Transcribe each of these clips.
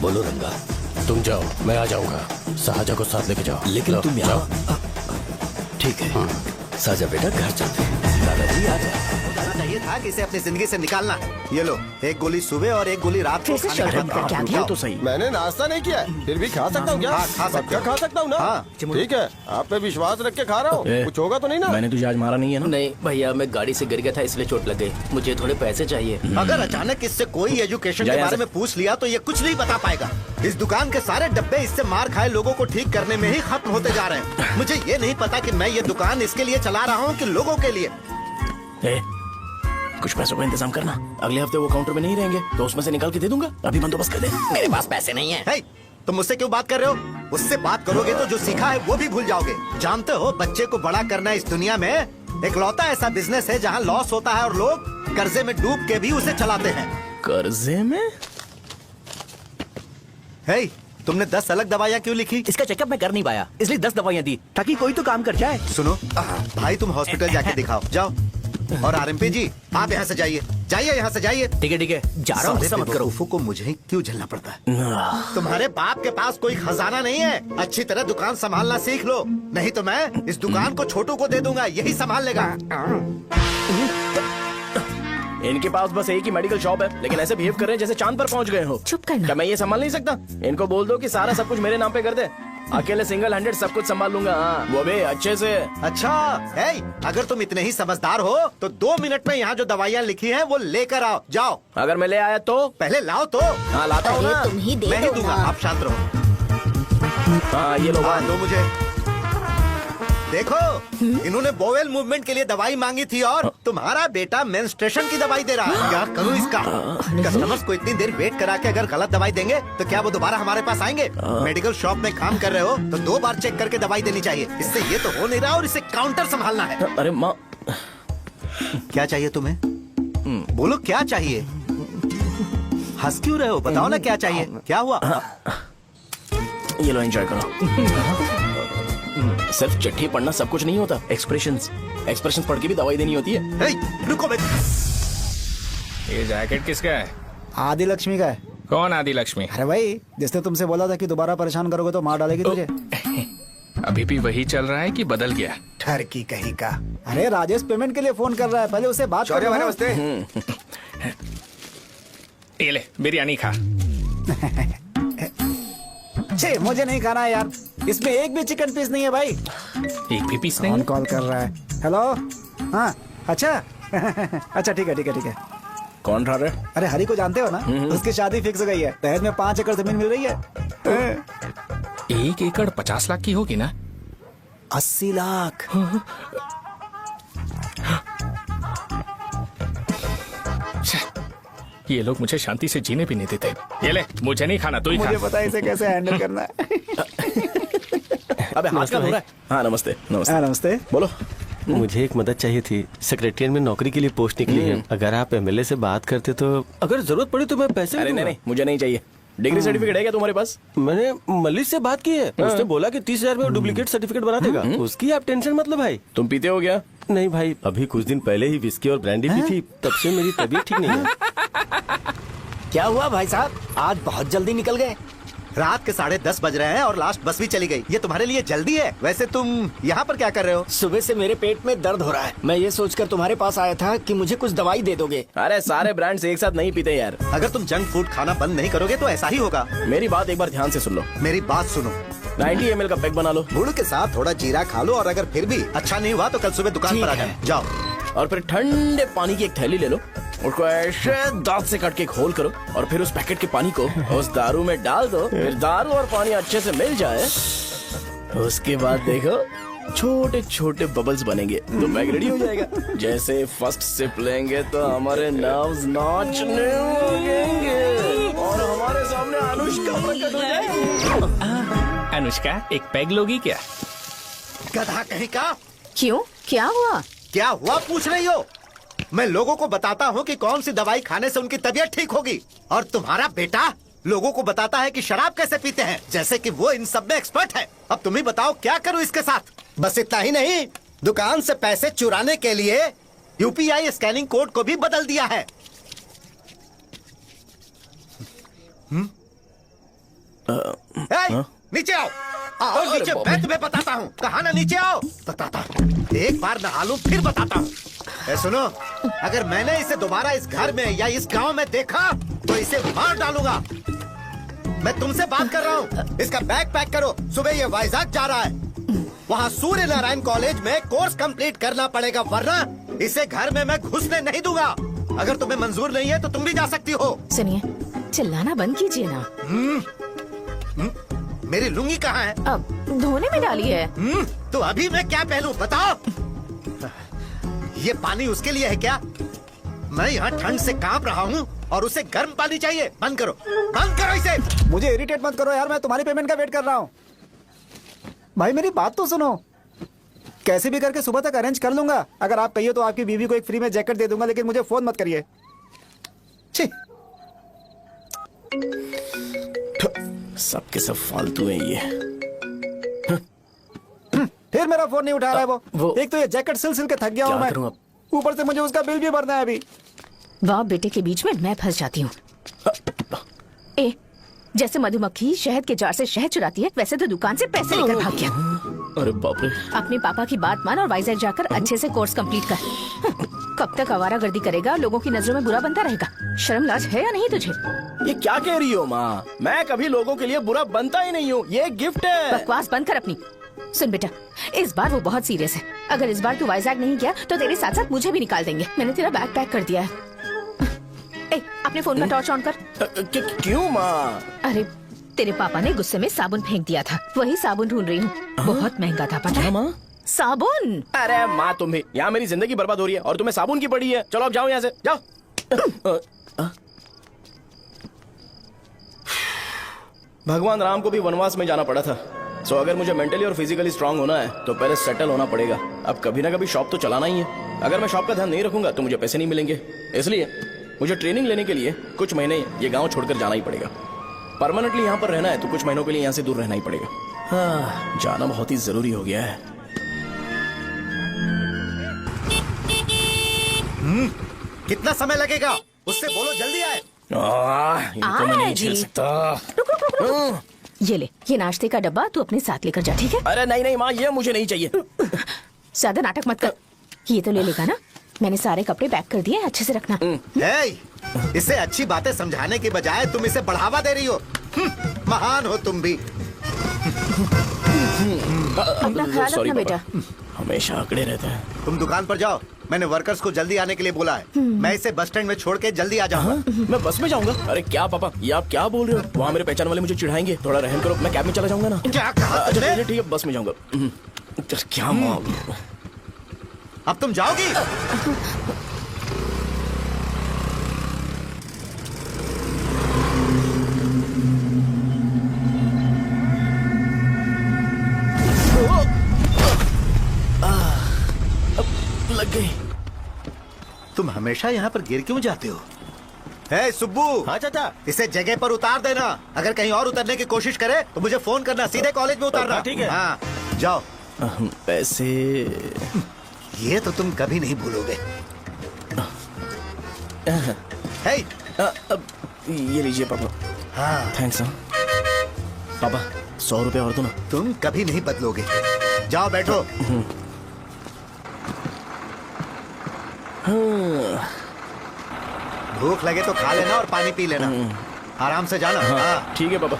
बोलो रंगा। तुम जाओ, मैं आ जाऊंगा। साजा को साथ लेके जाओ। लेकिन तुम यहाँ। ठीक है साजा बेटा, घर चलते हैं। दादाजी आ जाओ। चाहिए था कि इसे अपनी जिंदगी से निकालना है। ये लो, एक गोली सुबह और एक गोली रात को कैसे खाने के शर्म बाद का क्या खाओ। किया? तो सही। मैंने नाश्ता नहीं किया है, फिर भी खा सकता हूँ क्या? हाँ, खा सकते पक्का हो। खा सकता हूँ ना? हाँ। ठीक है, आप पे विश्वास रख के खा रहा हूँ। ए, कुछ होगा तो नहीं ना? मैंने तुझे आज मारा नहीं है ना? नहीं भैया, मैं गाड़ी से गिर गया था इसलिए चोट लग गई। मुझे थोड़े पैसे चाहिए। अगर अचानक इससे कोई एजुकेशन जा के यहाँ बारे से। में पूछ लिया तो ये कुछ नहीं बता पाएगा। इस दुकान के सारे डब्बे इससे मार खाए लोगों को ठीक करने में ही खत्म होते जा रहे हैं। मुझे ये नहीं पता कि मैं ये दुकान इसके लिए चला रहा हूँ कि लोगों के लिए। ए, कुछ पैसों का इंतजाम करना। अगले हफ्ते वो काउंटर में नहीं रहेंगे तो उसमें से निकाल के दे दूंगा। अभी बंदोबस्त कर दे। मेरे पास पैसे नहीं है। हे, तुम मुझसे क्यों बात कर रहे हो? उससे बात करोगे तो जो सीखा है वो भी भूल जाओगे। जानते हो, बच्चे को बड़ा करना इस दुनिया में इकलौता ऐसा बिजनेस है जहाँ लॉस होता है और लोग कर्जे में डूब के भी उसे चलाते हैं। कर्जे में? हे, तुमने 10 अलग दवाइयाँ क्यों लिखी? इसका चेकअप मैं कर नहीं पाया, इसलिए 10 दवाइयाँ दी ताकि कोई तो काम कर जाए। सुनो भाई, तुम हॉस्पिटल जाके दिखाओ, जाओ। और आरएमपी जी, आप यहाँ से जाइए, जाइए यहाँ से जाइए। ठीक है जा रहा हूँ, सारे समझ करो। बेवकूफों को मुझे ही क्यों झेलना पड़ता है? तुम्हारे बाप के पास कोई खजाना नहीं है। अच्छी तरह दुकान संभालना सीख लो, नहीं तो मैं इस दुकान को छोटू को दे दूंगा, यही संभाल लेगा। इनके पास बस एक ही मेडिकल शॉप है, लेकिन ऐसे बिहेव कर रहे हैं जैसे चांद पर पहुंच गए हो। चुप करना। क्या मैं ये संभाल नहीं सकता? इनको बोल दो कि सारा सब कुछ मेरे नाम पे कर दे। अकेले सिंगल हैंडेड सब कुछ संभाल लूंगा। हाँ, वो भी अच्छे से। अच्छा है, अगर तुम इतने ही समझदार हो तो 2 मिनट में यहाँ जो दवाइयाँ लिखी हैं वो लेकर आओ, जाओ। अगर मैं ले आया तो? पहले लाओ तो। हाँ, लाता हूँ अरे ना। तुम ही दे मैं ही दो दूंगा, ना। आप शांत रहो। हाँ, ये लो। हाँ, दो मुझे। देखो, इन्होंने बोवेल मूवमेंट के लिए दवाई मांगी थी और तुम्हारा बेटा मेंस्ट्रुएशन की दवाई दे रहा है। क्या करूं इसका? कस्टमर्स को इतनी देर वेट करा के अगर गलत दवाई देंगे तो क्या वो दोबारा हमारे पास आएंगे? मेडिकल शॉप में काम कर रहे हो तो 2 बार चेक करके दवाई देनी चाहिए। इससे ये तो हो नहीं रहा और इसे काउंटर संभालना है। अरे माँ, क्या चाहिए तुम्हें? बोलो क्या चाहिए? हंस क्यों रहे हो? बताओ ना क्या चाहिए? क्या हुआ? ये लो, एंजॉय करो। सिर्फ चिट्ठी पढ़ना सब कुछ नहीं होता। एक्सप्रेशंस पढ़ के भी दवाई देनी होती है। हे, रुको बे। ये जैकेट किसका है? आदि लक्ष्मी का है। कौन आदि लक्ष्मी? अरे भाई, जिसने तुमसे बोला था कि दोबारा परेशान करोगे तो मार डालेगी तुझे। अभी भी वही चल रहा है कि बदल गया? ठरकी कहीं का। अरे राजेश पेमेंट के लिए फोन कर रहा है, पहले उसे बात करो। नमस्ते। ये ले बिरयानी खा। छे, मुझे नहीं खाना है यार, इसमें एक भी चिकन पीस नहीं है भाई। एक भी पीस नहीं? कौन कॉल कर रहा है? हेलो, हाँ अच्छा। अच्छा ठीक है। कौन रहा रे? अरे हरी को जानते हो ना, उसकी शादी फिक्स हो गई है। दहेज में 5 एकड़ जमीन मिल रही है। 1 एकड़ 50 लाख की होगी ना? 80 लाख। ये लोग मुझे शांति से जीने भी नहीं देते। ये ले, मुझे नहीं खाना, तू ही मुझे खा। पता है इसे कैसे हैंडल करना है। अबे हाथ का हो रहा है। हाँ, नमस्ते। हाँ, नमस्ते। बोलो। मुझे एक मदद चाहिए थी। सेक्रेटरिएट में नौकरी के लिए पोस्ट निकली है। अगर आप एमएलए से बात करते तो अगर जरूरत पड़ी तो मैं पैसे अरे नहीं, मुझे नहीं चाहिए। डिग्री सर्टिफिकेट है क्या तुम्हारे पास? मैंने मलिक से बात की है, उसने बोला कि 30,000 में डुप्लीकेट सर्टिफिकेट बना देगा। उसकी आप टेंशन मत लो भाई। तुम पीते हो क्या? नहीं भाई, अभी कुछ दिन पहले ही विस्की और ब्रांडी पी थी, तब से मेरी तबीयत ठीक नहीं है। क्या हुआ भाई साहब, आज बहुत जल्दी निकल गए? रात के 10:30 बज रहे हैं और लास्ट बस भी चली गई। ये तुम्हारे लिए जल्दी है? वैसे तुम यहाँ पर क्या कर रहे हो? सुबह से मेरे पेट में दर्द हो रहा है। मैं ये सोचकर तुम्हारे पास आया था कि मुझे कुछ दवाई दे दोगे। अरे सारे ब्रांड्स एक साथ नहीं पीते यार। अगर तुम जंक फूड खाना बंद नहीं करोगे तो ऐसा ही होगा। मेरी बात एक बार ध्यान से सुन लो। मेरी बात सुनो, 90 ml का पैक बना लो। गुड़ के साथ थोड़ा जीरा खा लो और अगर फिर भी अच्छा नहीं हुआ तो कल सुबह दुकान पर आ ठीक जाओ। और फिर ठंडे पानी की एक थैली ले लो, उसको ऐसे दांत से काट के खोल करो और फिर उस पैकेट के पानी को उस दारू में डाल दो। फिर दारू और पानी अच्छे से मिल जाए, उसके बाद देखो छोटे छोटे बबल्स बनेंगे तो पैक रेडी हो जाएगा। जैसे फर्स्ट सिप लेंगे तो हमारे नर्व्स नाचने लगेंगे और हमारे सामने अनुष्का प्रकट हो जाएगी। अनुष्का, एक पैग लोगी क्या? गधा कहीं का। क्यों, क्या हुआ? क्या हुआ पूछ रही हो? मैं लोगों को बताता हूँ कि कौन सी दवाई खाने से उनकी तबीयत ठीक होगी, और तुम्हारा बेटा लोगों को बताता है कि शराब कैसे पीते हैं, जैसे कि वो इन सब में एक्सपर्ट है। अब तुम ही बताओ क्या करूँ इसके साथ? बस इतना ही नहीं, दुकान से पैसे चुराने के लिए यूपीआई स्कैनिंग कोड को भी बदल दिया है। नीचे आओ। आओ नीचे, मैं तुम्हें बताता हूँ। कहा ना नीचे आओ, बताता हूँ। एक बार नहा लूं फिर बताता हूँ। सुनो, अगर मैंने इसे दोबारा इस घर में या इस गांव में देखा तो इसे मार डालूंगा। मैं तुमसे बात कर रहा हूँ। इसका बैग पैक करो, सुबह ये वाइजाग जा रहा है। वहाँ सूर्य नारायण कॉलेज में कोर्स कंप्लीट करना पड़ेगा, वरना इसे घर में मैं घुसने नहीं दूंगा। अगर तुम्हें मंजूर नहीं है तो तुम भी जा सकती हो। सुनिए, चिल्लाना बंद कीजिए ना। मेरी लुंगी कहाँ है? अब धोने में डाली है। तो अभी मैं क्या पहनूं बताओ? ये पानी उसके लिए है क्या? मैं यहाँ ठंड से कांप रहा हूँ और उसे गर्म पानी चाहिए। बंद करो, बंद करो इसे। मुझे इरिटेट मत करो यार, मैं तुम्हारी पेमेंट का वेट कर रहा हूँ। भाई मेरी बात तो सुनो। कैसे भी करके सुबह तक अरेंज कर लूंगा। अगर आप कहिए तो आपकी बीवी को एक फ्री में जैकेट दे दूंगा, लेकिन मुझे फोन मत करिए। छी। सबके सब फालतू है ये। फिर मेरा फोन नहीं उठा रहा है वो। एक तो ये जैकेट सिल के थक गया हूँ क्या करूं अब? मैं, ऊपर से मुझे उसका बिल भी भरना है अभी। वाह, बेटे के बीच में मैं फंस जाती हूँ। ए, जैसे मधुमक्खी शहद के जार से शहद चुराती है, वैसे तो दुकान से पैसे लेकर भाग गया। अरे बाप रे। अपने पापा की बात मान और वाइजैक जाकर अच्छे से कोर्स कंप्लीट कर। कब तक आवारागर्दी करेगा, लोगों की नजरों में बुरा बनता रहेगा। शर्म लाज है या नहीं तुझे? ये क्या कह रही हो माँ? मैं कभी लोगों के लिए बुरा बनता ही नहीं हूँ। ये गिफ्ट है। बकवास बंद कर अपनी। सुन बेटा, इस बार वो बहुत सीरियस है। अगर इस बार तू वाइजैक नहीं गया तो तेरे साथ साथ मुझे भी निकाल देंगे। मैंने तेरा बैग पैक कर दिया है। ए, अपने फोन का टॉर्च ऑन कर। क्यों माँ? अरे, तेरे पापा ने गुस्से में साबुन फेंक दिया था, वही साबुन ढूंढ रही हूँ। बहुत महंगा था, पता है? माँ? साबुन। अरे माँ, तुम भी यहाँ मेरी जिंदगी बर्बाद हो रही है और तुम्हें साबुन की पड़ी है। चलो अब जाओ यहाँ से, जाओ। भगवान राम को भी वनवास में जाना पड़ा था। सो अगर मुझे मेंटली और फिजिकली स्ट्रांग होना है तो पहले सेटल होना पड़ेगा। अब कभी ना कभी शॉप तो चलाना ही है। अगर मैं शॉप का ध्यान नहीं रखूंगा तो मुझे पैसे नहीं मिलेंगे। इसलिए मुझे ट्रेनिंग लेने के लिए कुछ महीने ये गांव छोड़कर जाना ही पड़ेगा। परमानेंटली यहाँ पर रहना है तो कुछ महीनों के लिए यहाँ से दूर रहना ही पड़ेगा। हाँ, जाना बहुत ही जरूरी हो गया है। कितना समय लगेगा? उससे बोलो जल्दी आए। इनको मैं नहीं झेल सकता। रुक रुक रुक रुक। ये ले, ये नाश्ते का डब्बा तू अपने साथ लेकर जा, ठीक है? अरे नहीं नहीं माँ, ये मुझे नहीं चाहिए। ज्यादा नाटक मत कर। ये तो ले लेगा ना? मैंने सारे कपड़े पैक कर दिए, अच्छे से रखना। इसे अच्छी बातें समझाने के बजाय तुम इसे बढ़ावा दे रही हो। महान हो तुम भी। अपना ख्याल रखना बेटा। हमेशा अकड़े रहते हैं। तुम दुकान पर जाओ, मैंने वर्कर्स को जल्दी आने के लिए बोला है। मैं इसे बस स्टैंड में छोड़ के जल्दी आ जाऊंगा। मैं बस में जाऊंगा? अरे क्या पापा, ये आप क्या बोल रहे हो? वहाँ मेरे पहचान वाले मुझे चिढ़ाएंगे। थोड़ा रहम करो, मैं कैब में चला जाऊंगा ना। क्या कहा अच्छा तुमने? ठीक है, बस में जाऊंगा। क्या माँ? अब तुम जाओगी? लग गई। तुम हमेशा यहाँ पर गिर क्यों जाते हो? हे सुब्बू। हाँ चाचा। इसे जगह पर उतार देना। अगर कहीं और उतरने की कोशिश करे तो मुझे फोन करना, सीधे कॉलेज में उतारना। हाँ, ठीक है। हाँ, जाओ। पैसे? ये तो तुम कभी नहीं भूलोगे। हे, ये लीजिए पापा। हाँ, थैंक्स। पापा 100 रुपए और दो ना। तुम कभी नहीं बदलोगे। जाओ बैठो। भूख लगे तो खा लेना और पानी पी लेना। आराम से जाना। हाँ। ठीक है पापा।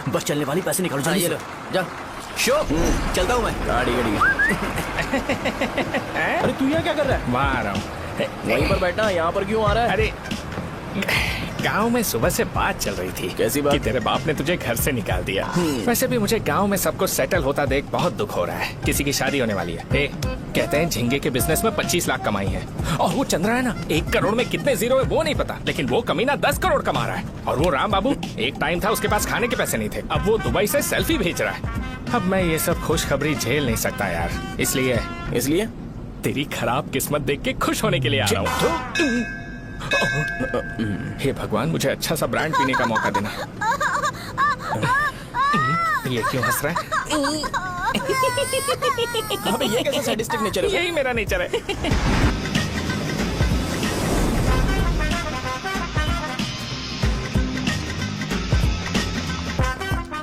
बस चलने वाली, पैसे निकालो जल्दी से। जा। शो, चलता हूँ मैं। गाड़ी गाड़ी। अरे तू यहाँ क्या कर रहा है? वहाँ आ रहा हूँ। वहीं पर बैठना, यहाँ पर क्यों आ रहा है? अरे गांव में सुबह से बात चल रही थी। कैसी बात? कि तेरे बाप ने तुझे घर से निकाल दिया। वैसे भी मुझे गांव में सब कुछ सेटल होता देख बहुत दुख हो रहा है। किसी की शादी होने वाली है। कहते हैं झींगे के बिजनेस में 25 लाख कमाई है। और वो चंद्रा है ना, 1 करोड़ में कितने जीरो है वो नहीं पता, लेकिन वो कमीना 10 करोड़ कमा रहा है। और वो राम बाबू, एक टाइम था उसके पास खाने के पैसे नहीं थे, अब वो दुबई से सेल्फी भेज रहा है। अब मैं ये सब खुशखबरी झेल नहीं सकता यार, इसलिए तेरी खराब किस्मत देख के खुश होने के लिए आ रहा हूँ। हे भगवान, मुझे अच्छा सा ब्रांड पीने का मौका देना। ये क्यों हंस रहा है? अबे ये कैसा सैडिस्टिक नेचर है? यही मेरा नेचर है।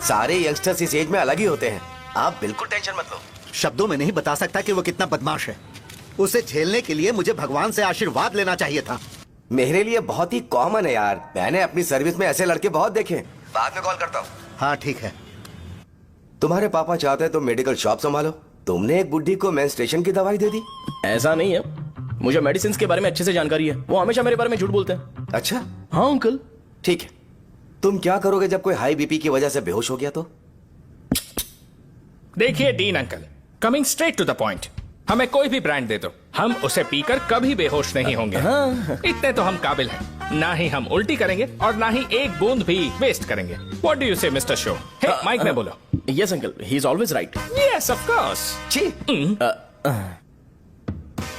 सारे यंगस्टर्स इस एज में अलग ही होते हैं। आप बिल्कुल टेंशन मत लो। शब्दों में नहीं बता सकता कि वो कितना बदमाश है। उसे झेलने के लिए मुझे भगवान से आशीर्वाद लेना चाहिए था। मेरे लिए बहुत ही कॉमन है यार, मैंने अपनी सर्विस में ऐसे लड़के बहुत देखे। बाद में कॉल करता हूँ। हाँ ठीक है। तुम्हारे पापा चाहते हैं तुम मेडिकल शॉप संभालो। तुमने एक बुढ़ी को मेंस्ट्रुएशन की दवाई दे दी। ऐसा नहीं है, मुझे मेडिसिन के बारे में अच्छे से जानकारी है। वो हमेशा मेरे बारे में झूठ बोलते हैं। अच्छा हाँ अंकल। ठीक है, तुम क्या करोगे जब कोई हाई बीपी की वजह से बेहोश हो गया तो? देखिए Dean uncle, coming straight to the point, हमें कोई भी ब्रांड दे दो, हम उसे पीकर कभी बेहोश नहीं होंगे। इतने तो हम काबिल हैं। ना ही हम उल्टी करेंगे और ना ही एक बूंद भी वेस्ट करेंगे। व्हाट डू यू से मिस्टर शो? हे माइक में बोलो। Yes uncle, he is always right. Yes of course. छी,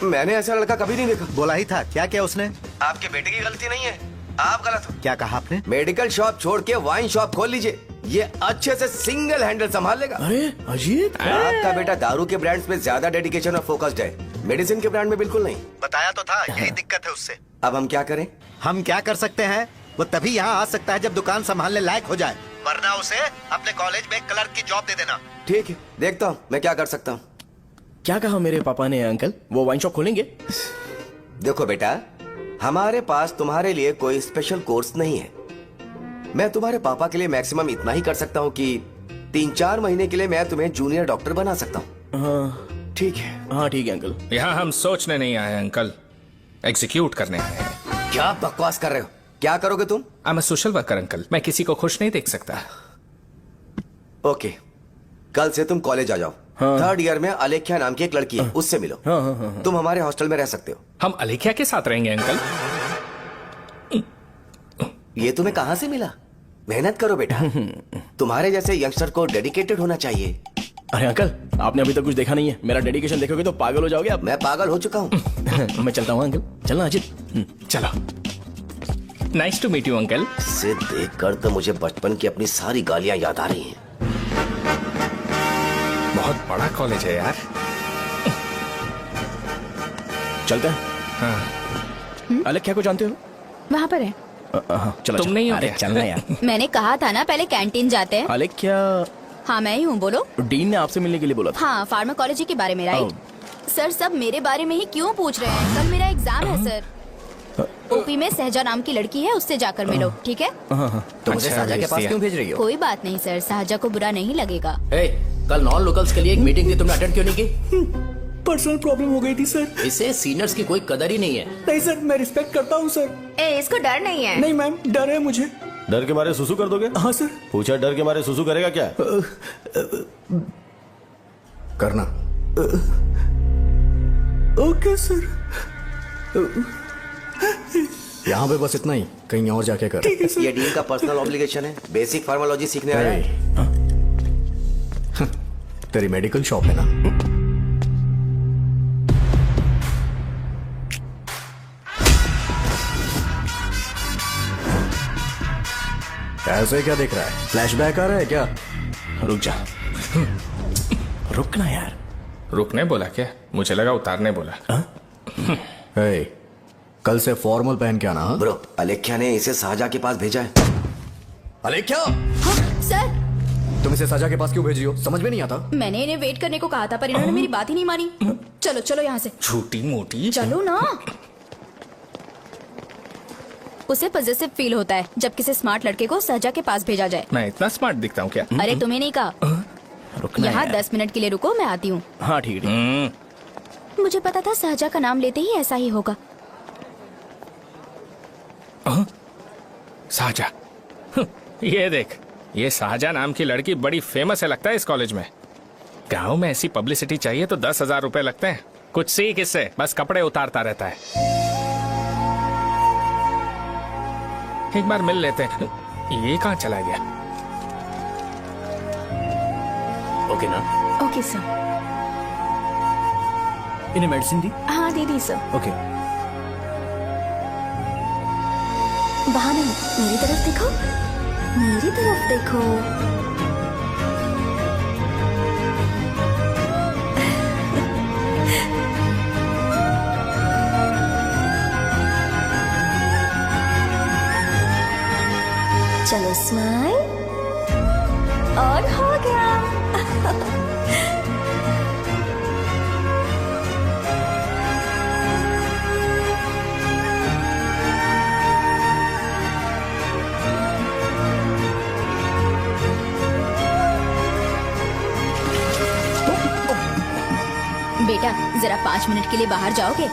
मैंने ऐसा लड़का कभी नहीं देखा। बोला ही था। क्या क्या उसने? आपके बेटे की गलती नहीं है, आप गलत हो। क्या कहा आपने? मेडिकल शॉप छोड़ के वाइन शॉप खोल लीजिए, ये अच्छे से सिंगल हैंडल संभाल लेगा। अरे अजीत, आपका बेटा दारू के ब्रांड्स में ज्यादा डेडिकेशन और फोकस्ड है, मेडिसिन के ब्रांड में बिल्कुल नहीं। बताया तो था, यही दिक्कत है उससे। अब हम क्या करें? हम क्या कर सकते हैं? वो तभी यहाँ आ सकता है जब दुकान संभालने लायक हो जाए, वरना उसे अपने कॉलेज में क्लर्क की जॉब दे देना। ठीक है, देखता हूँ मैं क्या कर सकता हूँ। क्या कहा मेरे पापा ने अंकल? वो वाइन शॉप खोलेंगे? देखो बेटा, हमारे पास तुम्हारे लिए कोई स्पेशल कोर्स नहीं है। मैं तुम्हारे पापा के लिए मैक्सिमम इतना ही कर सकता हूँ कि 3-4 महीने के लिए मैं तुम्हें जूनियर डॉक्टर बना सकता हूँ। हाँ ठीक है। हाँ ठीक है अंकल। यहाँ हम सोचने नहीं आए अंकल, एग्जीक्यूट करने आए हैं। क्या बकवास कर रहे हो? क्या करोगे तुम? I am a social worker uncle, मैं किसी को खुश नहीं देख सकता। ओके, कल से तुम कॉलेज आ जाओ। हाँ। 3rd ईयर में अलेख्या नाम की एक लड़की है, उससे मिलो। हाँ। तुम हमारे हॉस्टल में रह सकते हो। हम अलेख्या के साथ रहेंगे अंकल। ये तुम्हें कहाँ से मिला? मेहनत करो बेटा, तुम्हारे जैसे यंगस्टर को डेडिकेटेड होना चाहिए। अरे अंकल, आपने अभी तक कुछ देखा नहीं है। मेरा डेडिकेशन देखोगे तो पागल हो जाओगे आप। मैं पागल हो चुका हूँ। मैं चलता हूँ अंकल। चलना अजीत। चलो, nice to meet you uncle. इसे देखकर तो मुझे बचपन की अपनी सारी गालियां याद आ रही हैं। बहुत बड़ा कॉलेज है यार। चलते हैं। हाँ। अलेख्या को जानते हो? वहाँ पर है। चलो तुम नहीं हो अरे क्या? चलना यार। मैंने कहा था ना पहले कैंटीन जाते हैं। अलेख्या, हाँ मैं ही हूँ, बोलो। डीन ने आपसे मिलने के लिए बोला था। हाँ, फार्माकोलॉजी के बारे में, राइट? सर सब मेरे बारे में ही क्यों पूछ रहे हैं? कल मेरा एग्जाम है सर। ओपी में सहजा नाम की लड़की है, उससे जाकर मिलो, ठीक है? तुम मुझे अच्छा, साजा के भेज पास दिया। क्यों भेज रही हो? कोई बात नहीं सर, सहजा को बुरा नहीं लगेगा। कल नॉन लोकल्स के लिए एक मीटिंग थी, तुमने अटेंड क्यों नहीं की? पर्सनल प्रॉब्लम हो गई थी सर। इसे सीनियर्स की कोई कदर ही नहीं है। नहीं सर, मैं रिस्पेक्ट करता हूँ सर। इसको डर नहीं है। नहीं मैम, डर है मुझे। डर के मारे सुसु कर दोगे? हाँ सर। पूछा डर के मारे सुसु करेगा क्या? करना। Okay sir. यहाँ पे बस इतना ही, कहीं और जाके कर। ये डीन का पर्सनल ऑब्लिगेशन है, बेसिक फार्माकोलॉजी सीखने आया है। तेरी मेडिकल शॉप है ना? ऐसे क्या देख रहा है? फ्लैशबैक आ रहा है क्या? रुक जा। रुकना यार। रुकने बोला क्या? मुझे लगा उतारने बोला। हे, कल से फॉर्मल पहन के आना। हाँ? ब्रो, अलेख्या ने इसे साजा के पास भेजा है। अलेख्या, हाँ, सर तुम इसे साजा के पास क्यों भेज रही हो? समझ में नहीं आता। मैंने इन्हें वेट करने को कहा था, पर इन्होंने मेरी बात ही नहीं मानी। चलो चलो यहाँ से, छोटी मोटी। चलो ना। उसे पॉजिटिव फील होता है जब किसी स्मार्ट लड़के को सहजा के पास भेजा जाए। मैं इतना स्मार्ट दिखता हूँ क्या? अरे तुम्हें नहीं कहा। रुकना यहाँ यार। 10 मिनट के लिए रुको, मैं आती हूँ। हाँ ठीक है। मुझे पता था सहजा का नाम लेते ही ऐसा ही होगा। साजा। ये देख, ये साजा नाम की लड़की बड़ी फेमस है लगता है इस कॉलेज में। गांव में ऐसी पब्लिसिटी चाहिए तो 10,000 रुपए लगते हैं। कुछ सीख इससे, बस कपड़े उतारता रहता है। एक बार मिल लेते हैं। ये कहाँ चला गया? ओके ना? Okay sir. इन्हें मेडिसिन दी? हाँ दे दी सर। ओके। वहाँ नहीं, मेरी तरफ देखो, मेरी तरफ देखो। चलो स्माइल। और हो गया। बेटा जरा 5 मिनट के लिए बाहर जाओगे?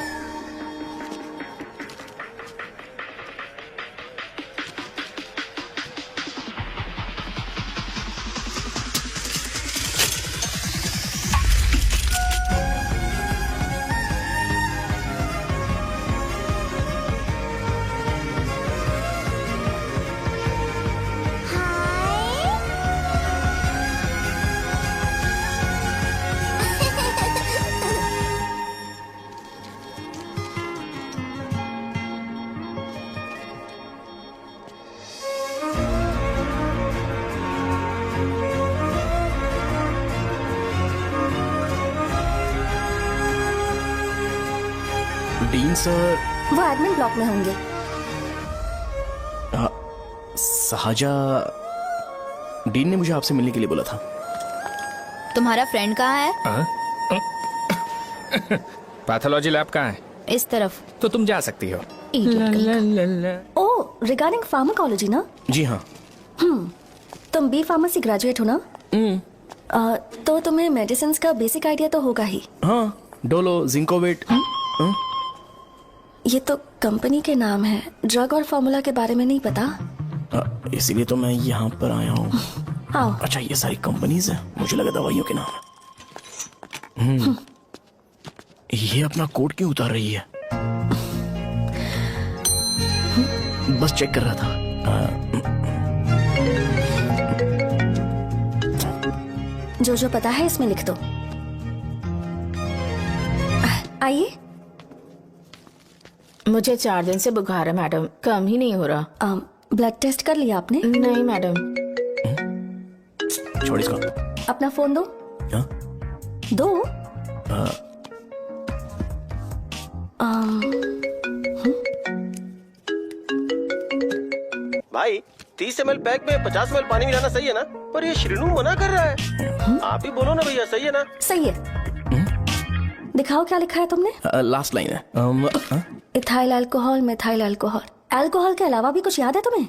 Dean sir. वो एडमिन ब्लॉक में होंगे। साजा, डीन ने मुझे आपसे मिलने के लिए बोला था। तुम्हारा फ्रेंड कहाँ है? पैथोलॉजी लैब कहाँ है? इस तरफ। तो तुम जा सकती हो। ओह, रिगार्डिंग फार्माकोलॉजी ना? जी हाँ। तुम बी फार्मेसी ग्रेजुएट हो ना? तो तुम्हें मेडिसिन का बेसिक आइडिया तो होगा ही। हाँ, डोलो, जिंकोवेट। ये तो कंपनी के नाम है, ड्रग और फॉर्मूला के बारे में नहीं पता। इसीलिए तो मैं यहाँ पर आया हूँ। आओ। अच्छा, ये सारी कंपनीज है, मुझे लगा दवाइयों के नाम है। ये अपना कोट क्यों उतार रही है? बस चेक कर रहा था। जो जो पता है इसमें लिख दो। आइए। मुझे 4 दिन से बुखार है मैडम, कम ही नहीं हो रहा। ब्लड टेस्ट कर लिया आपने? नहीं मैडम। छोड़ इसको। अपना फोन दो। हाँ? दो। भाई 30 ml पैक में 50 ml पानी मिलाना सही है ना? पर ये श्रीनू मना कर रहा है। आप ही बोलो ना भैया, सही है ना? सही है। दिखाओ क्या लिखा है तुमने? लास्ट लाइन है। Ethyl alcohol, methyl alcohol. Alcohol के अलावा भी कुछ याद है तुम्हें?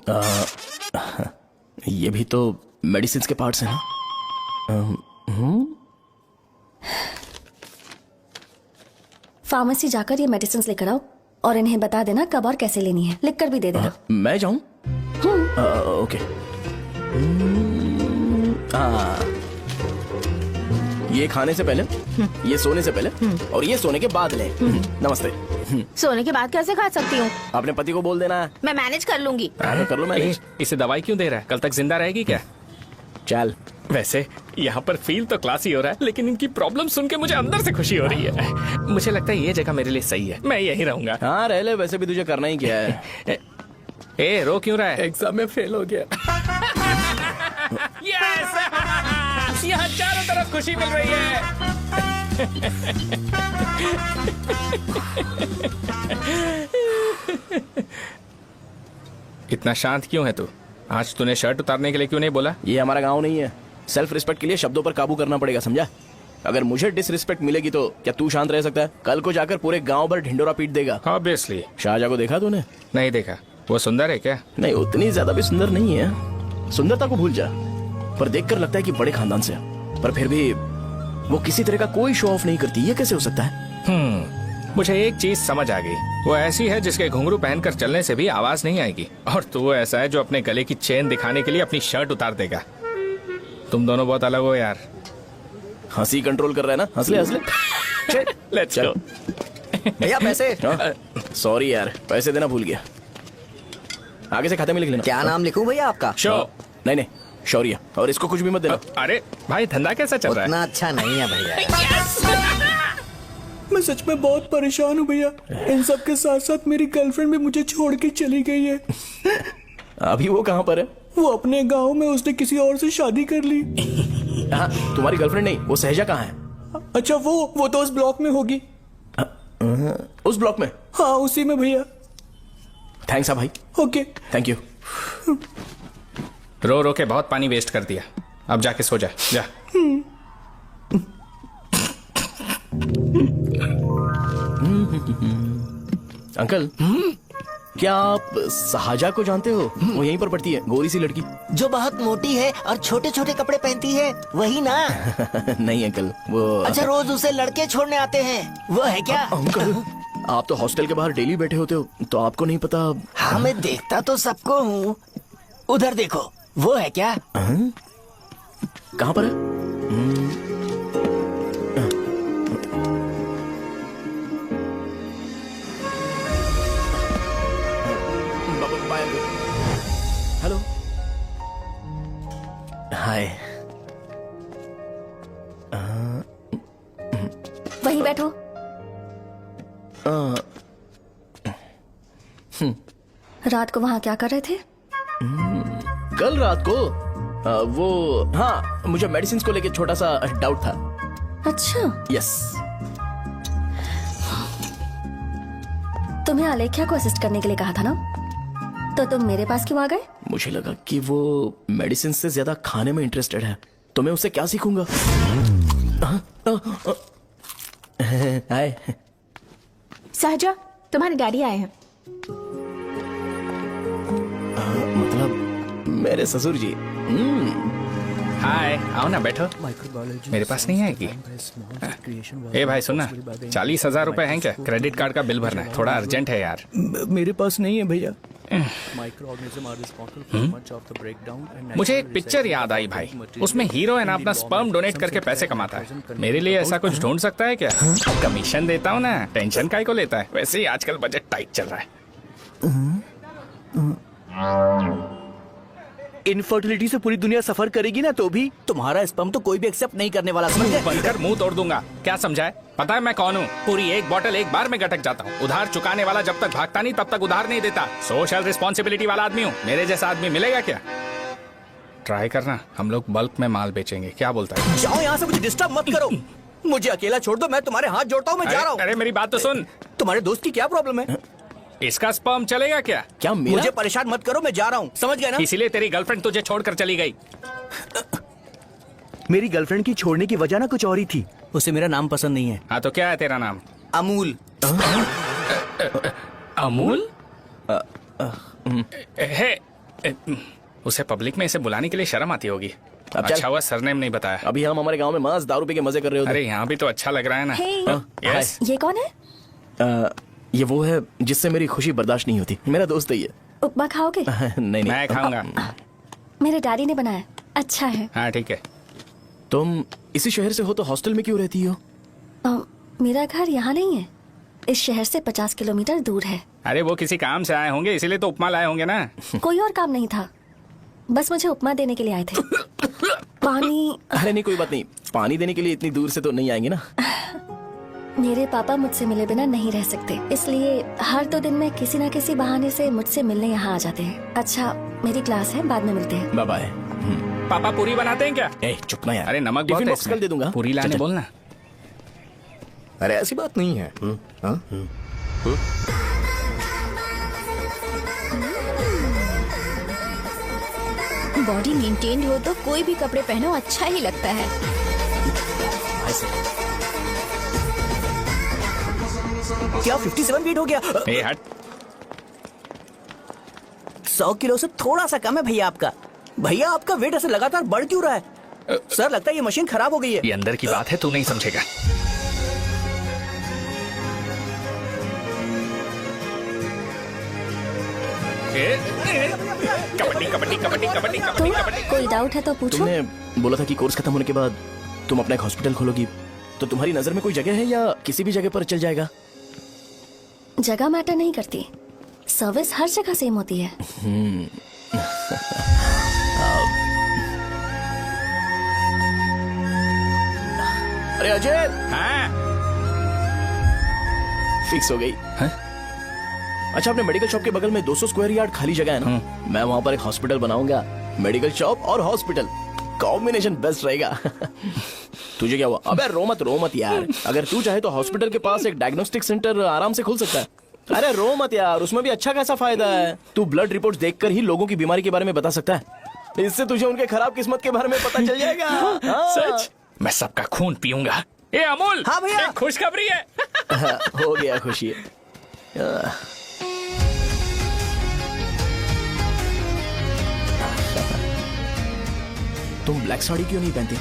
ये भी तो मेडिसिन के पार्ट्स हैं ना? फार्मेसी जाकर ये मेडिसिन लेकर आओ और इन्हें बता देना कब और कैसे लेनी है। लिख कर भी दे देना। मैं जाऊं? ओके। ये खाने से पहले, ये सोने से पहले और ये सोने के बाद ले। नमस्ते। सोने के बाद कैसे खा सकती हूँ? अपने पति को बोल देना। मैं मैनेज कर लूंगी। कर लो मैनेज। इसे दवाई क्यों दे रहा है? कल तक जिंदा रहेगी क्या? चल। वैसे यहाँ पर फील तो क्लासी हो रहा है, लेकिन इनकी प्रॉब्लम सुन के मुझे अंदर से खुशी हो रही है। मुझे लगता है ये जगह मेरे लिए सही है, मैं यही रहूंगा। हाँ रह ले, वैसे भी तुझे करना ही क्या है। ए, रो क्यों रहा है? एग्जाम में फेल हो गया। यस! यहाँ चारों तरफ खुशी मिल रही है। इतना शांत क्यों है तू? आज तूने शर्ट उतारने के लिए क्यों नहीं बोला? ये हमारा गांव नहीं है। सेल्फ रिस्पेक्ट के लिए शब्दों पर काबू करना पड़ेगा, समझा? अगर मुझे डिसरिस्पेक्ट मिलेगी तो क्या तू शांत रह सकता है? कल को जाकर पूरे गांव भर ढिंडोरा पीट देगा। ऑब्वियसली। शाहजहां को देखा तूने? नहीं देखा। वो सुंदर है क्या? नहीं, उतनी ज्यादा भी सुंदर नहीं है। सुंदरता को भूल जा, पर देखकर लगता है कि बड़े खानदान से है। पर फिर भी वो किसी तरह का कोई शो ऑफ नहीं करती। ये कैसे हो सकता है? मुझे एक चीज समझ आ गई। वो ऐसी है जिसके घुंघरू पहनकर चलने से भी आवाज नहीं आएगी, और तू ऐसा है जो अपने गले की चेन दिखाने के लिए अपनी शर्ट उतार देगा। तुम दोनों बहुत अलग हो यार। हंसी कंट्रोल कर रहा है ना? हंस ले हंस ले। Let's go. भैया पैसे। सॉरी यार, पैसे देना भूल गया। आगे से खाते में लिख लेना। क्या नाम लिखूं भैया आपका? शो। नहीं, शौर्य। और इसको कुछ भी मत देना। अरे भाई, धंधा कैसा चल रहा है? उतना अच्छा नहीं है भैया। मैं सच में बहुत परेशान हूँ भैया। इन सब के साथ साथ मेरी गर्लफ्रेंड भी मुझे छोड़ के चली गई है। अभी वो कहाँ पर है? वो अपने गांव में, उसने किसी और से शादी कर ली। हाँ, तुम्हारी गर्लफ्रेंड नहीं, वो सहजा कहाँ है? अच्छा, वो तो उस ब्लॉक में होगी। उस ब्लॉक में? हाँ, उसी में भैया। थैंक्स भाई। Okay, thank you. रो रो के बहुत पानी वेस्ट कर दिया। अब जाके सो जा जा। अंकल क्या आप सहाजा को जानते हो? वो यहीं पर पढ़ती है, गोरी सी लड़की। जो बहुत मोटी है और छोटे छोटे कपड़े पहनती है, वही ना? नहीं अंकल, वो अच्छा, रोज उसे लड़के छोड़ने आते हैं, वो है क्या? अंकल आप तो हॉस्टल के बाहर डेली बैठे होते हो, तो आपको नहीं पता? हाँ, मैं देखता तो सबको हूँ। उधर देखो, वो है क्या? कहाँ पर है? हेलो, हाय। वहीं बैठो। रात को वहाँ क्या कर रहे थे? कल रात को वो, हाँ, मुझे मेडिसिन को लेके छोटा सा डाउट था। अच्छा, यस। तुम्हें आलेख्या को असिस्ट करने के लिए कहा था ना, तो तुम मेरे पास क्यों आ गए? मुझे लगा कि वो मेडिसिन से ज्यादा खाने में इंटरेस्टेड है, तो मैं उससे क्या सीखूंगा। हाय। सहजा, तुम्हारे डैडी आए हैं। मतलब मेरे ससुर जी। हाय, आओ ना, बैठो। मेरे पास नहीं आएगी। ए भाई सुनना, 40,000 रुपए हैं क्या? क्रेडिट कार्ड का बिल भरना है, थोड़ा अर्जेंट है यार। मेरे पास नहीं है भैया। मुझे एक पिक्चर याद आई भाई, उसमें हीरो है ना अपना स्पर्म डोनेट करके पैसे कमाता है। मेरे लिए ऐसा कुछ ढूंढ सकता है क्या? कमीशन देता हूँ ना, टेंशन काहे को लेता है? वैसे ही आजकल बजट टाइट चल रहा है। इनफर्टिलिटी से पूरी दुनिया सफर करेगी ना, तो भी तुम्हारा स्पर्म तो कोई भी एक्सेप्ट नहीं करने वाला, समझ गए? बनकर मुंह तोड़ दूंगा। क्या समझा है? पता है मैं कौन हूँ? पूरी एक बोतल एक बार में गटक जाता हूँ। उधार चुकाने वाला जब तक भागता नहीं तब तक उधार नहीं देता। सोशल रिस्पॉन्सिबिलिटी वाला आदमी हूँ। मेरे जैसा आदमी मिलेगा क्या? ट्राई करना, हम लोग बल्क में माल बेचेंगे। क्या बोलता है? जाओ यहाँ से, मुझे डिस्टर्ब मत करो। मुझे अकेला छोड़ दो, मैं तुम्हारे हाथ जोड़ता हूँ, मैं जा रहा हूँ। अरे मेरी बात तो सुन। तुम्हारे दोस्त की क्या प्रॉब्लम है? इसका स्पर्म चलेगा क्या? क्या मेरा? मुझे परेशान मत करो, मैं जा रहा हूँ, समझ गए ना? इसीलिए तेरी गर्लफ्रेंड तुझे छोड़कर चली गई। मेरी गर्लफ्रेंड की छोड़ने की वजह ना कुछ और ही थी। उसे मेरा नाम पसंद नहीं है। हाँ तो क्या है तेरा नाम? अमूल। अमूल? उसे पब्लिक में इसे बुलाने के लिए शर्म आती होगी। अब चल। अच्छा हुआ सरनेम नहीं बताया। अभी हम हमारे गांव में मस्त दारू पी के मजे कर रहे होते। अरे यहाँ भी तो अच्छा लग रहा है ना। हे, यस। ये कौन है? ये वो है जिससे मेरी खुशी बर्दाश्त नहीं होती। मेरा दोस्त है ये। उपमा खाओगे? नहीं मैं खाऊंगा। मेरे डैडी ने बनाया, अच्छा है। हाँ ठीक है। तुम इसी शहर से हो तो हॉस्टल में क्यों रहती हो? मेरा घर यहाँ नहीं है, इस शहर से 50 किलोमीटर दूर है। अरे वो किसी काम से आए होंगे, इसीलिए तो उपमा लाए होंगे ना। कोई और काम नहीं था, बस मुझे उपमा देने के लिए आए थे। पानी? अरे नहीं, कोई बात नहीं। पानी देने के लिए इतनी दूर से तो नहीं आएंगे ना। मेरे पापा मुझसे मिले बिना नहीं रह सकते, इसलिए हर 2 दिन में किसी न किसी बहाने से मुझसे मिलने यहाँ आ जाते हैं। अच्छा, मेरी क्लास है, बाद में मिलते हैं। Bye bye. पापा पूरी बनाते हैं क्या? ए चुप ना यार। अरे नमक बहुत टिफिन है बॉक्स इसमें। कल दे दूंगा। पूरी लाने चल, चल। बोलना। अरे ऐसी बात नहीं है। बॉडी मेंटेन्ड हो तो कोई भी कपड़े पहनो अच्छा ही लगता है। क्या 57 वेट हो गया? ए हट। 100 किलो से थोड़ा सा कम है भैया आपका। भैया आपका वेट ऐसे लगातार बढ़ क्यों रहा है? सर लगता है ये मशीन खराब हो गई है। ये अंदर की बात है, तू नहीं समझेगा। कबड्डी कबड्डी कबड्डी कबड्डी कबड्डी कबड्डी। कोई डाउट है तो पूछो। तुमने बोला था कि कोर्स खत्म होने के बाद तुम अपना एक हॉस्पिटल खोलोगी, तो तुम्हारी नजर में कोई जगह है या किसी भी जगह पर चल जाएगा? जगह मैटर नहीं करती, सर्विस हर जगह सेम होती है। अरे अजय, हाँ? फिक्स हो गई। अच्छा, अपने मेडिकल शॉप के बगल में 200 स्क्वायर यार्ड खाली जगह है ना, मैं वहां पर एक हॉस्पिटल बनाऊंगा। मेडिकल शॉप और हॉस्पिटल कॉम्बिनेशन बेस्ट रहेगा। तुझे क्या हुआ? अबे रो मत यार। अगर तू चाहे तो हॉस्पिटल के पास एक डायग्नोस्टिक सेंटर आराम से खुल सकता है। अरे रो मत यार, उसमें भी अच्छा खासा फायदा है। तू ब्लड रिपोर्ट्स देखकर ही लोगों की बीमारी के बारे में बता सकता है। इससे तुझे उनके खराब किस्मत के बारे में पता चल जाएगा। हाँ। सच? मैं सबका खून पीऊंगा। ए अमूल, हाँ भैया। एक खुशखबरी है। हो गया खुशी। तुम ब्लैक साड़ी क्यों नहीं पहनती?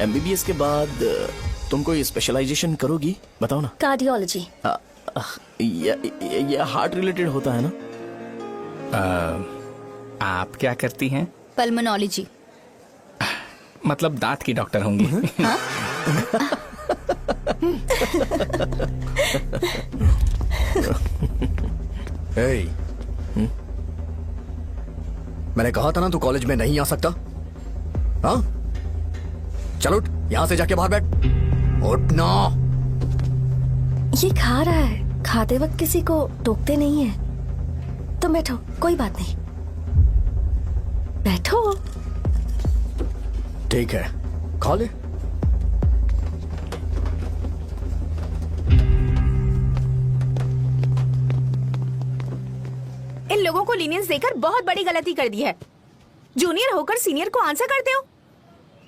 एमबीबीएस के बाद तुम कोई स्पेशलाइजेशन करोगी? बताओ ना। कार्डियोलॉजी। ये हार्ट रिलेटेड होता है ना? आप क्या करती हैं? पल्मोनोलॉजी। मतलब दांत की डॉक्टर होंगी। मैंने कहा था ना तू कॉलेज में नहीं आ सकता। हाँ, चल उठ, यहां से जाके बाहर बैठ। उठ ना। ये खा रहा है, खाते वक्त किसी को टोकते नहीं है। तुम बैठो, कोई बात नहीं, बैठो। ठीक है, खा ले। इन लोगों को लीनियंस देकर बहुत बड़ी गलती कर दी है। जूनियर होकर सीनियर को आंसर करते हो।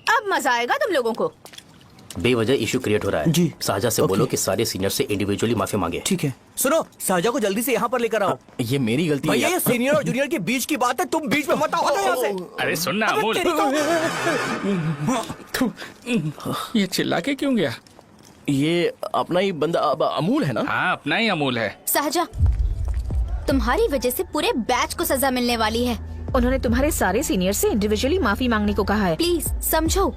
अब मजा आएगा तुम लोगों को। बेवजह इशू क्रिएट हो रहा है जी। साजा से बोलो कि सारे सीनियर से इंडिविजुअली माफी मांगे। ठीक है। सुनो, साजा को जल्दी से यहाँ पर लेकर आओ। ये मेरी गलती भैया, है। ये सीनियर और जूनियर के बीच की बात है, तुम बीच में मत आओ। हटो यहाँ से। अरे सुन ना अमूल, ये चिल्ला के क्यों गया? ये अपना ही बंदा अब अमूल है ना? हाँ, अपना ही अमूल है। सहजा, तुम्हारी वजह से पूरे बैच को सजा मिलने वाली है। उन्होंने तुम्हारे सारे सीनियर से इंडिविजुअली माफी मांगने को कहा है। प्लीज समझो।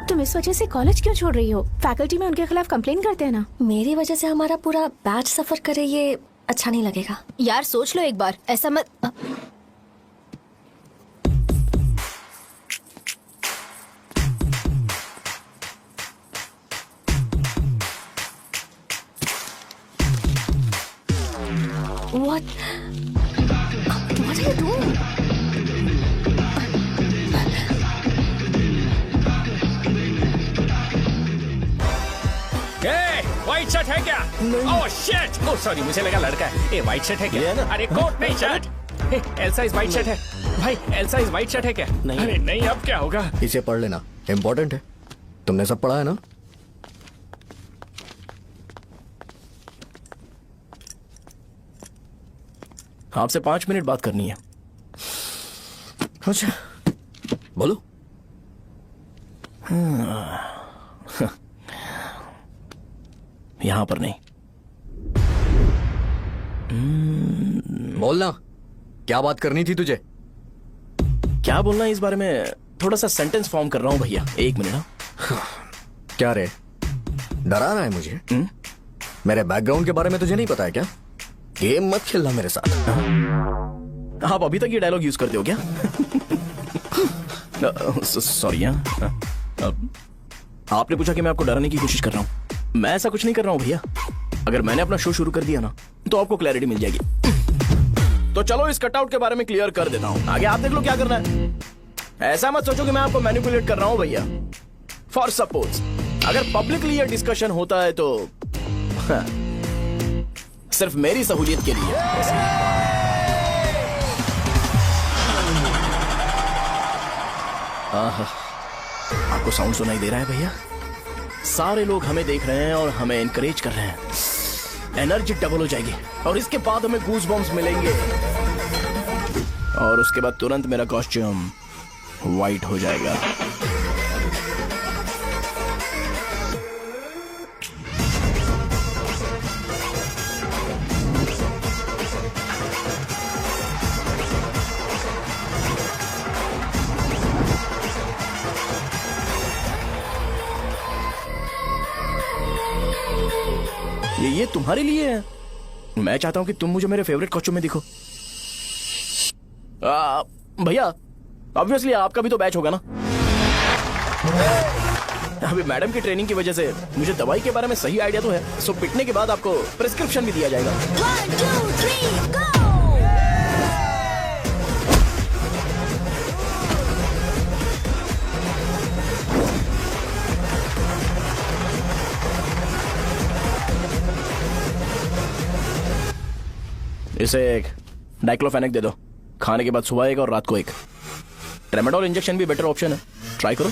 तुम इस वजह से कॉलेज क्यों छोड़ रही हो? फैकल्टी में उनके खिलाफ कंप्लेन करते हैं ना। मेरी वजह से हमारा पूरा बैच सफर करे, ये अच्छा नहीं लगेगा। यार सोच लो एक बार, ऐसा मत। What are you doing? White shirt है क्या? Oh shit! ओह सॉरी, मुझे लगा लड़का है। ए व्हाइट शर्ट है क्या? अरे कोट नहीं, shirt. L size white shirt है भाई। एल साइज व्हाइट शर्ट है क्या? नहीं। अरे नहीं, अब क्या होगा? इसे पढ़ लेना, इम्पोर्टेंट है। तुमने सब पढ़ा है ना? आपसे 5 मिनट बात करनी है। अच्छा, बोलो। यहाँ पर नहीं। बोलना, क्या बात करनी थी तुझे? क्या बोलना है इस बारे में? थोड़ा सा सेंटेंस फॉर्म कर रहा हूँ भैया, 1 मिनट। क्या रे, डरा रहा है मुझे? मेरे बैकग्राउंड के बारे में तुझे नहीं पता है क्या? गेम मत खेलना मेरे साथ। आप अभी तक ये डायलॉग यूज करते हो क्या? सॉरी। आपने पूछा कि मैं आपको डराने की कोशिश कर रहा हूँ। मैं ऐसा कुछ नहीं कर रहा हूँ भैया। अगर मैंने अपना शो शुरू कर दिया ना, तो आपको क्लैरिटी मिल जाएगी। तो चलो इस कटआउट के बारे में क्लियर कर देता हूँ, आगे आप देख लो क्या करना है। ऐसा मत सोचो कि मैं आपको मैनिपुलेट कर रहा हूँ भैया। फॉर सपोज अगर पब्लिकली ये डिस्कशन होता है तो सिर्फ मेरी सहूलियत के लिए। आपको साउंड सुनाई दे रहा है भैया? सारे लोग हमें देख रहे हैं और हमें एनकरेज कर रहे हैं। एनर्जी डबल हो जाएगी और इसके बाद हमें गूज बम्स मिलेंगे और उसके बाद तुरंत मेरा कॉस्ट्यूम वाइट हो जाएगा। ये तुम्हारे लिए है। मैं चाहता हूं कि तुम मुझे मेरे फेवरेट कॉस्ट्यूम में दिखो। भैया ऑब्वियसली आपका भी तो बैच होगा ना। अभी मैडम की ट्रेनिंग की वजह से मुझे दवाई के बारे में सही आइडिया तो है। सो पिटने के बाद आपको प्रिस्क्रिप्शन भी दिया जाएगा। 1, 2, 3, go! इसे एक डाइक्लोफेनेक दे दो, खाने के बाद सुबह एक और रात को एक। ट्रेमाडोल इंजेक्शन भी बेटर ऑप्शन है, ट्राई करो।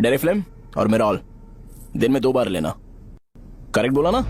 डेरिफ्लेम और मेरॉल दिन में 2 बार लेना। करेक्ट बोला ना?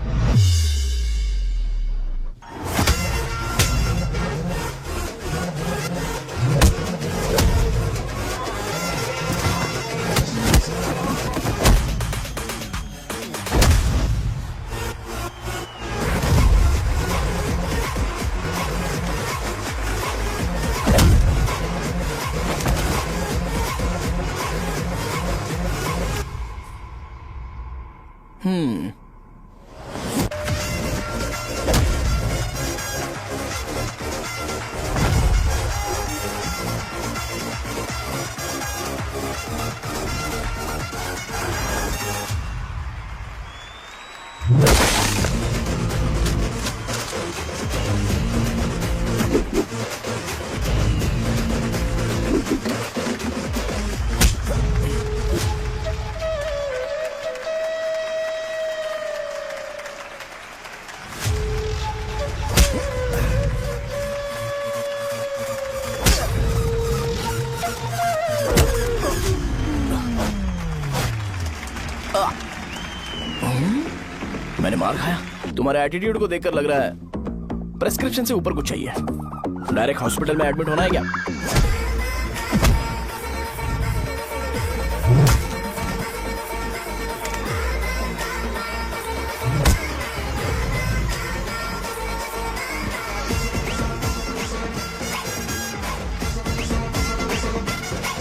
मैंने मार खाया। तुम्हारे एटीट्यूड को देखकर लग रहा है प्रेस्क्रिप्शन से ऊपर कुछ चाहिए। डायरेक्ट हॉस्पिटल में एडमिट होना है क्या?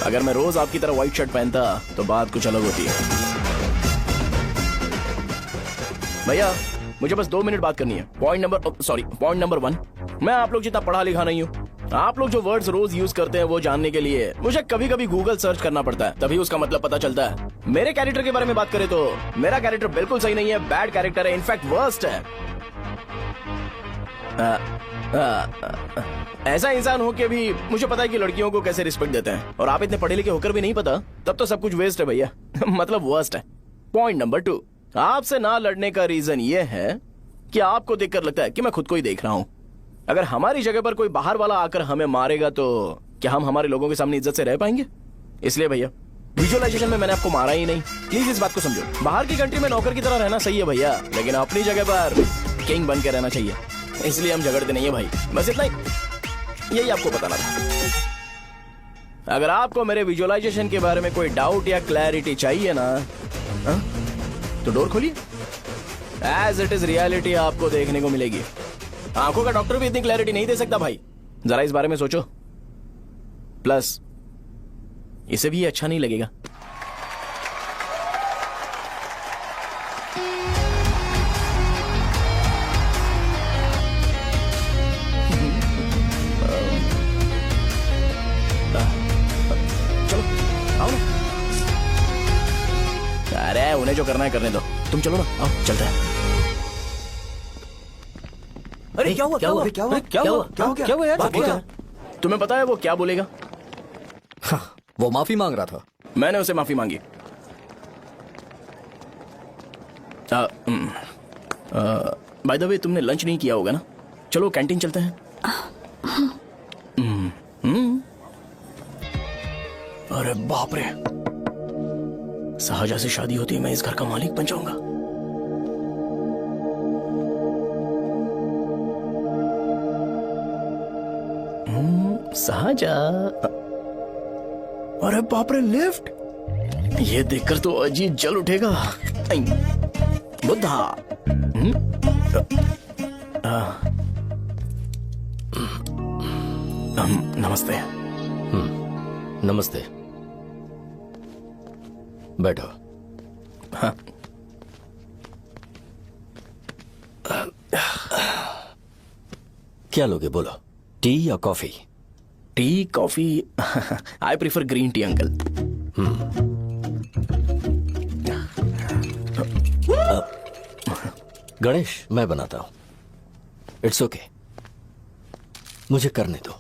अगर मैं रोज आपकी तरह व्हाइट शर्ट पहनता तो बात कुछ अलग होती है। भैया मुझे बस 2 मिनट बात करनी है। पॉइंट नंबर 1, मैं आप लोग जितना पढ़ा लिखा नहीं हूँ। आप लोग जो वर्ड्स रोज यूज करते हैं वो जानने के लिए मुझे कभी कभी गूगल सर्च करना पड़ता है, तभी उसका मतलब पता चलता है। मेरे कैरेक्टर के बारे में बात करें तो मेरा कैरेक्टर बिल्कुल सही नहीं है, बैड कैरेक्टर है, इनफैक्ट वर्स्ट है। ऐसा इंसान हो के भी मुझे पता है कि लड़कियों को कैसे रिस्पेक्ट देते हैं, और आप इतने पढ़े लिखे होकर भी नहीं पता, तब तो सब कुछ वेस्ट है भैया। मतलब वर्स्ट है। पॉइंट नंबर 2, आपसे ना लड़ने का रीजन ये है कि आपको देखकर लगता है कि मैं खुद को ही देख रहा हूं। अगर हमारी जगह पर कोई बाहर वाला आकर हमें मारेगा तो क्या हम हमारे लोगों के सामने इज्जत से रह पाएंगे? इसलिए भैया विजुअलाइजेशन में मैंने आपको मारा ही नहीं, प्लीज इस बात को समझो। बाहर की कंट्री में नौकर की तरह रहना सही है भैया, लेकिन अपनी जगह पर किंग बन के रहना चाहिए। इसलिए हम झगड़ते नहीं है भाई, बस इतना ही, यही आपको बताना था। अगर आपको मेरे विजुअलाइजेशन के बारे में कोई डाउट या क्लैरिटी चाहिए ना, तो डोर खोलिए। एज इट इज रियलिटी आपको देखने को मिलेगी। आंखों का डॉक्टर भी इतनी क्लैरिटी नहीं दे सकता भाई, जरा इस बारे में सोचो। प्लस इसे भी अच्छा नहीं लगेगा। चलो आओ ना। अरे उन्हें जो करना है करने दो, तुम चलो ना, आओ चलते हैं। अरे क्या हुआ क्या हुआ क्या हुआ क्या हुआ क्या हुआ यार? तुम्हें पता है वो क्या बोलेगा? वो माफी मांग रहा था। मैंने उसे माफी मांगी। बाय द वे तुमने लंच नहीं किया होगा ना? चलो कैंटीन चलते हैं। अरे बाप रे, शाहजहां से शादी होती है मैं इस घर का मालिक बन जाऊंगा। शाहजहां, अरे बाप रे लिफ्ट, ये देखकर तो अजीब जल उठेगा। बुद्धा, नमस्ते। नमस्ते, बैठो। हाँ। क्या लोगे बोलो, टी या coffee? Tea coffee? I prefer green tea uncle. Ganesh मैं बनाता हूं। इट्स ओके, मुझे करने दो।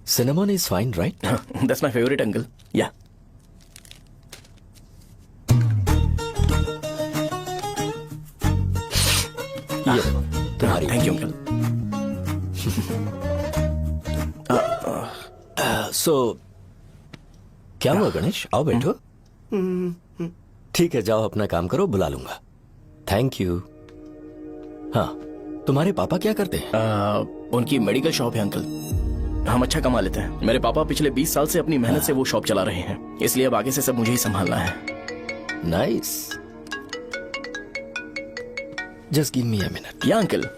Cinnamon is fine right? That's my favourite uncle. या ये तुम्हारी। Thank you uncle. सो क्या हुआ गणेश? आओ बैठो। ठीक है, जाओ अपना काम करो, बुला लूंगा। Thank you. हाँ, तुम्हारे पापा क्या करते हैं? उनकी मेडिकल शॉप है अंकल। हम अच्छा कमा लेते हैं। मेरे पापा पिछले 20 साल से अपनी मेहनत से वो शॉप चला रहे हैं, इसलिए अब आगे से सब मुझे ही संभालना है। Nice. Just give me a minute. या अंकल।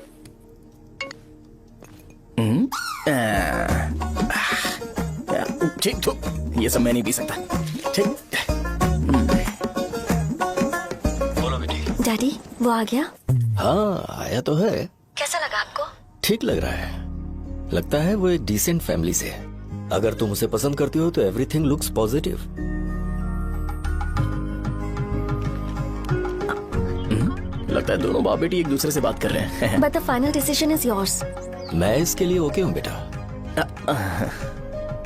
ठीक तो ये सब मैं नहीं पी सकता। ठीक। बोलो बेटी। डैडी वो आ गया? हाँ आया तो है। कैसा लगा आपको? ठीक लग रहा है। लगता है वो एक डिसेंट फैमिली से है। अगर तुम उसे पसंद करती हो तो एवरीथिंग लुक्स पॉजिटिव। लगता है दोनों बाप बेटी एक दूसरे से बात कर रहे हैं। But the final decision is yours. मैं इसके लिए ओके हूँ बेटा।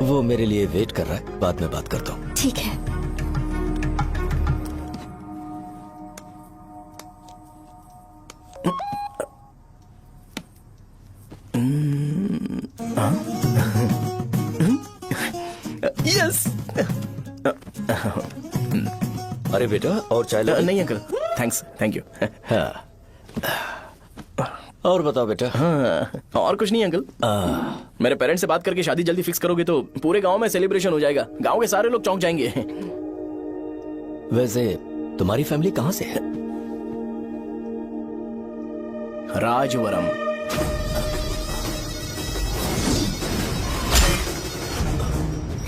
वो मेरे लिए वेट कर रहा है, बाद में बात करता हूँ। ठीक है। यस। अरे बेटा और चाय ला। नहीं अंकल, थैंक्स, थैंक यू। हाँ। और बताओ बेटा। हाँ, और कुछ नहीं अंकल। मेरे पेरेंट्स से बात करके शादी जल्दी फिक्स करोगे तो पूरे गांव में सेलिब्रेशन हो जाएगा। गांव के सारे लोग चौंक जाएंगे। वैसे तुम्हारी फैमिली कहाँ से है? राजवरम।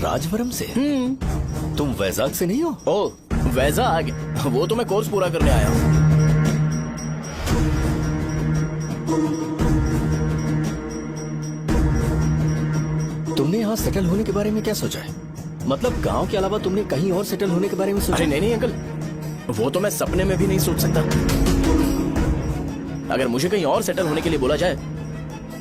राजवरम से? तुम वैजाग से नहीं हो? ओ वैजाग, वो तो मैं कोर्स पूरा करने आया हूँ। तुमने यहाँ सेटल होने के बारे में क्या सोचा है? मतलब गांव के अलावा तुमने कहीं और सेटल होने के बारे में सोचा? अरे नहीं नहीं अंकल, वो तो मैं सपने में भी नहीं सोच सकता। अगर मुझे कहीं और सेटल होने के लिए बोला जाए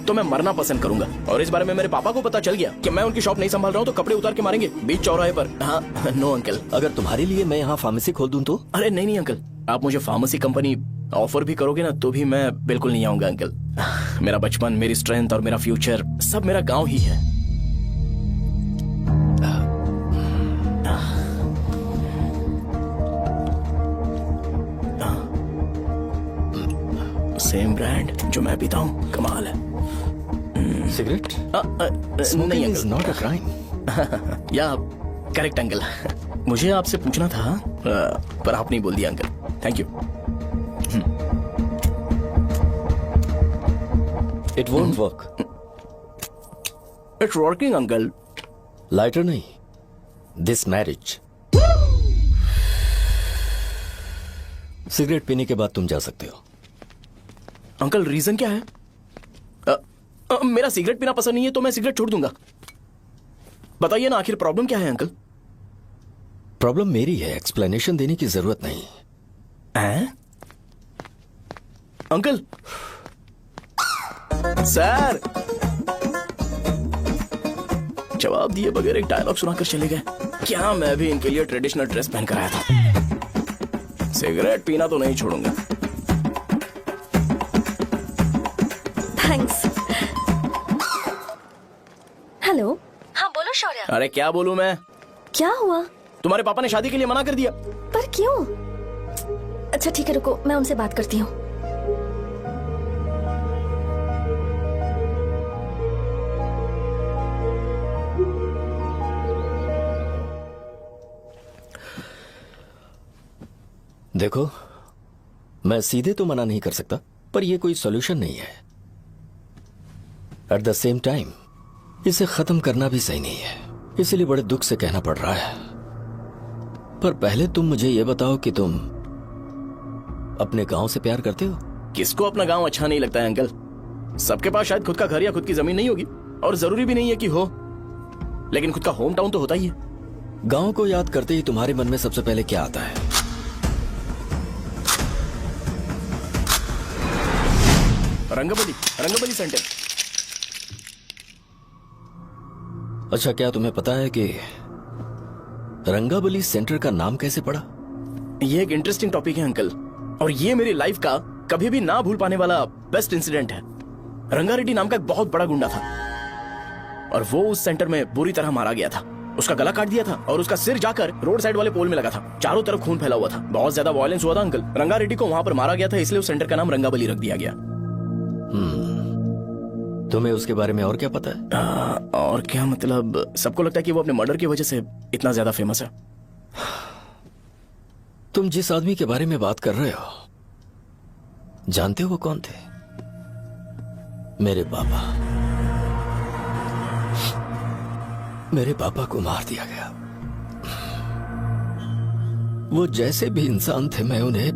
तो मैं मरना पसंद करूंगा। और इस बारे में मेरे पापा को पता चल गया कि मैं उनकी शॉप नहीं संभाल रहा हूँ तो कपड़े उतार के मारेंगे बीच चौराहे पर। हाँ नो अंकल। अगर तुम्हारे लिए मैं यहाँ फार्मेसी खोल दूं तो? अरे नहीं नहीं अंकल, आप मुझे फार्मेसी कंपनी ऑफर भी करोगे ना तो भी मैं बिल्कुल नहीं आऊंगा अंकल। मेरा बचपन, मेरी स्ट्रेंथ और मेरा फ्यूचर सब मेरा गांव ही है। सेम ब्रांड जो मैं पीता हूँ, कमाल है। सिगरेट? नहीं smoking is uncle. Not a crime. या करेक्ट अंकल। मुझे आपसे पूछना था पर आप नहीं बोल दिया uncle. Thank you. It won't work. It's working uncle. Lighter नहीं, दिस मैरिज। सिगरेट पीने के बाद तुम जा सकते हो। अंकल रीजन क्या है? मेरा सिगरेट पीना पसंद नहीं है तो मैं सिगरेट छोड़ दूंगा। बताइए ना आखिर प्रॉब्लम क्या है अंकल? प्रॉब्लम मेरी है, एक्सप्लेनेशन देने की जरूरत नहीं। अंकल सर जवाब दिए बगैर एक डायलॉग सुनाकर चले गए। क्या मैं भी इनके लिए ट्रेडिशनल ड्रेस पहन कर आया था। सिगरेट पीना तो नहीं छोड़ूंगा। थैंक्स। हेलो। हाँ बोलो शौर्य। अरे क्या बोलूं मैं? क्या हुआ? तुम्हारे पापा ने शादी के लिए मना कर दिया। पर क्यों? अच्छा ठीक है रुको, मैं उनसे बात करती हूँ। देखो, मैं सीधे तो मना नहीं कर सकता, पर यह कोई सॉल्यूशन नहीं है। एट द सेम टाइम इसे खत्म करना भी सही नहीं है, इसलिए बड़े दुख से कहना पड़ रहा है। पर पहले तुम मुझे यह बताओ कि तुम अपने गांव से प्यार करते हो? किसको अपना गांव अच्छा नहीं लगता है अंकल? सबके पास शायद खुद का घर या खुद की जमीन नहीं होगी, और जरूरी भी नहीं है कि हो, लेकिन खुद का होम टाउन तो होता ही है। गांव को याद करते ही तुम्हारे मन में सबसे पहले क्या आता है? रंगबली सेंटर। अच्छा, क्या तुम्हें पता है कि रंगाबली सेंटर का नाम कैसे पड़ा? ये एक इंटरेस्टिंग टॉपिक है अंकल, और ये मेरी लाइफ का कभी भी ना भूल पाने वाला बेस्ट इंसिडेंट है। रंगारेड्डी नाम का एक बहुत बड़ा गुंडा था और वो उस सेंटर में बुरी तरह मारा गया था। उसका गला काट दिया था और उसका सिर जाकर रोड साइड वाले पोल में लगा था। चारों तरफ खून फैला हुआ था, बहुत ज्यादा वायलेंस हुआ था अंकल। रंगारेड्डी को वहां पर मारा गया था, इसलिए उस सेंटर का नाम रंगाबली रख दिया गया। तुम्हें उसके बारे में और क्या पता है? और क्या मतलब, सबको लगता है कि वो अपने मर्डर की वजह से इतना ज्यादा फेमस है। तुम जिस आदमी के बारे में बात कर रहे हो, जानते हो वो कौन थे? मेरे पापा। मेरे पापा को मार दिया गया। वो जैसे भी इंसान थे, मैं उन्हें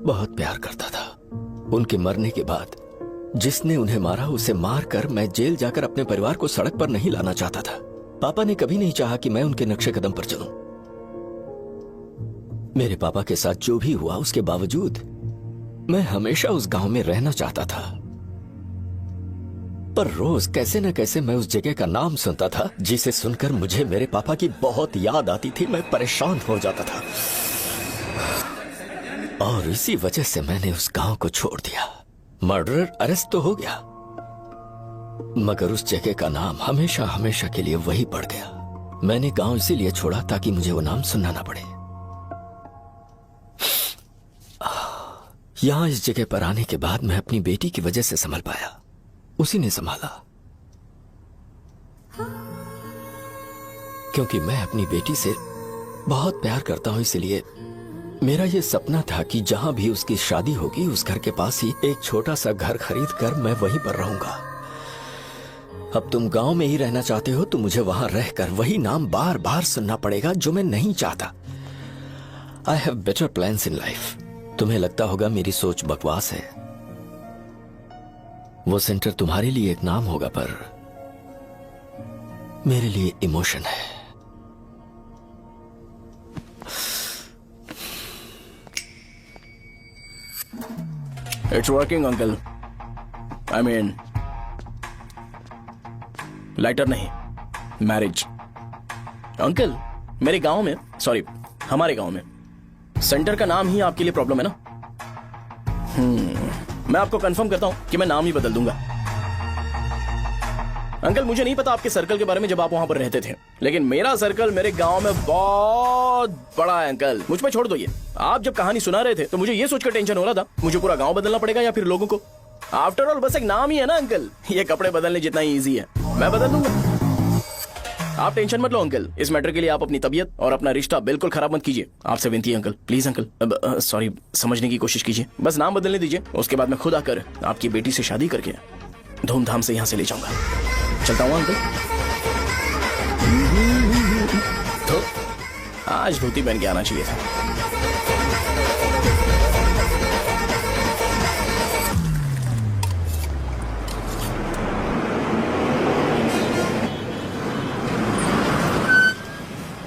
बहुत प्यार करता था। उनके मरने के बाद जिसने उन्हें मारा उसे मारकर मैं जेल जाकर अपने परिवार को सड़क पर नहीं लाना चाहता था। पापा ने कभी नहीं चाहा कि मैं उनके नक्शे कदम पर चलूं। मेरे पापा के साथ जो भी हुआ, उसके बावजूद मैं हमेशा उस गांव में रहना चाहता था। पर रोज कैसे न कैसे मैं उस जगह का नाम सुनता था, जिसे सुनकर मुझे मेरे पापा की बहुत याद आती थी। मैं परेशान हो जाता था और इसी वजह से मैंने उस गांव को छोड़ दिया। मर्डरर अरेस्ट तो हो गया, मगर उस जगह का नाम हमेशा हमेशा के लिए वही पड़ गया। मैंने गांव इसीलिए छोड़ा ताकि मुझे वो नाम सुनना ना पड़े। यहां इस जगह पर आने के बाद मैं अपनी बेटी की वजह से संभल पाया। उसी ने संभाला, क्योंकि मैं अपनी बेटी से बहुत प्यार करता हूं। इसलिए मेरा यह सपना था कि जहां भी उसकी शादी होगी, उस घर के पास ही एक छोटा सा घर खरीद कर मैं वहीं पर रहूंगा। अब तुम गांव में ही रहना चाहते हो तो मुझे वहां रहकर वही नाम बार बार सुनना पड़ेगा, जो मैं नहीं चाहता। I have better plans in life. तुम्हें लगता होगा मेरी सोच बकवास है। वो सेंटर तुम्हारे लिए एक नाम होगा, पर मेरे लिए इमोशन है। It's working uncle. I mean, lighter नहीं, मैरिज। अंकल, मेरे गांव में, सॉरी हमारे गांव में सेंटर का नाम ही आपके लिए प्रॉब्लम है ना? मैं आपको कंफर्म करता हूं कि मैं नाम ही बदल दूंगा। अंकल, मुझे नहीं पता आपके सर्कल के बारे में जब आप वहां पर रहते थे, लेकिन मेरा सर्कल मेरे गांव में बहुत बड़ा है अंकल। मुझ पे छोड़ दो ये। आप जब कहानी सुना रहे थे तो मुझे ये सोचकर टेंशन हो रहा था मुझे पूरा गांव बदलना पड़ेगा या फिर लोगों को। आफ्टर ऑल बस एक नाम ही है ना अंकल, ये कपड़े बदलने जितना ही ईजी है। मैं बदल दूंगा, आप टेंशन मत लो अंकल। इस मैटर के लिए आप अपनी तबीयत और अपना रिश्ता बिल्कुल खराब मत कीजिए। आपसे विनती है अंकल, प्लीज अंकल। सॉरी, समझने की कोशिश कीजिए। बस नाम बदलने दीजिए, उसके बाद मैं खुद आकर आपकी बेटी से शादी करके धूमधाम से यहाँ से ले जाऊंगा। चलता हूँ अंकल। तो आज धोती पहन के आना चाहिए था।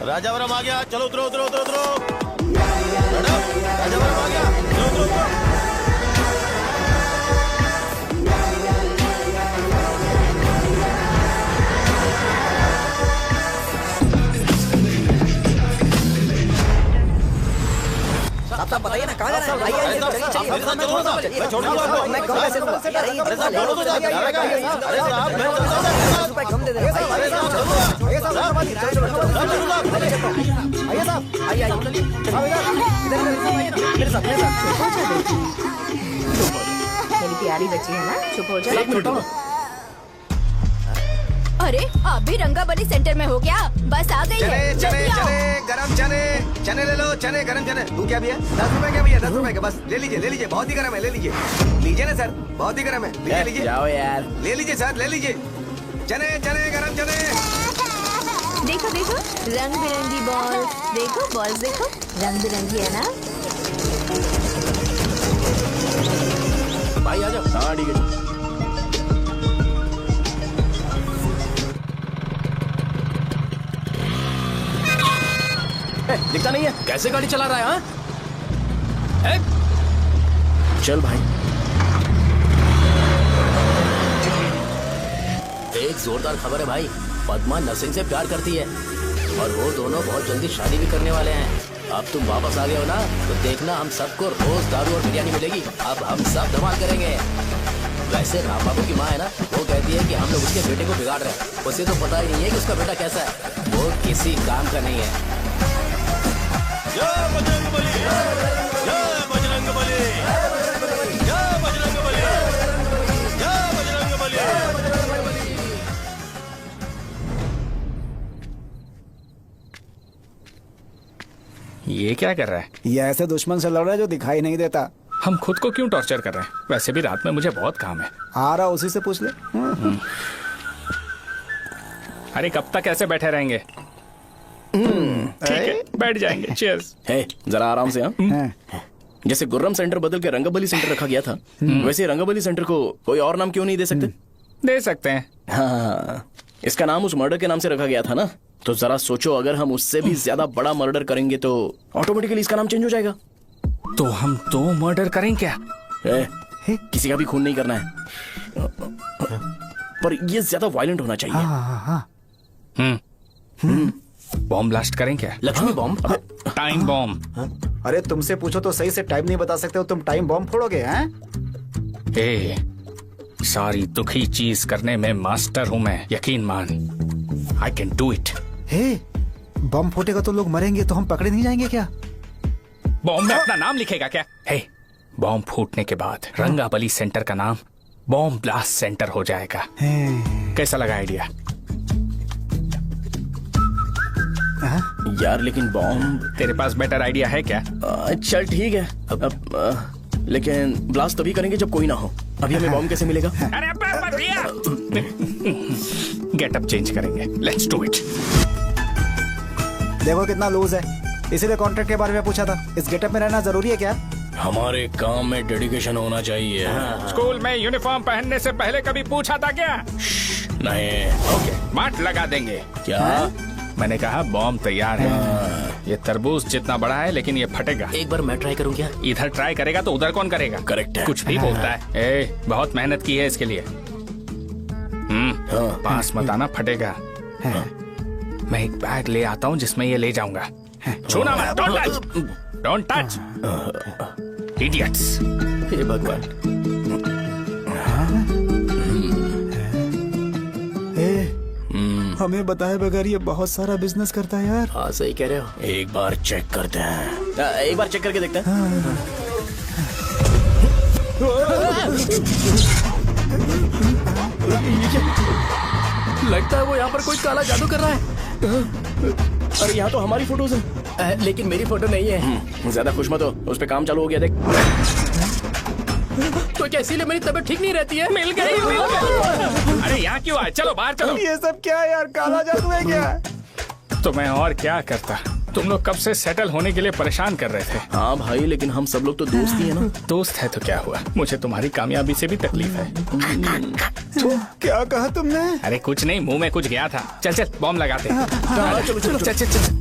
राजावरम आ गया, चलो उतरो उतरो उतरो उतरो। राजावरम आ गया, चलो उतरो उतरो। साहब बताइए ना, कहाँ जाना है? आइए, चलिए, मैं छोड़ दूंगा आपको। मैं कम कैसे दूंगा? अरे साहब, छोड़ो तो साहब, अरे साहब, मैं रुपए कम दे दे। आइए साहब, आइए साहब, आइए मेरे साथ मेरी प्यारी बच्ची है ना, चुप हो एक मिनट जाओ। रुको। अरे आप भी रंगाबली सेंटर में हो क्या? बस आ गई है, चने जल्दी आओ। चने गरम चने, चने ले लो, चने गरम चने। तू क्या भैया? 10 रुपए क्या भैया? 10 रुपए का बस ले लीजिए, बहुत ही गरम है, ले लीजिए। लीजिए ना सर, बहुत ही गरम है, लीजिए लीजिए। जाओ यार, ले लीजिए सर, ले लीजिए। चने चने गरम चने। देखो देखो, रंग बिरंगी बॉल। देखो बॉल्स, देखो रंग बिरंगी है ना। भाई आ जाओ। हाँ ठीक है। दिखता नहीं है, कैसे गाड़ी चला रहा है? हाँ? चल भाई। एक जोरदार खबर है भाई, पद्मा नसीम से प्यार करती है और वो दोनों बहुत जल्दी शादी भी करने वाले हैं। अब तुम वापस आ गए हो ना, तो देखना हम सबको रोज दारू और बिरयानी मिलेगी। अब हम सब धमाल करेंगे। वैसे राम बाबू की माँ है ना, वो कहती है कि हम लोग उसके बेटे को बिगाड़ रहे हैं। उसे तो पता ही नहीं है कि उसका बेटा कैसा है, वो किसी काम का नहीं है। ये क्या कर रहा है? ये ऐसे दुश्मन से लड़ रहा है जो दिखाई नहीं देता। हम खुद को क्यों टॉर्चर कर रहे हैं? वैसे भी रात में मुझे बहुत काम है। आ रहा उसी से पूछ ले। अरे कब तक ऐसे बैठे रहेंगे? ठीक है, बैठ जाएंगे। चीयर्स। हे, जरा आराम से। हाँ, जैसे गुर्रम सेंटर बदल के रंगबली सेंटर रखा गया था, वैसे रंगबली सेंटर को कोई और नाम क्यों नहीं दे सकते? दे सकते हैं। हाँ, इसका नाम उस मर्डर के नाम से रखा गया था ना, तो जरा सोचो अगर हम उससे भी ज्यादा बड़ा मर्डर करेंगे तो ऑटोमेटिकली इसका नाम चेंज हो जाएगा। तो हम 2 मर्डर करें क्या? किसी का भी खून नहीं करना है, पर ये ज्यादा वायलेंट होना चाहिए। बॉम्ब ब्लास्ट करें क्या? लक्ष्मी बॉम्ब? Time bomb. अरे तुमसे पूछो तो सही से टाइम नहीं बता सकते हो, तुम टाइम बॉम्ब फोड़ोगे? हैं? सारी दुखी चीज करने में मास्टर हूं मैं, यकीन मान। I can do it. Bomb फूटेगा तो लोग मरेंगे, तो हम पकड़े नहीं जाएंगे क्या? बॉम्ब में अपना नाम लिखेगा क्या? बॉम्ब फूटने के बाद रंगाबली सेंटर का नाम बॉम्ब ब्लास्ट सेंटर हो जाएगा। कैसा लगा आइडिया? यार लेकिन बॉम्ब, तेरे पास बेटर आइडिया है क्या? चल ठीक है, लेकिन ब्लास्ट तभी करेंगे जब कोई ना हो। अभी हमें बॉम्ब कैसे मिलेगा? अरे भैया, गेटअप चेंज करेंगे। Let's do it. देखो कितना लूज है, इसीलिए कॉन्ट्रैक्ट के बारे में पूछा था। इस गेटअप में रहना जरूरी है क्या? हमारे काम में डेडिकेशन होना चाहिए। स्कूल में यूनिफॉर्म पहनने से पहले कभी पूछा था क्या? नहीं। ओके, बांट लगा देंगे। क्या? मैंने कहा बॉम्ब तैयार है। ये तरबूज जितना बड़ा है, लेकिन ये फटेगा। एक बार मैं ट्राई करूं क्या? इधर ट्राई करेगा तो उधर कौन करेगा? करेक्ट है। कुछ भी बोलता है। बहुत मेहनत की है इसके लिए। पास मत आना, फटेगा। मैं एक बैग ले आता हूँ जिसमें ये ले जाऊंगा। छूना मत, don't touch, don't touch, idiots. हे भगवान। हमें बताए बगैर ये बहुत सारा बिजनेस करता है यार। हाँ सही कह रहे हो। एक बार चेक करते हैं। एक बार चेक करके देखते हैं। लगता है वो यहाँ पर कोई काला जादू कर रहा है। अरे यहाँ तो हमारी फोटोज हैं, लेकिन मेरी फोटो नहीं है। ज्यादा खुश मत हो, उस पे काम चालू हो गया। देख तो क्या इसीलिए मेरी तबीयत ठीक नहीं रहती है? मिल गई। अरे यहाँ क्यों आए? चलो बाहर चलो। ये सब क्या है यार, काला जादू है क्या? तो मैं और क्या करता? तुम लोग कब से सेटल होने के लिए परेशान कर रहे थे। हाँ भाई, लेकिन हम सब लोग तो दोस्त ही है ना। दोस्त है तो क्या हुआ? मुझे तुम्हारी कामयाबी से भी तकलीफ है। क्या कहा तुमने? अरे कुछ नहीं, मुंह में कुछ गया था। चल चल बॉम्ब लगाते। चलो चलो चल चल चल।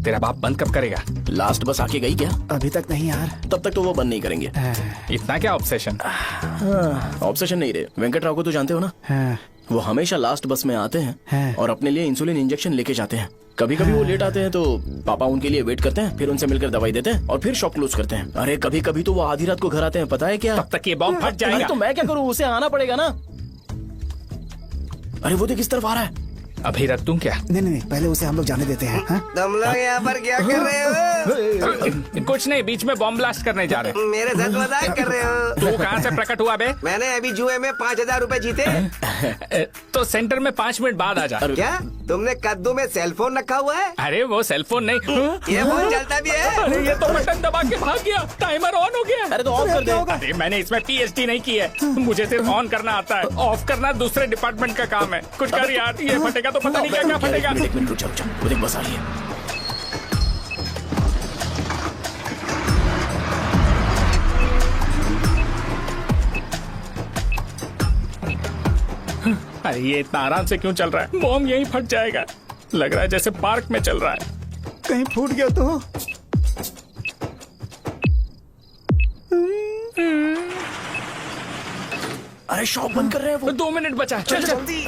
तेरा बाप बंद कब करेगा? लास्ट बस आके गई क्या? अभी तक नहीं यार। तब तक तो वो बंद नहीं करेंगे। इतना क्या ऑब्सेशन? ऑब्सेशन नहीं रहे। वेंकट राव को तो जानते हो ना? वो हमेशा लास्ट बस में आते हैं और अपने लिए इंसुलिन इंजेक्शन लेके जाते हैं। कभी कभी वो लेट आते हैं तो पापा उनके लिए वेट करते हैं, फिर उनसे मिलकर दवाई देते हैं और फिर शॉप क्लोज करते हैं। अरे कभी कभी तो वो आधी रात को घर आते हैं, पता है क्या? तब तक ये बॉम्ब फट जाएगा। तो मैं क्या करूँ? उसे आना पड़ेगा ना। अरे वो देख किस तरफ आ रहा है। अभी रख दूं क्या? नहीं, पहले उसे हम लोग जाने देते हैं। तुम लोग यहाँ पर क्या कर रहे हो? कुछ नहीं, बीच में बॉम्ब ब्लास्ट करने जा रहे हैं। मेरे साथ मजाक कर रहे हो? तू कहाँ से प्रकट हुआ बे? मैंने अभी जुए में 5000 रुपए जीते। तो सेंटर में 5 मिनट बाद आ जा। क्या तुमने कद्दू में सेलफोन रखा हुआ है? अरे वो सेलफोन नहीं, ये फोन चलता भी है। अरे ये तो बटन दबा के भाग गया, टाइमर ऑन हो गया। अरे तो ऑफ कर दे। अरे मैंने इसमें पीएचडी नहीं की है, मुझे सिर्फ ऑन करना आता है। ऑफ करना दूसरे डिपार्टमेंट का काम है। कुछ कर यार, ये फटेगा तो पता नहीं क्या क्या फटेगा। एक मिनट रुक जाओ, वो देख बस आ रही है। अरे ये इतना आराम से क्यों चल रहा है? बॉम्ब यहीं फट जाएगा। लग रहा है जैसे पार्क में चल रहा है। कहीं फूट गया तो। अरे शॉप बंद कर रहे हैं वो। 2 मिनट बचा, चल जल्दी।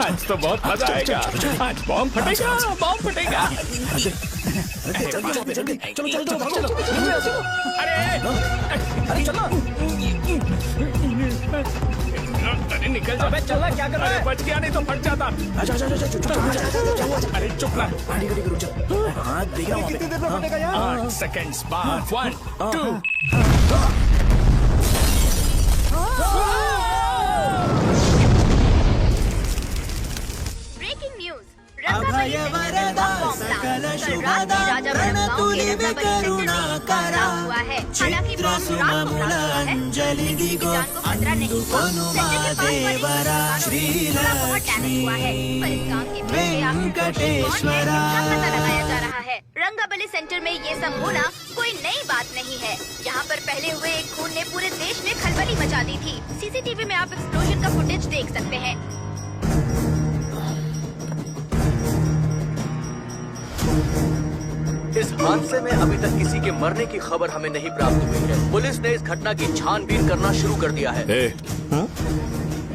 आज तो बहुत मजा आएगा। आज बॉम्ब फटेगा, बॉम्ब फटेगा। जल्दी चलो चलो चलो चलो। अरे चलो। अरे निकल जा। चला क्या कर रहा है? बच गया नहीं तो फट जाता। अरे चुप रहा। गाड़ी गाड़ी रुक जा। हाँ देख रहा हूँ। कितनी देर में फटेगा यार? 8 सेकंड्स बाद 1 2 ब्रेकिंग न्यूज अभय वरदा सकल शुभदा रणतुलिवे करुणा करा चित्र सुममूल अंजलि दिगो अनुपमा देवरा श्रीलक्ष्मी वेंकटेश्वरा। लगाया जा रहा है। रंगाबली सेंटर में ये सब होना कोई नई बात नहीं है। यहाँ पर पहले हुए एक खून ने पूरे देश में खलबली मचा दी थी। सीसीटीवी में आप एक्सप्लोजन का फुटेज देख सकते हैं। इस हादसे में अभी तक किसी के मरने की खबर हमें नहीं प्राप्त हुई है। पुलिस ने इस घटना की छानबीन करना शुरू कर दिया है।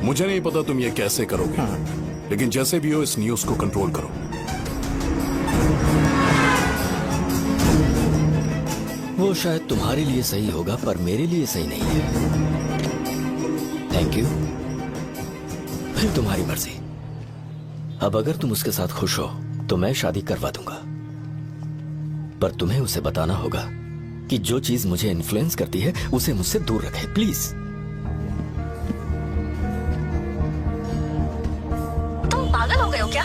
मुझे नहीं पता तुम ये कैसे करोगे, लेकिन जैसे भी हो इस न्यूज को कंट्रोल करो। वो शायद तुम्हारे लिए सही होगा पर मेरे लिए सही नहीं है। Thank you. फिर तुम्हारी मर्जी। अब अगर तुम उसके साथ खुश हो तो मैं शादी करवा दूंगा, पर तुम्हें उसे बताना होगा कि जो चीज मुझे इन्फ्लुएंस करती है उसे मुझसे दूर रखे, प्लीज। तुम पागल हो गए हो क्या?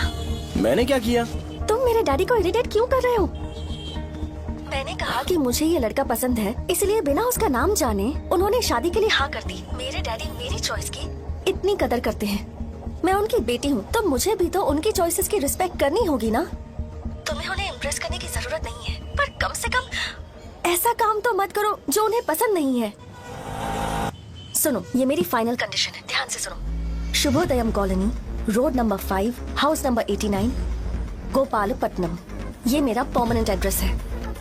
मैंने क्या किया? तुम मेरे डैडी को इरिटेट क्यों कर रहे हो? मैंने कहा कि मुझे ये लड़का पसंद है, इसलिए बिना उसका नाम जाने उन्होंने शादी के लिए हाँ कर दी। मेरे डैडी मेरी चॉइस की इतनी कदर करते हैं। मैं उनकी बेटी हूँ तो मुझे भी तो उनकी चॉइसेस की रिस्पेक्ट करनी होगी ना। तुम्हें उन्हें इम्प्रेस करने की जरूरत नहीं है, पर कम से कम ऐसा काम तो मत करो जो उन्हें पसंद नहीं है। सुनो, ये मेरी फाइनल कंडीशन है, ध्यान से सुनो। Shubhodayam colony, road number 5, house number 89, Gopalapatnam. ये मेरा परमानेंट एड्रेस है।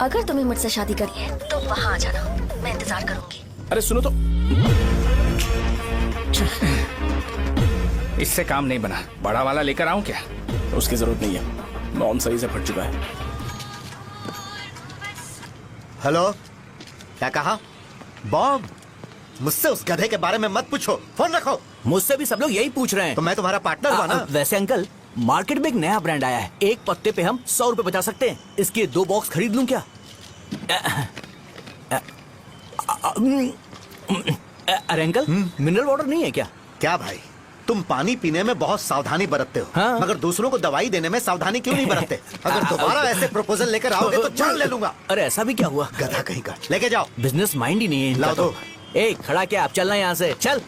अगर तुम्हें मुझसे शादी करनी है तो वहाँ आ जाना, मैं इंतजार करूंगी। अरे सुनो तो। इससे काम नहीं बना। बड़ा वाला लेकर आऊं क्या? उसकी जरूरत नहीं है, बॉम्ब सही से फट चुका है। हेलो, क्या कहा? बॉम्ब? मुझसे उस गधे के बारे में मत पूछो, फोन रखो। मुझसे भी सब लोग यही पूछ रहे हैं। तो मैं तुम्हारा पार्टनर हुआ ना। वैसे अंकल, मार्केट में एक नया ब्रांड आया है, एक पत्ते पे हम 100 रुपए बचा सकते हैं। इसके 2 बॉक्स खरीद लूं क्या? अरे अंकल, मिनरल वाटर नहीं है क्या? क्या भाई, तुम पानी पीने में बहुत सावधानी बरतते हो, हाँ? मगर दूसरों को दवाई देने में सावधानी क्यों नहीं बरतते? अगर दोबारा ऐसे प्रपोजल लेकर आओगे तो जान ले लूंगा। अरे ऐसा भी क्या हुआ? गधा कहीं का, लेके जाओ। बिजनेस माइंड ही नहीं है इनका। लाओ दो। ए, खड़ा क्या? आप चलना यहाँ से, चल।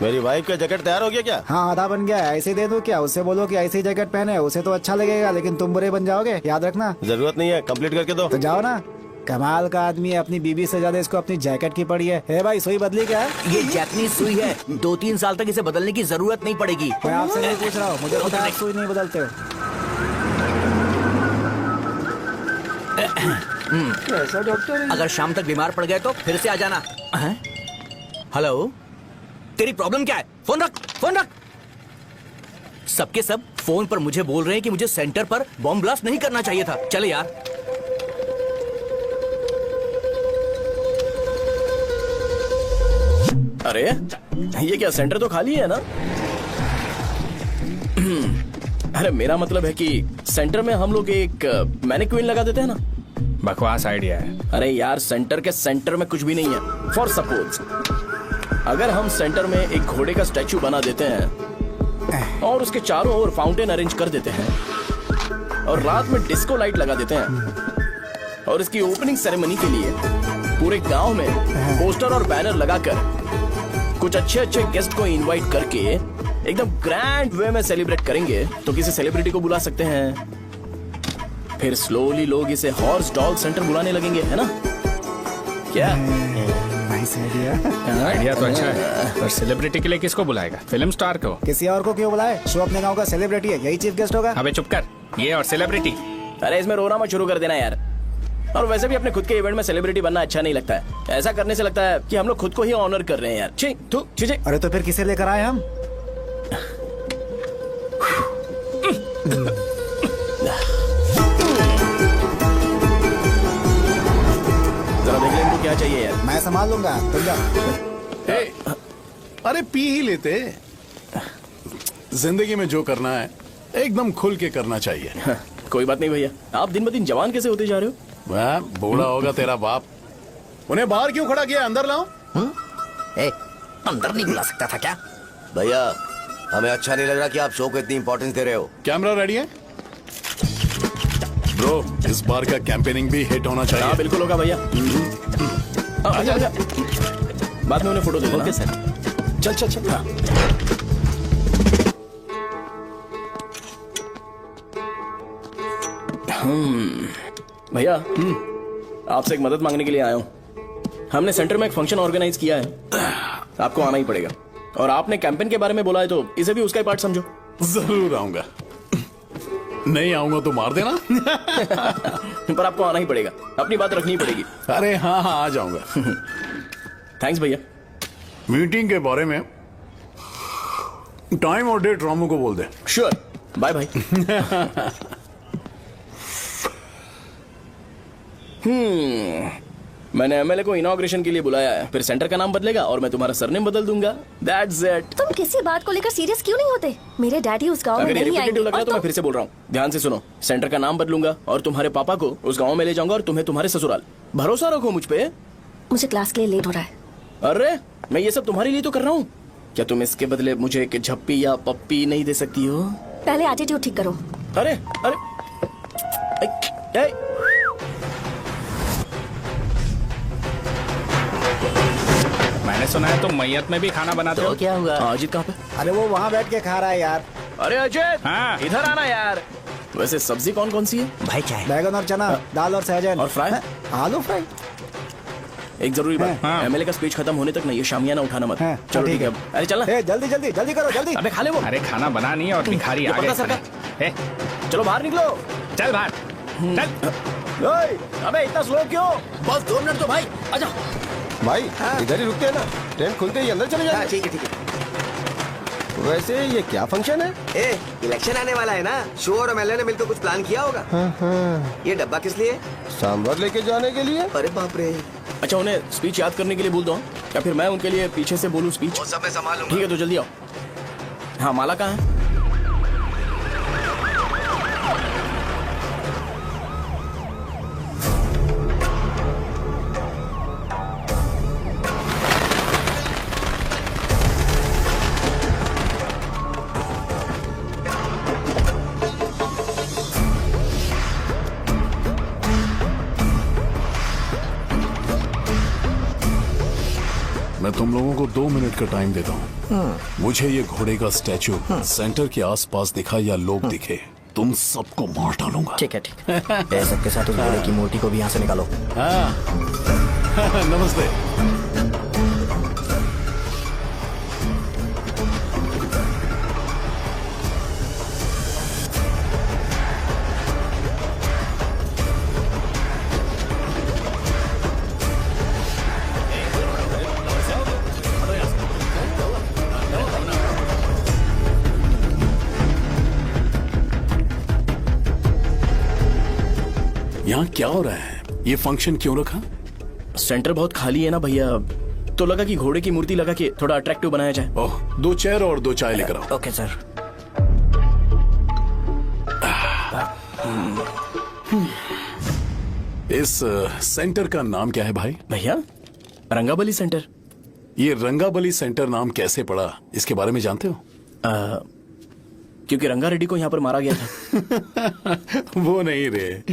मेरी वाइफ का जैकेट तैयार हो गया क्या? हाँ, आधा बन गया है। ऐसे ही दे दो क्या? उससे बोलो कि ऐसे ही जैकेट पहने, उसे तो अच्छा लगेगा, लेकिन तुम बुरे बन जाओगे, याद रखना। जरूरत नहीं है, कंप्लीट करके दो। तो जाओ ना। कमाल का आदमी है, अपनी बीबी से ज्यादा इसको अपनी जैकेट की पड़ी है। हे भाई, सुई बदली क्या? ये जैपनीज सुई है, 2-3 साल तक इसे बदलने की जरूरत नहीं पड़ेगी। मैं आपसे नहीं पूछ रहा हूँ, मुझे पता है आप सुई नहीं बदलते हो। ऐसा डॉक्टर? अगर शाम तक बीमार पड़ गए तो फिर से आ जाना। हेलो, तेरी प्रॉब्लम क्या है? फोन रख, फोन रख। सबके सब फोन पर मुझे बोल रहे हैं कि मुझे सेंटर पर बॉम्ब ब्लास्ट नहीं करना चाहिए था। चले यार। अरे ये क्या, सेंटर तो खाली है ना? अरे मेरा मतलब है कि सेंटर में हम लोग एक मैनिक्विन लगा देते हैं ना। बकवास आइडिया है। अरे यार, सेंटर के सेंटर में कुछ भी नहीं है। फॉर सपोज अगर हम सेंटर में एक घोड़े का स्टैचू बना देते हैं और उसके चारों ओर फाउंटेन अरेंज कर देते हैं और रात में डिस्को लाइट लगा देते हैं और इसकी ओपनिंग सेरेमनी के लिए पूरे गांव में पोस्टर और बैनर लगाकर कुछ अच्छे अच्छे गेस्ट को इनवाइट करके एकदम ग्रैंड वे में सेलिब्रेट करेंगे तो किसी सेलिब्रिटी को बुला सकते हैं। फिर स्लोली लोग इसे हॉर्स डॉग सेंटर बुलाने लगेंगे, है ना? क्या? Nice idea. आइडिया तो अच्छा है, पर सेलिब्रिटी के लिए किसको बुलाएगा? फिल्म स्टार को। किसी और को क्यों बुलाए? शो अपने गांव का सेलिब्रिटी है, यही चीफ गेस्ट होगा। अबे चुप कर। ये और सेलिब्रिटी अरे इसमें रोना मत शुरू कर देना यार। और वैसे भी अपने खुद के इवेंट में सेलिब्रिटी बनना अच्छा नहीं लगता है। ऐसा करने से लगता है कि हम लोग खुद को ही ऑनर कर रहे हैं यार। छी तू छी। अरे तो फिर किसे लेकर आए हम? जरा देख ले इनको क्या चाहिए यार। मैं संभाल लूंगा, तुम जाओ। अरे पी ही लेते। जिंदगी में जो करना है एकदम खुल के करना चाहिए। कोई बात नहीं भैया, आप दिन ब दिन जवान कैसे होते जा रहे हो? वह बूढ़ा होगा तेरा बाप। उन्हें बाहर क्यों खड़ा किया, अंदर लाओ। अंदर नहीं बुला सकता था क्या? भैया हमें अच्छा नहीं लग रहा कि आप शो को इतनी इंपॉर्टेंस दे रहे हो। कैमरा रेडी है ब्रो? इस बार का कैंपेनिंग भी हिट होना चाहिए। हाँ बिल्कुल होगा भैया। आजा आजा, बाद में उन्हें फोटो दे देना। Okay sir. चल चल चल। हाँ। भैया आपसे एक मदद मांगने के लिए आया हूँ। हमने सेंटर में एक फंक्शन ऑर्गेनाइज किया है, आपको आना ही पड़ेगा। और आपने कैंपेन के बारे में बोला है तो इसे भी उसका ही पार्ट समझो। जरूर आऊंगा। नहीं आऊंगा तो मार देना। पर आपको आना ही पड़ेगा, अपनी बात रखनी ही पड़ेगी। अरे हाँ हाँ आ जाऊंगा। थैंक्स भैया। मीटिंग के बारे में टाइम और डेट रामू को बोल दे। Sure, bye bye. मैंने एमएलए को इनॉग्रेशन के लिए बुलाया है, फिर सेंटर का नाम बदलेगा और मैं तुम्हारा सरनेम बदल दूंगा। That's it. तुम किसी बात को लेकर सीरियस क्यों नहीं होते? मेरे डैडी उस गांव में अगर ये नहीं रिपीटेटिव आएंगे। लग रहा है तो मैं फिर से बोल रहा हूँ, ध्यान से सुनो। सेंटर का नाम बदलूंगा और तुम्हारे पापा को उस गाँव में ले जाऊंगा और तुम्हें तुम्हारे ससुराल। भरोसा रखो मुझ पे। मुझे क्लास के लिए लेट हो रहा है। अरे मैं ये सब तुम्हारे लिए तो कर रहा हूँ। क्या तुम इसके बदले मुझे एक झप्पी या पप्पी नहीं दे सकती हो? पहले एटीट्यूड ठीक करो। अरे अरे मैंने सुना है तुम मैयत में भी खाना बनाते हो। क्या हुआ? अजीत कहाँ पे? अरे वो वहाँ बैठ के खा रहा है यार। अरे अजीत हाँ। इधर आना यार। वैसे सब्जी कौन कौन सी है? भाई क्या है? बैगन और चना, दाल और सहजन और फ्राई? आलू फ्राई। एक जरूरी बात, हाँ। एमएलए का स्पीच खत्म होने तक ना ये शामियाना उठाना मत। हाँ, चलो ठीक ठीक है। है। अरे चलना। ए, जल्दी जल्दी जल्दी करो, जल्दी। अबे खा ले वो। अरे खाना बना नहीं है और भिखारी ये आ गए। पर्दा सरका। ए, चलो बाहर निकलो। चल बाहर चल। ओए, अबे इतना स्लो क्यों? बस 2 मिनट तो भाई, आजा। भाई इधर ही रुकते हैं ना, ट्रेन खुलते ही अंदर चले जाएंगे। ठीक है ठीक है। वैसे ये क्या फंक्शन है? ए इलेक्शन आने वाला है ना, शो और एमएलए ने मिलकर कुछ प्लान किया होगा। ये डब्बा किस लिए? सांभर लेके जाने के लिए। अरे बाप रे। अच्छा उन्हें स्पीच याद करने के लिए बोल दो या फिर मैं उनके लिए पीछे से बोलूं स्पीच? वो सब मैं संभालूंगा। ठीक है तो जल्दी आओ। हाँ माला कहाँ है? मैं तुम लोगों को 2 मिनट का टाइम देता हूँ। मुझे ये घोड़े का स्टैचू सेंटर के आसपास दिखा या लोग दिखे, तुम सबको मार डालूंगा। ठीक है ठीक है। सबके साथ उस घोड़े की मूर्ति को भी यहाँ से निकालो। हाँ। नमस्ते। यहाँ क्या हो रहा है? ये फंक्शन क्यों रखा? सेंटर बहुत खाली है ना भैया, तो लगा कि घोड़े की मूर्ति लगा के थोड़ा अट्रैक्टिव बनाया जाए। ओह, 2 चेयर और 2 चाय लेकर आओ। Okay sir. इस सेंटर का नाम क्या है भाई? भैया रंगाबली सेंटर। ये रंगाबली सेंटर नाम कैसे पड़ा, इसके बारे में जानते हो? क्योंकि रंगा रेड्डी को यहाँ पर मारा गया था। वो नहीं रे,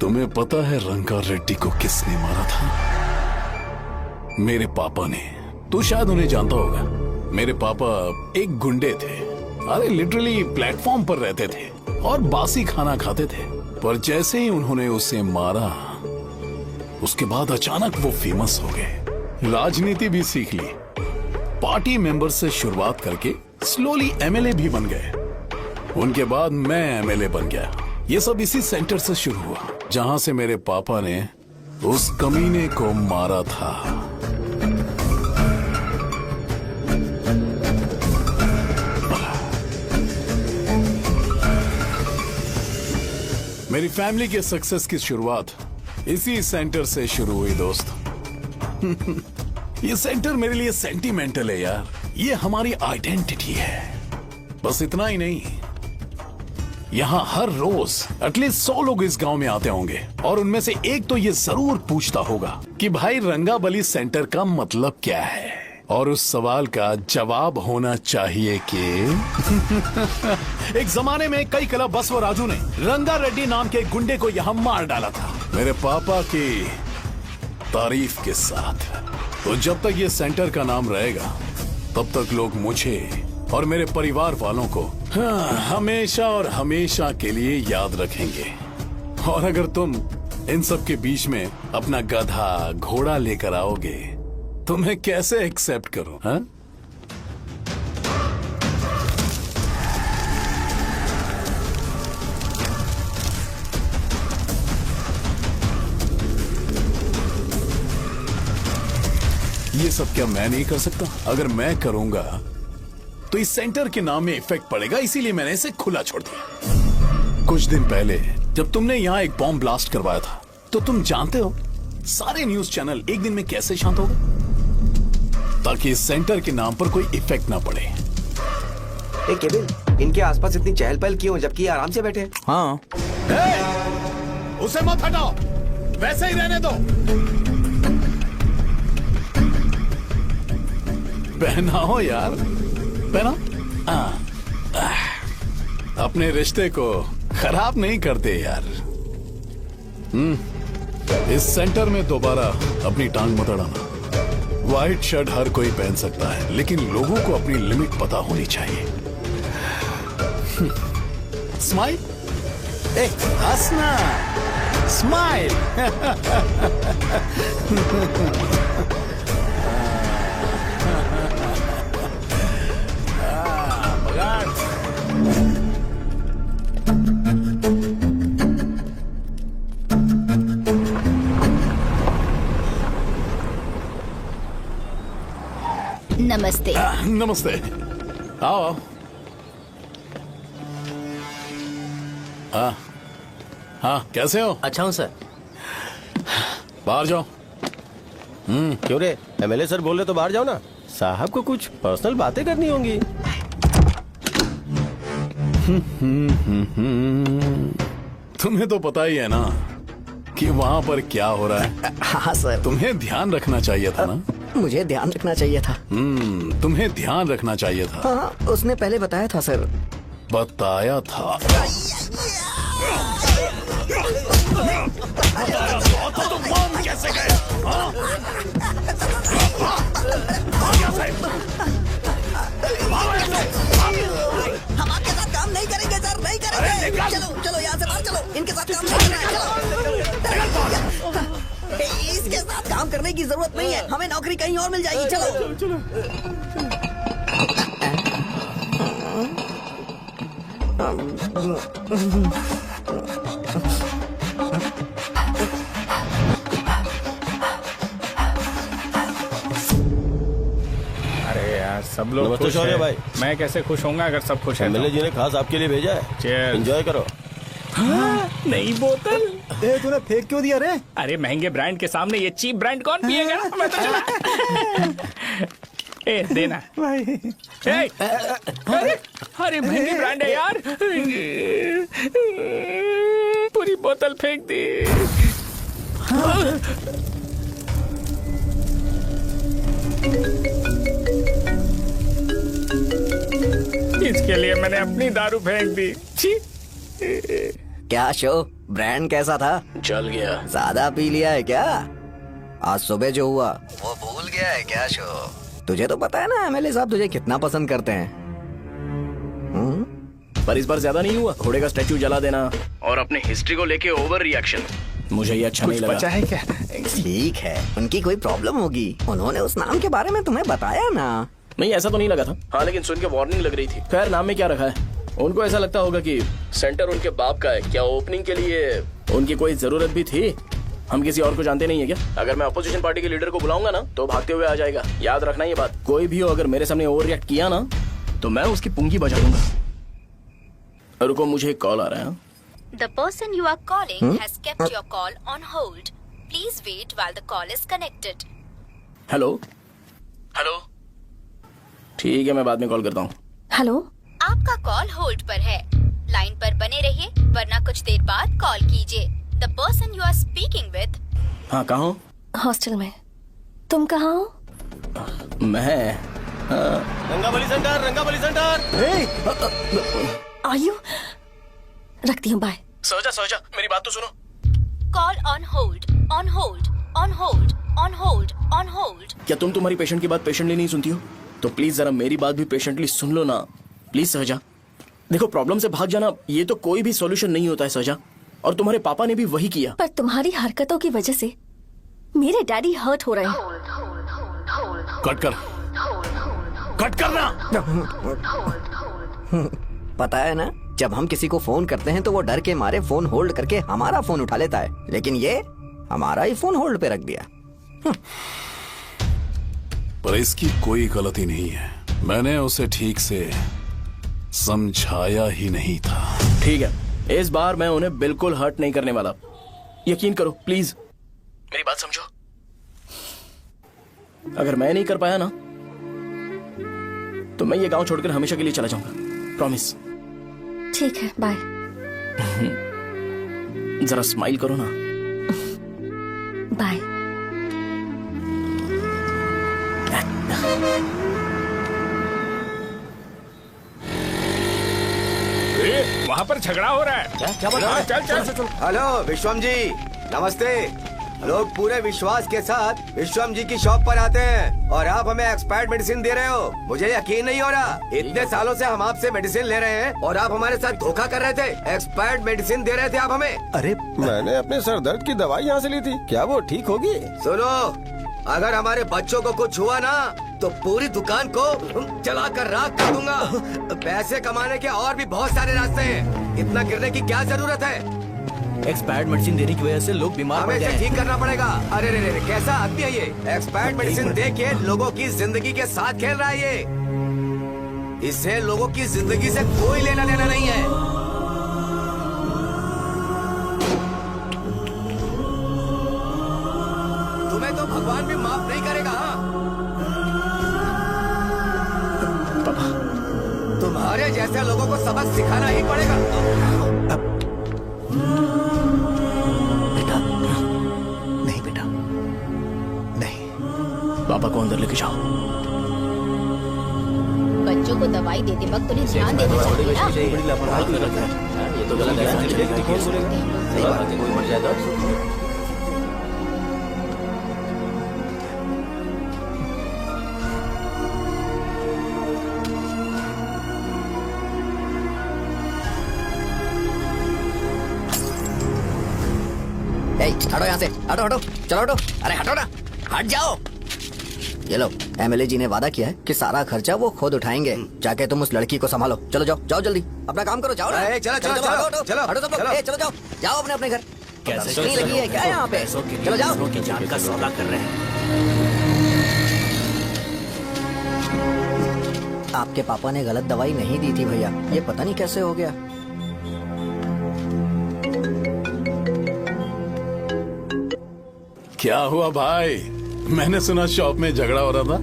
तुम्हें पता है रंगा रेड्डी को किसने मारा था? मेरे पापा ने। तू शायद उन्हें जानता होगा। मेरे पापा एक गुंडे थे। अरे लिटरली प्लेटफॉर्म पर रहते थे और बासी खाना खाते थे। पर जैसे ही उन्होंने उसे मारा, उसके बाद अचानक वो फेमस हो गए। राजनीति भी सीख ली, पार्टी मेंबर से शुरुआत करके स्लोली एमएलए भी बन गए। उनके बाद मैं एमएलए बन गया ये सब इसी सेंटर से शुरू हुआ जहां से मेरे पापा ने उस कमीने को मारा था। मेरी फैमिली के सक्सेस की शुरुआत इसी सेंटर से शुरू हुई दोस्त। ये सेंटर मेरे लिए सेंटिमेंटल है यार, ये हमारी आइडेंटिटी है। बस इतना ही नहीं, यहाँ हर रोज एटलीस्ट 100 लोग इस गांव में आते होंगे और उनमें से एक तो ये जरूर पूछता होगा कि भाई रंगाबली सेंटर का मतलब क्या है, और उस सवाल का जवाब होना चाहिए कि एक जमाने में कई कला बसव राजू ने रंगा रेड्डी नाम के गुंडे को यहाँ मार डाला था मेरे पापा की तारीफ के साथ। तो जब तक ये सेंटर का नाम रहेगा तब तक लोग मुझे और मेरे परिवार वालों को हमेशा और हमेशा के लिए याद रखेंगे। और अगर तुम इन सब के बीच में अपना गधा घोड़ा लेकर आओगे तो मैं कैसे एक्सेप्ट करूं? हाँ? ये सब क्या मैं नहीं कर सकता? अगर मैं करूंगा तो इस सेंटर के नाम में इफेक्ट पड़ेगा, इसीलिए मैंने इसे खुला छोड़ दिया। कुछ दिन पहले जब तुमने यहाँ एक बॉम्ब ब्लास्ट करवाया था तो तुम जानते हो सारे न्यूज चैनल एक दिन में कैसे शांत हो गए, ताकि इस सेंटर के नाम पर कोई इफेक्ट ना पड़े। केविन, इनके आसपास इतनी चहल पहल क्यों जबकि ये आराम से बैठे? हाँ। उसे मत हटाओ, वैसे ही रहने दो। पहनाओ यार, पहना। अपने रिश्ते को खराब नहीं करते यार। इस सेंटर में दोबारा अपनी टांग मत अड़ाना। व्हाइट शर्ट हर कोई पहन सकता है, लेकिन लोगों को अपनी लिमिट पता होनी चाहिए। स्माइल, हंसना, स्माइल। नमस्ते। नमस्ते, आओ। हाँ, कैसे हो? अच्छा हूँ सर। बाहर जाओ। क्यों रे, एमएलए सर बोल रहे तो बाहर जाओ ना, साहब को कुछ पर्सनल बातें करनी होंगी। तुम्हें तो पता ही है ना कि वहाँ पर क्या हो रहा है। हाँ सर। तुम्हें ध्यान रखना चाहिए था ना। मुझे ध्यान रखना चाहिए था। तुम्हें ध्यान रखना चाहिए था। हाँ, उसने पहले बताया था सर। बताया था तो तुम मान कैसे गए? हम आपके साथ काम नहीं करेंगे सर, नहीं करेंगे। चलो चलो यहाँ से बाहर चलो, इनके साथ काम नहीं करना है। चलो, इसके साथ काम करने की जरूरत नहीं है, हमें नौकरी कहीं और मिल जाएगी। चलो चलो। अरे यार, सब लोग नमस्ते खुश शौर्य हैं। भाई। मैं कैसे खुश होऊंगा अगर सब खुश हैं? एमएलए जी ने खास आपके लिए भेजा है। Cheers। एंजॉय करो। नई बोतल। तूने फेंक क्यों दिया रे? अरे महंगे ब्रांड के सामने ये चीप ब्रांड कौन पिएगा? मैं तो चला। ए देना भाई। अरे महंगी ब्रांड है यार, पूरी बोतल फेंक दी। इसके लिए मैंने अपनी दारू फेंक दी। छी। क्या शो, ब्रांड कैसा था? चल गया। ज्यादा पी लिया है क्या? आज सुबह जो हुआ वो भूल गया है क्या शो? तुझे तो पता है ना एमएलए साहब तुझे कितना पसंद करते हैं। पर इस बार ज्यादा नहीं हुआ? घोड़े का स्टैचू जला देना और अपने हिस्ट्री को लेके ओवर रिएक्शन, मुझे ये अच्छा नहीं लगा। बचा है क्या? ठीक है, उनकी कोई प्रॉब्लम होगी, उन्होंने उस नाम के बारे में तुम्हें बताया ना। नहीं ऐसा तो नहीं लगा था। हाँ लेकिन सुन के वार्निंग लग रही थी। खैर नाम में क्या रखा है? उनको ऐसा लगता होगा कि सेंटर उनके बाप का है। क्या ओपनिंग के लिए उनकी कोई जरूरत भी थी? हम किसी और को जानते नहीं है क्या? अगर मैं अपोजिशन पार्टी के लीडर को बुलाऊंगा ना तो भागते हुए आ जाएगा। याद रखना ये बात। कोई भी हो अगर मेरे सामने ओवर रिएक्ट किया ना तो मैं उसकी पुंगी बजा दूंगा। रुको, मुझे एक कॉल आ रहा है। The person you are calling has kept your call on hold. Please wait while the call is connected. Hello hello, ठीक है मैं बाद में कॉल करता हूँ। हेलो, आपका कॉल होल्ड पर है। लाइन पर बने रहिए वरना कुछ देर बाद कॉल कीजिए। The person you are speaking with. हाँ, कहाँ हो? हॉस्टल में। तुम कहाँ हो? मैं रंगाबली सेंटर, रंगाबली सेंटर। आयु, रखती हूँ, बाय। सोचा मेरी बात तो सुनो। Call on hold, on hold, on hold, on hold, on hold. क्या तुम तुम्हारी पेशेंट की बात पेशेंटली नहीं सुनती हो? तो प्लीज जरा मेरी बात भी पेशेंटली सुन लो ना। प्लीज सहजा, देखो प्रॉब्लम से भाग जाना ये तो कोई भी सॉल्यूशन नहीं होता है सहजा, और तुम्हारे पापा ने भी वही किया। पर तुम्हारी हरकतों की वजह से मेरे डैडी हर्ट हो रहे हैं। कट करना। पता है ना, जब हम किसी को फोन करते हैं तो वो डर के मारे फोन होल्ड करके हमारा फोन उठा लेता है, लेकिन ये हमारा ही फोन होल्ड पे रख दिया। पर इसकी कोई गलती नहीं है। मैंने उसे ठीक से समझाया ही नहीं था। ठीक है, इस बार मैं उन्हें बिल्कुल हर्ट नहीं करने वाला। यकीन करो प्लीज, मेरी बात समझो। अगर मैं नहीं कर पाया ना तो मैं ये गांव छोड़कर हमेशा के लिए चला जाऊंगा। प्रॉमिस। ठीक है, बाय। जरा स्माइल करो ना। बाय। वहाँ पर झगड़ा हो रहा है। क्या बात है? चल। हेलो विश्वम जी, नमस्ते। लोग पूरे विश्वास के साथ विश्वम जी की शॉप पर आते हैं और आप हमें एक्सपायर्ड मेडिसिन दे रहे हो। मुझे यकीन नहीं हो रहा। इतने सालों से हम आपसे मेडिसिन ले रहे हैं और आप हमारे साथ धोखा कर रहे थे। एक्सपायर्ड मेडिसिन दे रहे थे आप हमें। अरे मैंने अपने सर दर्द की दवाई यहाँ से ली थी, क्या वो ठीक होगी? सुनो, अगर हमारे बच्चों को कुछ हुआ ना तो पूरी दुकान को जला कर राख कर दूंगा। पैसे कमाने के और भी बहुत सारे रास्ते हैं, इतना गिरने की क्या जरूरत है? एक्सपायर्ड मेडिसिन देने की वजह से लोग बीमार पड़ हमें गए इसे हैं। ठीक करना पड़ेगा। अरे रे, कैसा आदमी है ये? एक्सपायर्ड मेडिसिन दे के लोगों की जिंदगी के साथ खेल रहा है ये। इससे लोगों की जिंदगी से कोई लेना देना नहीं है। तुम्हें तो भगवान भी माफ नहीं करेगा। तुम्हारे जैसे लोगों को सबक सिखाना ही पड़ेगा। पापा को अंदर लेके जाओ। बच्चों को दवाई देते वक्त उन्हें ध्यान देना चाहिए ना। ये तो गलत है। हटो यहाँ से, हटो, चलो हटो। अरे हटो ना, हट जाओ। ये लो, एमएलए जी ने वादा किया है कि सारा खर्चा वो खुद उठाएंगे। जाके तुम उस लड़की को संभालो। चलो जाओ जल्दी, अपना काम करो। जाओ ना। चलो हटो सब लोग। जाओ अपने घर। कैसे नहीं लगी है क्या यहाँ पे? चलो जाओ। की जान का सौदा कर रहे हैं। आपके पापा ने गलत दवाई नहीं दी थी भैया, ये पता नहीं कैसे हो गया। क्या हुआ भाई? मैंने सुना शॉप में झगड़ा हो रहा था।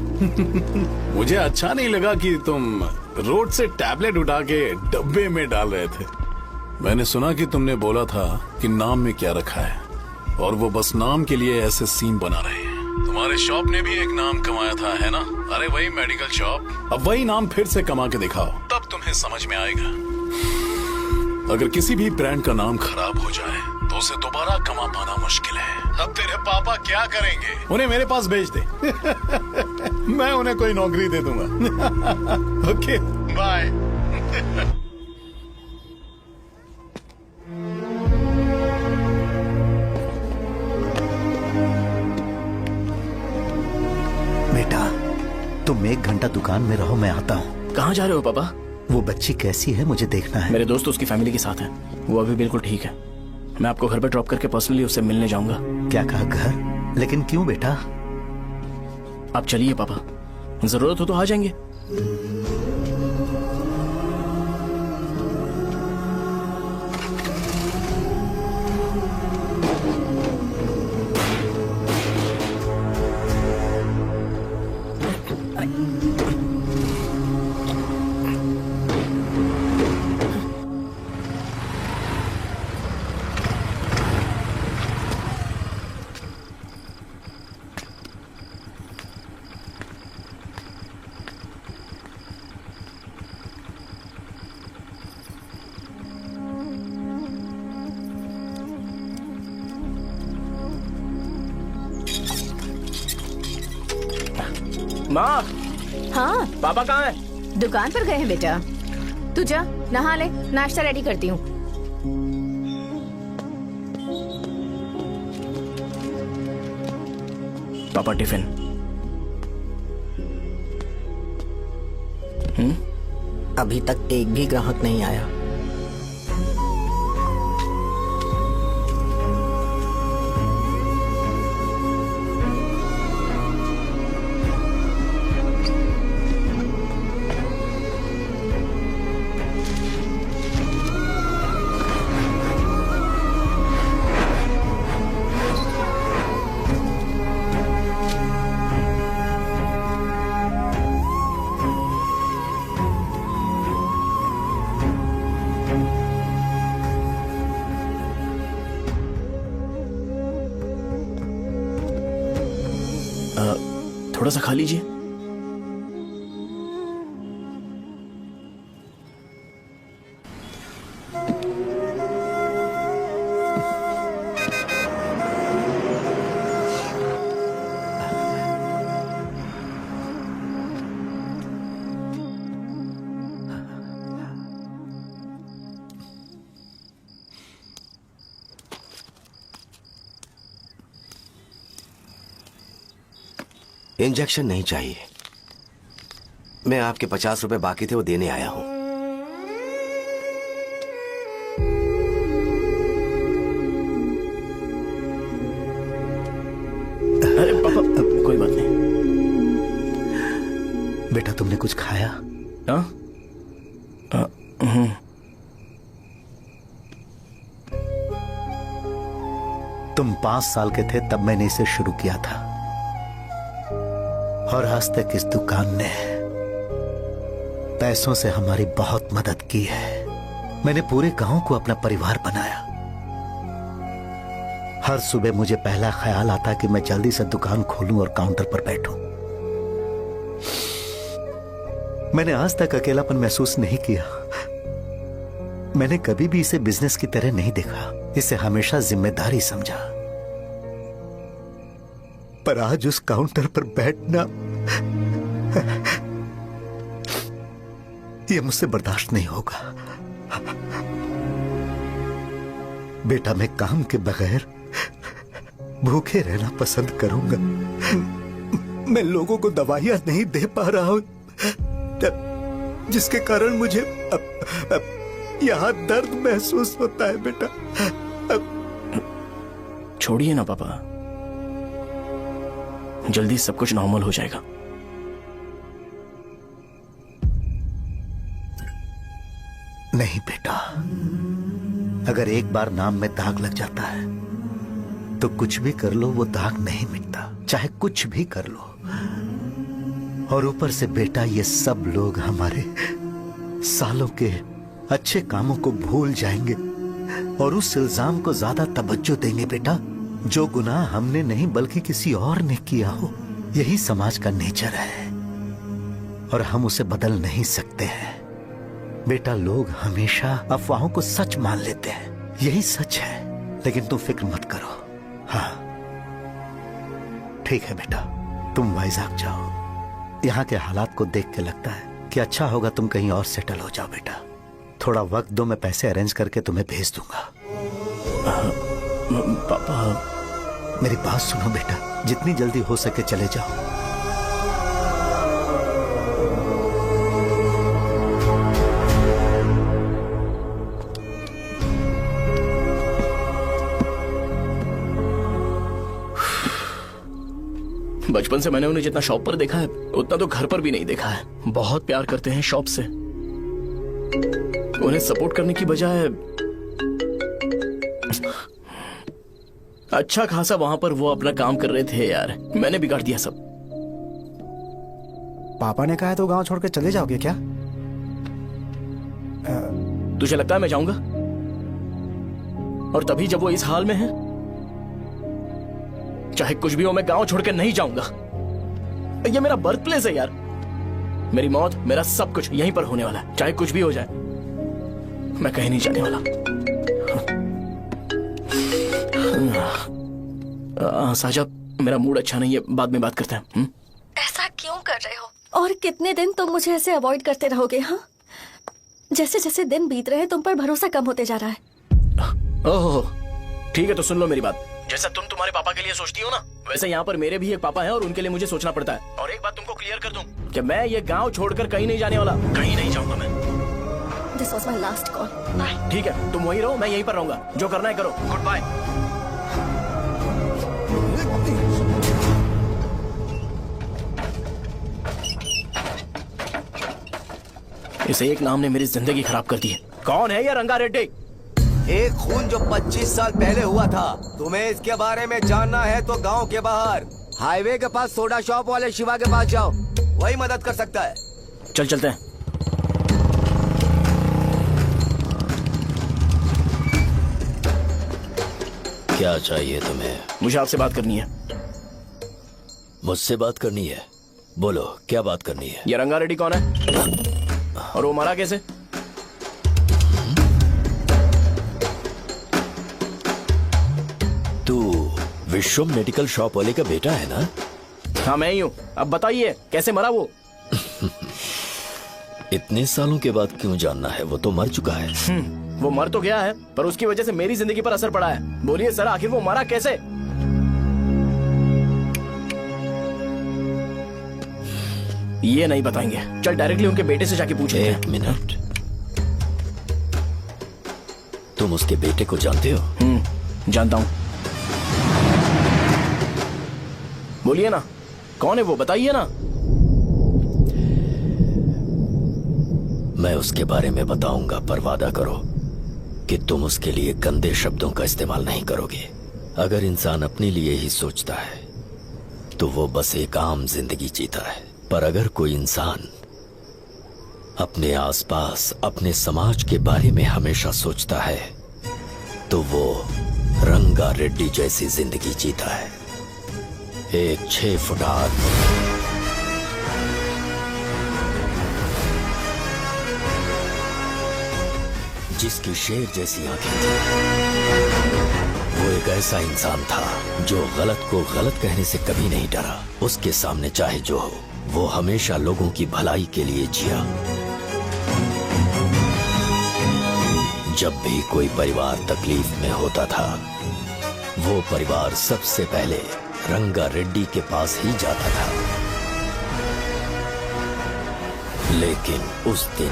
मुझे अच्छा नहीं लगा कि तुम रोड से टैबलेट उठा के डब्बे में डाल रहे थे। मैंने सुना कि तुमने बोला था कि नाम में क्या रखा है, और वो बस नाम के लिए ऐसे सीन बना रहे हैं। तुम्हारे शॉप ने भी एक नाम कमाया था, है ना? अरे वही मेडिकल शॉप। अब वही नाम फिर से कमा के दिखाओ, तब तुम्हें समझ में आएगा। अगर किसी भी ब्रांड का नाम खराब हो जाए तो उसे दोबारा कमा पाना मुश्किल है। अब तेरे पापा क्या करेंगे? उन्हें मेरे पास भेज दे। मैं उन्हें कोई नौकरी दे दूंगा। Okay, bye. बेटा, तुम 1 घंटा दुकान में रहो, मैं आता हूँ। कहाँ जा रहे हो पापा? वो बच्ची कैसी है मुझे देखना है। मेरे दोस्त उसकी फैमिली के साथ हैं। वो अभी बिल्कुल ठीक है। मैं आपको घर पे ड्रॉप करके पर्सनली उससे मिलने जाऊंगा। क्या कहा घर? लेकिन क्यों बेटा? आप चलिए पापा, जरूरत हो तो आ जाएंगे। माँ, हाँ पापा कहाँ हैं? दुकान पर गए हैं बेटा। तू जा नहा ले, नाश्ता रेडी करती हूँ। पापा टिफिन। अभी तक एक भी ग्राहक नहीं आया। थोड़ा सा खा लीजिए। इंजेक्शन नहीं चाहिए। मैं आपके 50 रुपए बाकी थे वो देने आया हूं। अरे पापा, कोई बात नहीं। बेटा तुमने कुछ खाया? तुम 5 साल के थे तब मैंने इसे शुरू किया था और आज तक इस दुकान ने पैसों से हमारी बहुत मदद की है। मैंने पूरे गांव को अपना परिवार बनाया। हर सुबह मुझे पहला ख्याल आता कि मैं जल्दी से दुकान खोलूं और काउंटर पर बैठूं। मैंने आज तक अकेलापन महसूस नहीं किया। मैंने कभी भी इसे बिजनेस की तरह नहीं देखा। इसे हमेशा जिम्मेदारी समझा। पर आज उस काउंटर पर बैठना यह मुझसे बर्दाश्त नहीं होगा। बेटा मैं काम के बगैर भूखे रहना पसंद करूंगा। मैं लोगों को दवाइयां नहीं दे पा रहा हूं, जिसके कारण मुझे यहां दर्द महसूस होता है। बेटा छोड़िए ना पापा, जल्दी सब कुछ नॉर्मल हो जाएगा। नहीं बेटा, अगर एक बार नाम में दाग लग जाता है तो कुछ भी कर लो वो दाग नहीं मिटता, चाहे कुछ भी कर लो। और ऊपर से बेटा ये सब लोग हमारे सालों के अच्छे कामों को भूल जाएंगे और उस इल्जाम को ज्यादा तवज्जो देंगे बेटा जो गुनाह हमने नहीं बल्कि किसी और ने किया हो। यही समाज का नेचर है और हम उसे बदल नहीं सकते हैं। बेटा लोग हमेशा अफवाहों को सच मान लेते हैं, यही सच है। लेकिन तुम फिक्र मत करो। हाँ ठीक है बेटा, तुम वाइजाग जाओ। यहाँ के हालात को देख के लगता है कि अच्छा होगा तुम कहीं और सेटल हो जाओ। बेटा थोड़ा वक्त दो, मैं पैसे अरेंज करके तुम्हें भेज दूंगा। पापा मेरी बात सुनो बेटा, जितनी जल्दी हो सके चले जाओ। बचपन से मैंने उन्हें जितना शॉप पर देखा है उतना तो घर पर भी नहीं देखा है। बहुत प्यार करते हैं शॉप से। उन्हें सपोर्ट करने की बजाय अच्छा खासा वहां पर वो अपना काम कर रहे थे यार। मैंने बिगाड़ दिया सब। पापा ने कहा है तो गांव छोड़कर चले जाओगे क्या? तुझे लगता है मैं जाऊंगा? और तभी जब वो इस हाल में है, चाहे कुछ भी हो मैं गांव छोड़कर नहीं जाऊंगा। ये मेरा बर्थ प्लेस है यार। मेरी मौत, मेरा सब कुछ यहीं पर होने वाला है। चाहे कुछ भी हो जाए मैं कहीं नहीं जाने वाला। साजा, मेरा मूड अच्छा नहीं है, बाद में बात करते हैं। ऐसा क्यों कर रहे हो? और कितने दिन तुम मुझे ऐसे अवॉइड करते रहोगे? हाँ, जैसे जैसे दिन बीत रहे हैं तुम पर भरोसा कम होते जा रहा है। ओह ठीक है, तो सुन लो मेरी बात। जैसा तुम तुम्हारे पापा के लिए सोचती हो ना, वैसे यहाँ पर मेरे भी एक पापा हैं और उनके लिए मुझे सोचना पड़ता है। और एक बात तुमको क्लियर कर दूं कि मैं ये गांव छोड़कर कहीं नहीं जाने वाला। कहीं नहीं जाऊंगा मैं। This was my last call. Bye. ठीक है, तुम वहीं रहो, मैं यहीं पर रहूंगा। जो करना है करो। Goodbye. इसे एक नाम ने मेरी जिंदगी खराब कर दी है। कौन है ये रंगा रेड्डी? एक खून जो 25 साल पहले हुआ था। तुम्हें इसके बारे में जानना है तो गांव के बाहर हाईवे के पास सोडा शॉप वाले शिवा के पास जाओ, वही मदद कर सकता है। चल चलते हैं। क्या चाहिए तुम्हें? मुझे आपसे बात करनी है। मुझसे बात करनी है? बोलो, क्या बात करनी है? ये रंगा रेड्डी कौन है और वो मरा कैसे? तू विश्वम मेडिकल शॉप वाले का बेटा है ना? हाँ मैं ही हूँ। अब बताइए कैसे मरा वो? इतने सालों के बाद क्यों जानना है? वो तो मर चुका है। वो मर तो गया है, पर उसकी वजह से मेरी जिंदगी पर असर पड़ा है। बोलिए सर, आखिर वो मरा कैसे? ये नहीं बताएंगे। चल डायरेक्टली उनके बेटे से जाके पूछ। एक मिनट, तुम उसके बेटे को जानते हो? जानता हूँ। बोलिए ना, कौन है वो? बताइए ना। मैं उसके बारे में बताऊंगा, पर वादा करो कि तुम उसके लिए गंदे शब्दों का इस्तेमाल नहीं करोगे। अगर इंसान अपने लिए ही सोचता है तो वो बस एक आम जिंदगी जीता है, पर अगर कोई इंसान अपने आसपास, अपने समाज के बारे में हमेशा सोचता है तो वो रंगा रेड्डी जैसी जिंदगी जीता है। एक 6 फुट आदमी, जिसकी शेर जैसी आंखें थी। वो एक ऐसा इंसान था जो गलत को गलत कहने से कभी नहीं डरा। उसके सामने चाहे जो हो, वो हमेशा लोगों की भलाई के लिए जिया। जब भी कोई परिवार तकलीफ में होता था, वो परिवार सबसे पहले रंगा रेड्डी के पास ही जाता था। लेकिन उस दिन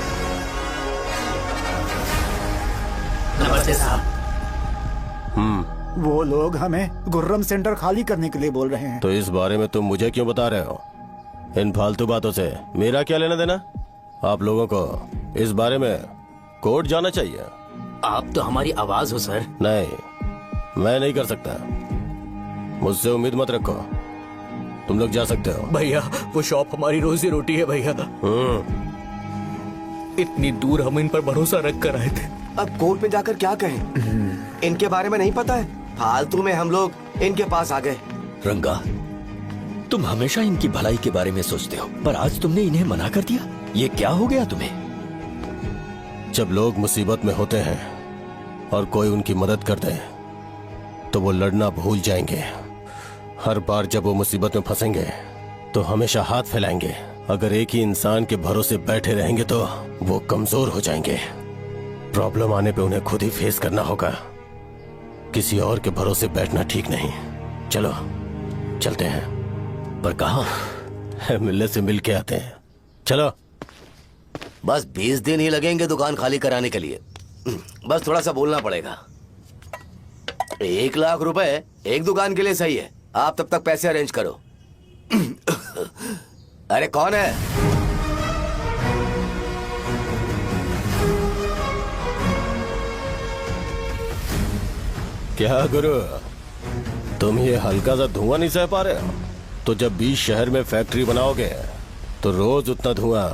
नमस्ते साहब। वो लोग हमें गुर्रम सेंटर खाली करने के लिए बोल रहे हैं। तो इस बारे में तुम मुझे क्यों बता रहे हो? इन फालतू बातों से मेरा क्या लेना देना? आप लोगों को इस बारे में कोर्ट जाना चाहिए। आप तो हमारी आवाज हो सर। नहीं, मैं नहीं कर सकता। मुझसे उम्मीद मत रखो। तुम लोग जा सकते हो। भैया वो शॉप हमारी रोजी रोटी है भैया। इतनी दूर हम इन पर भरोसा रख कर आए थे। अब कोर्ट में जाकर क्या कहें? इनके बारे में नहीं पता है। फालतू में हम लोग इनके पास आ गए। रंगा, तुम हमेशा इनकी भलाई के बारे में सोचते हो, पर आज तुमने इन्हें मना कर दिया। ये क्या हो गया तुम्हें? जब लोग मुसीबत में होते हैं और कोई उनकी मदद कर दे तो वो लड़ना भूल जाएंगे। हर बार जब वो मुसीबत में फंसेंगे तो हमेशा हाथ फैलाएंगे। अगर एक ही इंसान के भरोसे बैठे रहेंगे तो वो कमजोर हो जाएंगे। प्रॉब्लम आने पे उन्हें खुद ही फेस करना होगा। किसी और के भरोसे बैठना ठीक नहीं। चलो चलते हैं। पर कहाँ? मिलने से मिल के आते हैं। चलो। बस 20 दिन ही लगेंगे दुकान खाली कराने के लिए। बस थोड़ा सा बोलना पड़ेगा। 1 लाख रुपए एक दुकान के लिए सही है। आप तब तक पैसे अरेंज करो। अरे कौन है? क्या गुरु, तुम ये हल्का सा धुआं नहीं सह पा रहे हो? तो जब 20 शहर में फैक्ट्री बनाओगे तो रोज उतना धुआं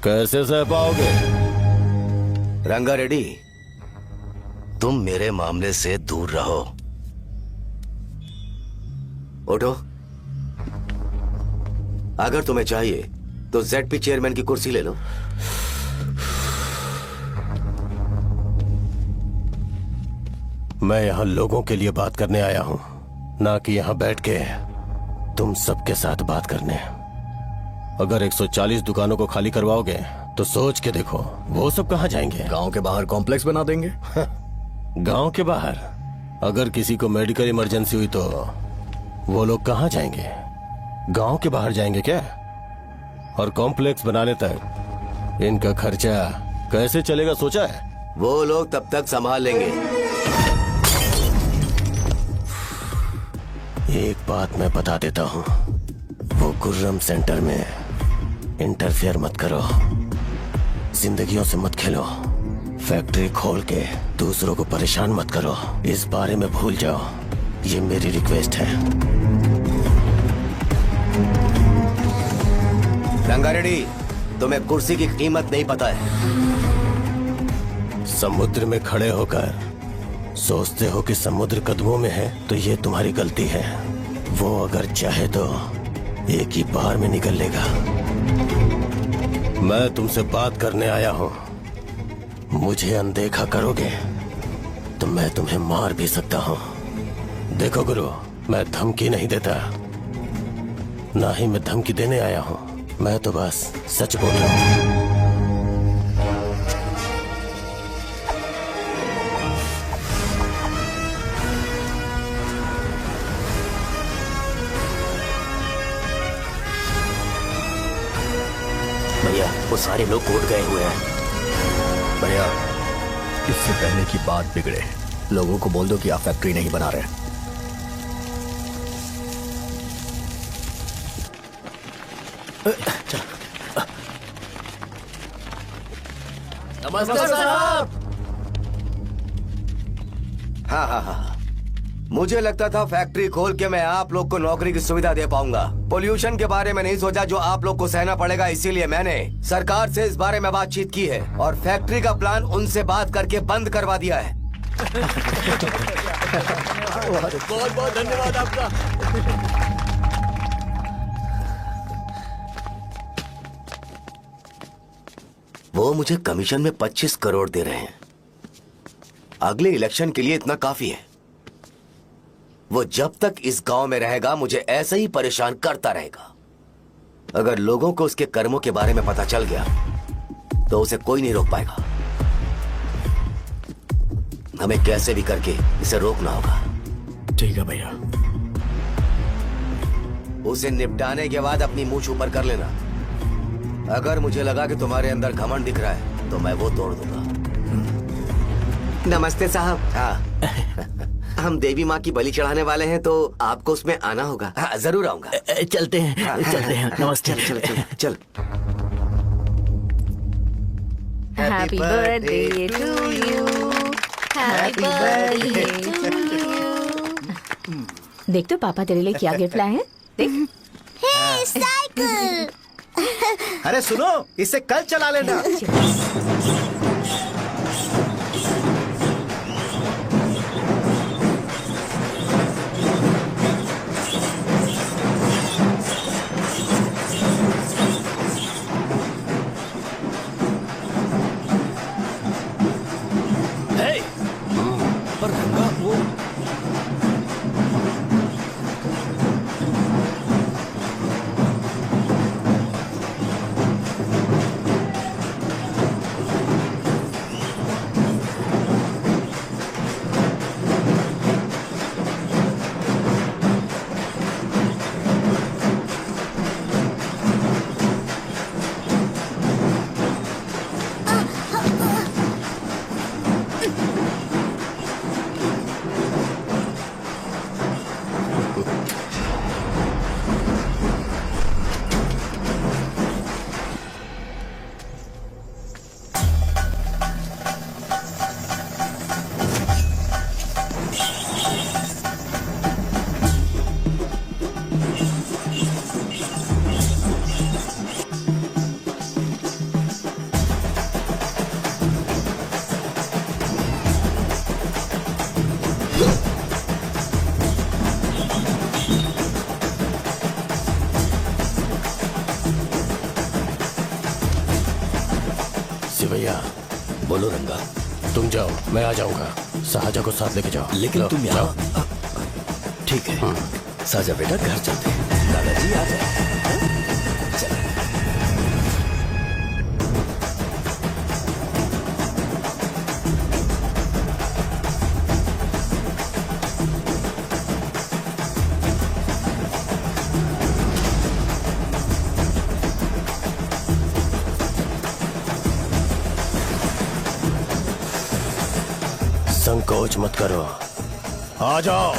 कैसे सह पाओगे? रंगा रेड्डी, तुम मेरे मामले से दूर रहो। उठो। अगर तुम्हें चाहिए तो जेडपी चेयरमैन की कुर्सी ले लो। मैं यहाँ लोगों के लिए बात करने आया हूँ, ना कि यहाँ बैठ के तुम सबके साथ बात करने। अगर 140 दुकानों को खाली करवाओगे तो सोच के देखो वो सब कहाँ जाएंगे? गांव के बाहर कॉम्प्लेक्स बना देंगे। गांव के बाहर? अगर किसी को मेडिकल इमरजेंसी हुई तो वो लोग कहाँ जाएंगे? गांव के बाहर जाएंगे क्या? और कॉम्प्लेक्स बनाने तक इनका खर्चा कैसे चलेगा सोचा है? वो लोग तब तक संभाल लेंगे। एक बात मैं बता देता हूँ, वो गुर्रम सेंटर में इंटरफेयर मत करो, जिंदगियों से मत खेलो, फैक्ट्री खोल के दूसरों को परेशान मत करो। इस बारे में भूल जाओ, ये मेरी रिक्वेस्ट है। रंगा रेड्डी, तुम्हें कुर्सी की कीमत नहीं पता है। समुद्र में खड़े होकर सोचते हो कि समुद्र कदमों में है, तो ये तुम्हारी गलती है। वो अगर चाहे तो एक ही बार में निकल लेगा। मैं तुमसे बात करने आया हूं, मुझे अनदेखा करोगे तो मैं तुम्हें मार भी सकता हूं। देखो गुरु, मैं धमकी नहीं देता, ना ही मैं धमकी देने आया हूं, मैं तो बस सच बोल रहा हूं। भैया, वो सारे लोग कोर्ट गए हुए हैं। भैया, इससे पहले की बात बिगड़े, लोगों को बोल दो कि आप फैक्ट्री नहीं बना रहे। नमस्ते साहब। हाँ हाँ हाँ, मुझे लगता था फैक्ट्री खोल के मैं आप लोग को नौकरी की सुविधा दे पाऊंगा। पोल्यूशन के बारे में नहीं सोचा जो आप लोग को सहना पड़ेगा, इसीलिए मैंने सरकार से इस बारे में बातचीत की है और फैक्ट्री का प्लान उनसे बात करके बंद करवा दिया है। बहुत बहुत धन्यवाद आपका। वो मुझे कमीशन में 25 करोड़ दे रहे हैं। अगले इलेक्शन के लिए इतना काफी है। वो जब तक इस गांव में रहेगा मुझे ऐसे ही परेशान करता रहेगा। अगर लोगों को उसके कर्मों के बारे में पता चल गया तो उसे कोई नहीं रोक पाएगा। हमें कैसे भी करके इसे रोकना होगा। ठीक है भैया। उसे निपटाने के बाद अपनी मूंछ ऊपर कर लेना। अगर मुझे लगा कि तुम्हारे अंदर घमंड दिख रहा है तो मैं वो तोड़ दूंगा। नमस्ते साहब। हाँ, हम देवी माँ की बलि चढ़ाने वाले हैं तो आपको उसमें आना होगा। हाँ, जरूर आऊंगा। चलते हैं। हाँ, चलते हैं। नमस्ते। चल चल चल। Happy birthday to you, happy birthday to you. देख तो पापा तेरे लिए क्या गिफ्ट लाए हैं, देख। हे साइकिल। अरे सुनो, इसे कल चला लेना। पर रंगा वो शिवैया बोलो रंगा। तुम जाओ, मैं आ जाऊंगा। साजा को साथ लेके जाओ। लेकिन लो, तुम जाओ। यहाँ ठीक है। साजा बेटा घर चलते हैं। दादाजी आ जाए। चलो। संकोच मत करो, आ जाओ।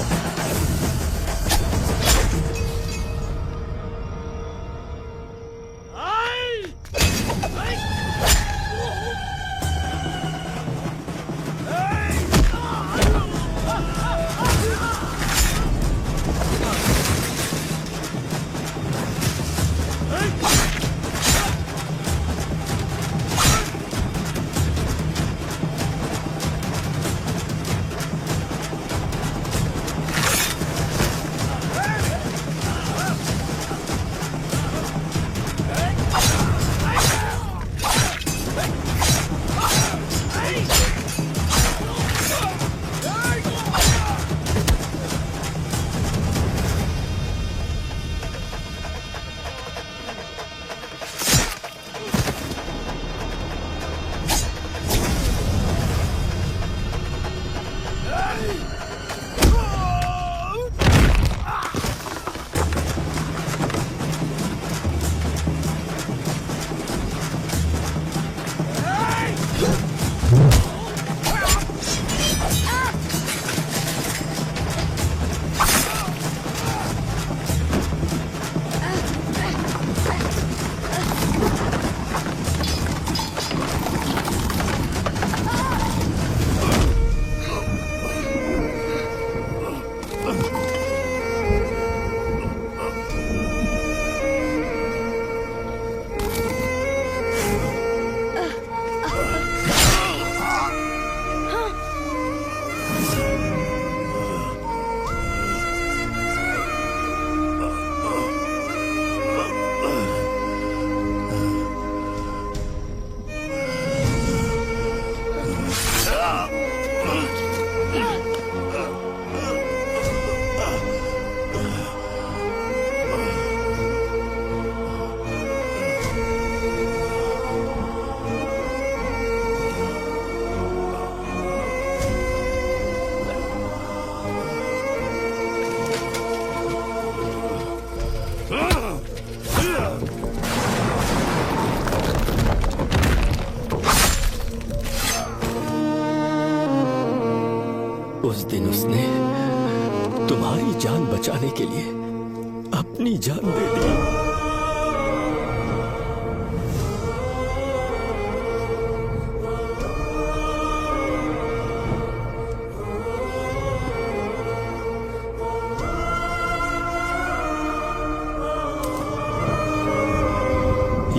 उस दिन उसने तुम्हारी जान बचाने के लिए अपनी जान दे दी।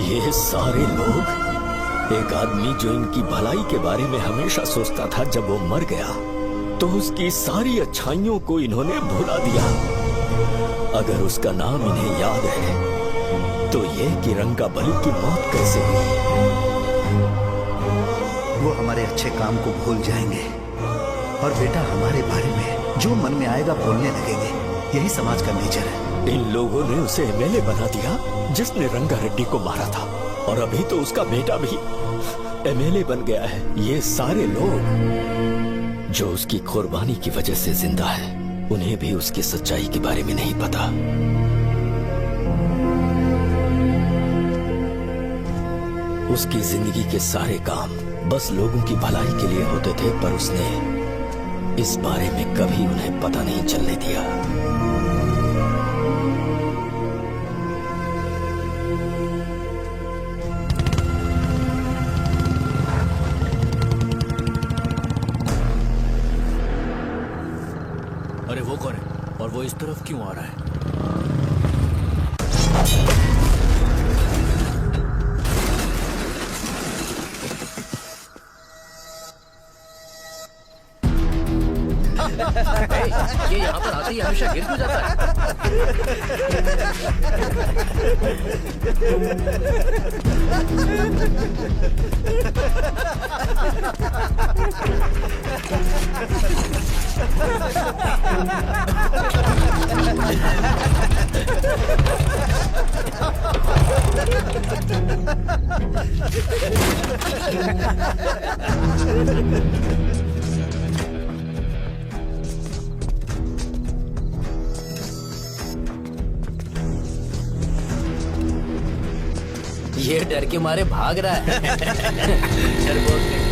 ये सारे लोग, एक आदमी जो इनकी भलाई के बारे में हमेशा सोचता था, जब वो मर गया तो उसकी सारी अच्छाइयों को इन्होंने भुला दिया। अगर उसका नाम इन्हें याद है तो ये कि रंगाबली की मौत कैसे हुई। वो हमारे अच्छे काम को भूल जाएंगे और बेटा हमारे बारे में जो मन में आएगा बोलने लगेंगे। यही समाज का नेचर है। इन लोगों ने उसे एमएलए बना दिया जिसने रंगा रेड्डी को मारा था, और अभी तो उसका बेटा भी एमएलए बन गया है। ये सारे लोग जो उसकी कुर्बानी की वजह से जिंदा है, उन्हें भी उसकी सच्चाई के बारे में नहीं पता। उसकी जिंदगी के सारे काम बस लोगों की भलाई के लिए होते थे, पर उसने इस बारे में कभी उन्हें पता नहीं चलने दिया। अरे वो कौन है और वो इस तरफ क्यों आ रहा है? ये यहाँ पर आते ही हमेशा गिर क्यों जाता है? ये डर के मारे भाग रहा है। डरपोक नहीं।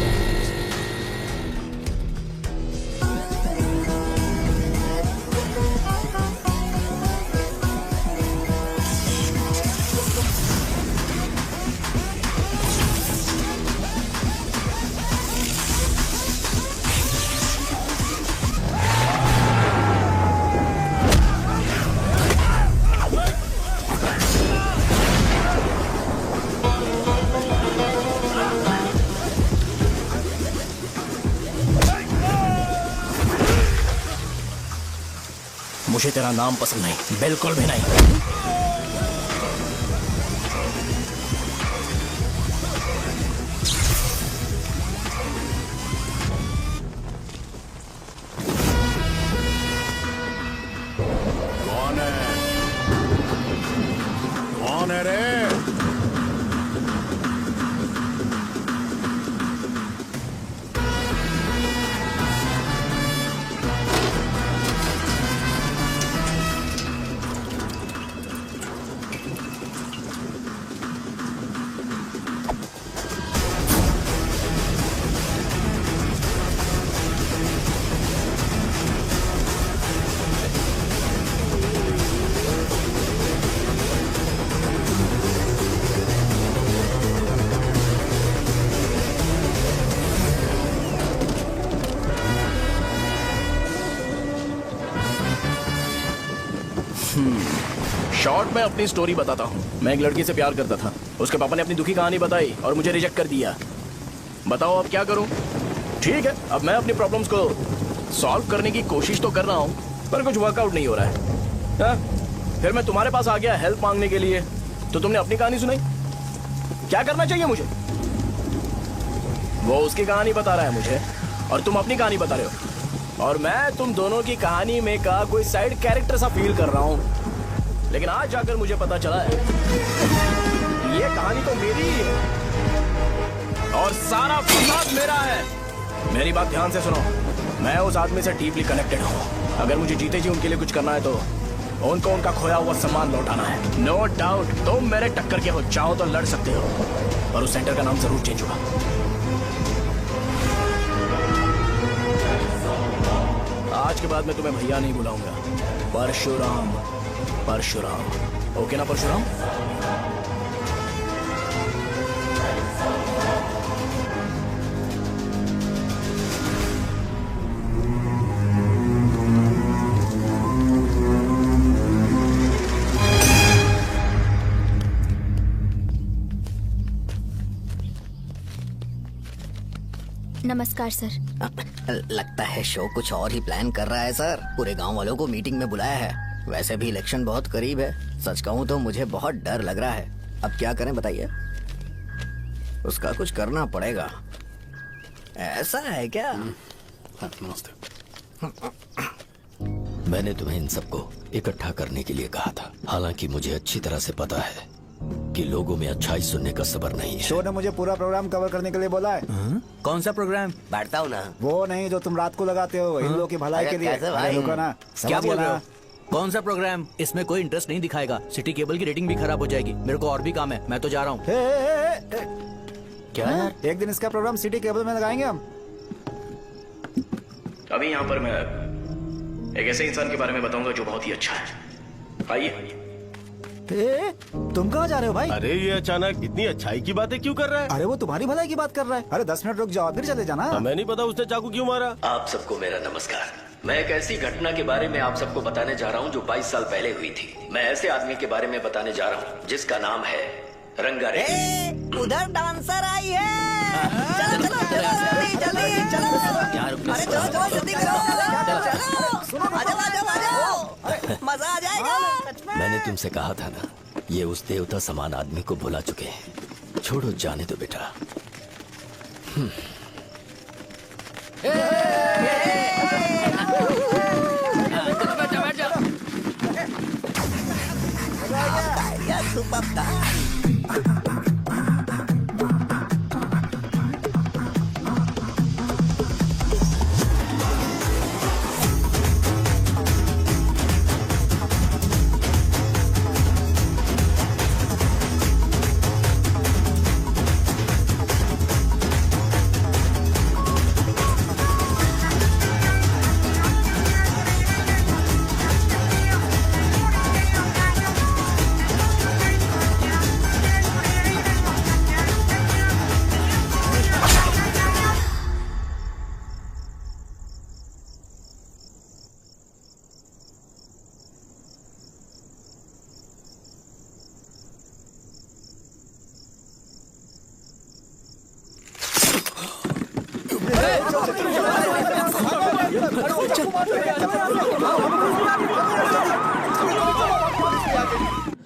मुझे तेरा नाम पसंद नहीं, बिल्कुल भी नहीं। कौन है? कौन है रे? शॉर्ट में अपनी स्टोरी बताता हूँ। मैं एक लड़की से प्यार करता था। उसके पापा ने अपनी दुखी कहानी बताई और मुझे रिजेक्ट कर दिया। बताओ अब क्या करूँ? ठीक है, अब मैं अपनी प्रॉब्लम्स को सॉल्व करने की कोशिश तो कर रहा हूँ, पर कुछ वर्कआउट नहीं हो रहा है। फिर मैं तुम्हारे पास आ गया हेल्प मांगने के लिए, तो तुमने अपनी कहानी सुनाई। क्या करना चाहिए मुझे? वो उसकी कहानी बता रहा है मुझे और तुम अपनी कहानी बता रहे हो, और मैं तुम दोनों की कहानी में का कोई साइड कैरेक्टर सा फील कर रहा हूँ। लेकिन आज जाकर मुझे पता चला है ये कहानी तो मेरी ही है और सारा फसाद मेरा है। मेरी बात ध्यान से सुनो, मैं उस आदमी से डीपली कनेक्टेड हूँ। अगर मुझे जीते जी उनके लिए कुछ करना है तो उनको उनका खोया हुआ सम्मान लौटाना है। नो डाउट तुम मेरे टक्कर के हो, चाहो तो लड़ सकते हो, पर उस सेंटर का नाम जरूर चेंज होगा। आज के बाद मैं तुम्हें भैया नहीं बुलाऊंगा, परशुराम। परशुराम, ओके ना परशुराम? नमस्कार सर। लगता है शो कुछ और ही प्लान कर रहा है सर। पूरे गांव वालों को मीटिंग में बुलाया है। वैसे भी इलेक्शन बहुत करीब है। सच कहूँ तो मुझे बहुत डर लग रहा है। अब क्या करें बताइए? उसका कुछ करना पड़ेगा। ऐसा है क्या? मैंने तुम्हें इन सबको इकट्ठा करने के लिए कहा था। हालांकि मुझे अच्छी तरह से पता है कि लोगों में अच्छाई सुनने का सब्र नहीं है। शो ने मुझे पूरा प्रोग्राम कवर करने के लिए बोला है। कौन सा प्रोग्राम? बैठता हूँ ना। वो नहीं जो तुम रात को लगाते हो इन लोगों की भलाई के लिए। कैसे भाई? रुको ना, क्या समझ बोल गया रहे हो? ना? कौन सा प्रोग्राम? इसमें कोई इंटरेस्ट नहीं दिखाएगा। सिटी केबल की रेटिंग भी खराब हो जाएगी। मेरे को और भी काम है, मैं तो जा रहा हूँ। क्या यार? एक दिन इसका प्रोग्राम सिटी केबल में लगाएंगे हम। अभी यहाँ पर मैं एक ऐसे इंसान के बारे में बताऊंगा जो बहुत ही अच्छा है। आइए। तुम कहाँ जा रहे हो भाई? अरे ये अचानक इतनी अच्छाई की बातें क्यों कर रहा है? अरे वो तुम्हारी भलाई की बात कर रहा है। अरे 10 मिनट रुक जाओ फिर चले जाना। हमें नहीं पता उसने चाकू क्यों मारा। आप सबको मेरा नमस्कार। मैं एक ऐसी घटना के बारे में आप सबको बताने जा रहा हूँ जो 22 साल पहले हुई थी। मैं ऐसे आदमी के बारे में बताने जा रहा हूँ जिसका नाम है रंगारेड्डी। उधर डांसर आई है। चलो चलो जल्दी जल्दी चलो। अरे चलो चलो जल्दी करो। चलो आ जाओ आ जाओ आ जाओ, मजा आ जाएगा। मैंने तुमसे कहा था ना, ये उस देवता समान आदमी को बुला चुके हैं। छोड़ो, जाने दो बेटा।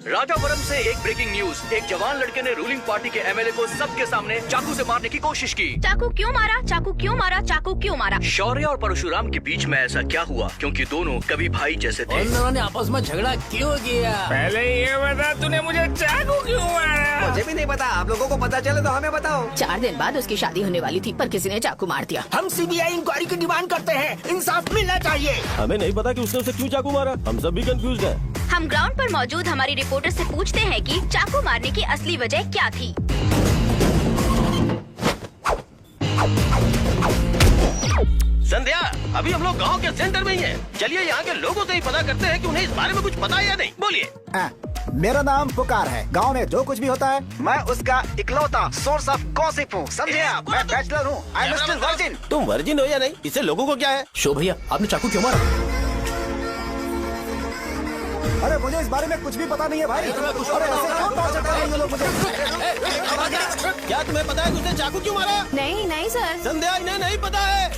राजावरम से एक ब्रेकिंग न्यूज। एक जवान लड़के ने रूलिंग पार्टी के एमएलए को सबके सामने चाकू से मारने की कोशिश की। चाकू क्यों मारा? चाकू क्यों मारा? चाकू क्यों मारा? शौर्य और परशुराम के बीच में ऐसा क्या हुआ? क्योंकि दोनों कभी भाई जैसे थे। उन दोनों ने आपस में झगड़ा क्यों किया? पहले ये बता, तूने मुझे चाकू क्यों मारा? मुझे भी नहीं पता, आप लोगों को पता चले तो हमें बताओ। 4 दिन बाद उसकी शादी होने वाली थी, पर किसी ने चाकू मार दिया। हम सीबीआई इंक्वायरी की डिमांड करते हैं, इंसाफ मिलना चाहिए। हमें नहीं पता कि उसने उसे क्यों चाकू मारा, हम सब भी कंफ्यूज हैं। हम ग्राउंड पर मौजूद हमारी रिपोर्टर से पूछते हैं कि चाकू मारने की असली वजह क्या थी। संध्या, अभी हम लोग गांव के सेंटर में ही हैं। चलिए यहाँ के लोगों से ही पता करते हैं कि उन्हें इस बारे में कुछ पता है या नहीं। बोलिए। मेरा नाम पुकार है। गांव में जो कुछ भी होता है मैं उसका इकलौता सोर्स ऑफ गॉसिप हूँ, समझे आप? मैं बैचलर हूँ, आई एम स्टिल वर्जिन। तुम वर्जिन हो या नहीं, इससे लोगों को क्या है? शो भैया, आपने चाकू क्यों मारा? अरे मुझे इस बारे में कुछ भी पता नहीं है भाई। अरे ऐसे क्यों टॉर्चर कर रहे हैं ये लोग मुझे? क्या तुम्हें पता है कि उसने चाकू क्यों मारा? नहीं सर। संध्या, इन्हें नहीं पता है।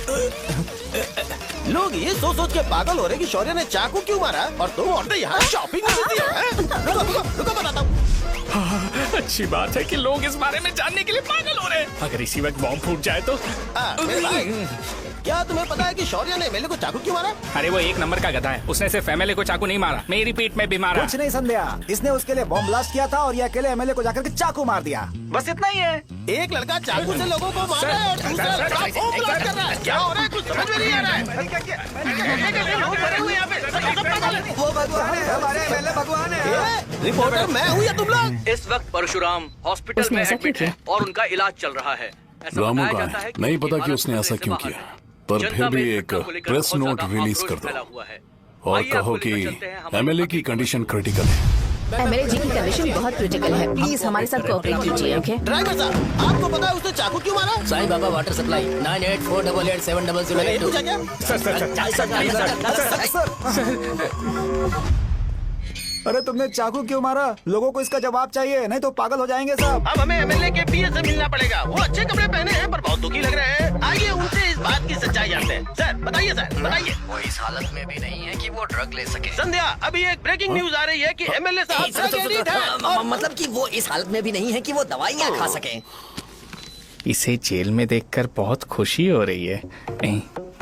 लोग ये सोच सोच के पागल हो रहे कि शौर्य ने चाकू क्यों मारा, और तुम औरतें यहाँ शॉपिंग में बिजी हो। रुको बताता हूँ। अच्छी बात है कि लोग इस बारे में जानने के लिए पागल हो रहे हैं। अगर इसी वक्त बॉम्ब फूट जाए तो। मेरे भाई, क्या तुम्हें पता है कि शौर्य ने एमएलए को चाकू क्यों मारा? अरे वो एक नंबर का गधा है, उसने सिर्फ एमएलए को चाकू नहीं मारा, मेरी पीठ में भी मारा। कुछ नहीं संध्या, इसने उसके लिए बॉम्ब ब्लास्ट किया था और ये अकेले एमएलए को जाकर के चाकू मार दिया। बस इतना ही है। एक लड़का चाकू से लोगों को मार रहा है और दूसरा लड़का बॉम्ब ब्लास्ट कर रहा है। क्या हो रहा है, कुछ समझ में नहीं आ रहा है। लोग मरे हुए यहाँ पे, सब पागल हैं। वो भगवान है, हमारे एमएलए भगवान है। रिपोर्टर मैं हूँ या तुम लोग? इस वक्त परशुराम हॉस्पिटल में एडमिट है और उनका इलाज चल रहा है। रामू का है, नहीं पता कि उसने ऐसा क्यों किया, पर फिर भी एक प्रेस नोट रिलीज कर दो और कहो कि एमएलए की कंडीशन क्रिटिकल है। एमएलए जी की कंडीशन बहुत क्रिटिकल है, प्लीज हमारे साथ कोऑपरेट कीजिए। ओके ड्राइवर साहब, आपको पता है उसने चाकू क्यों मारा? Sai Baba water supply 9848870082। क्या? अरे तुमने चाकू क्यों मारा? लोगों को इसका जवाब चाहिए, नहीं तो पागल हो जाएंगे सब। अब हमें एमएलए के पीए से मिलना पड़ेगा। वो अच्छे कपड़े पहने हैं पर बहुत दुखी लग रहे हैं। आइए उनसे इस बात की सच्चाई जानते हैं। सर बताइए, सर बताइए। वो इस हालत में भी नहीं है कि वो ड्रग ले सके। संध्या, अभी एक ब्रेकिंग न्यूज आ रही है कि एमएलए साहब ड्रग एडिक्ट हैं। मतलब कि वो इस हालत में भी नहीं है कि वो दवाइयाँ खा सके। इसे जेल में देखकर बहुत खुशी हो रही है।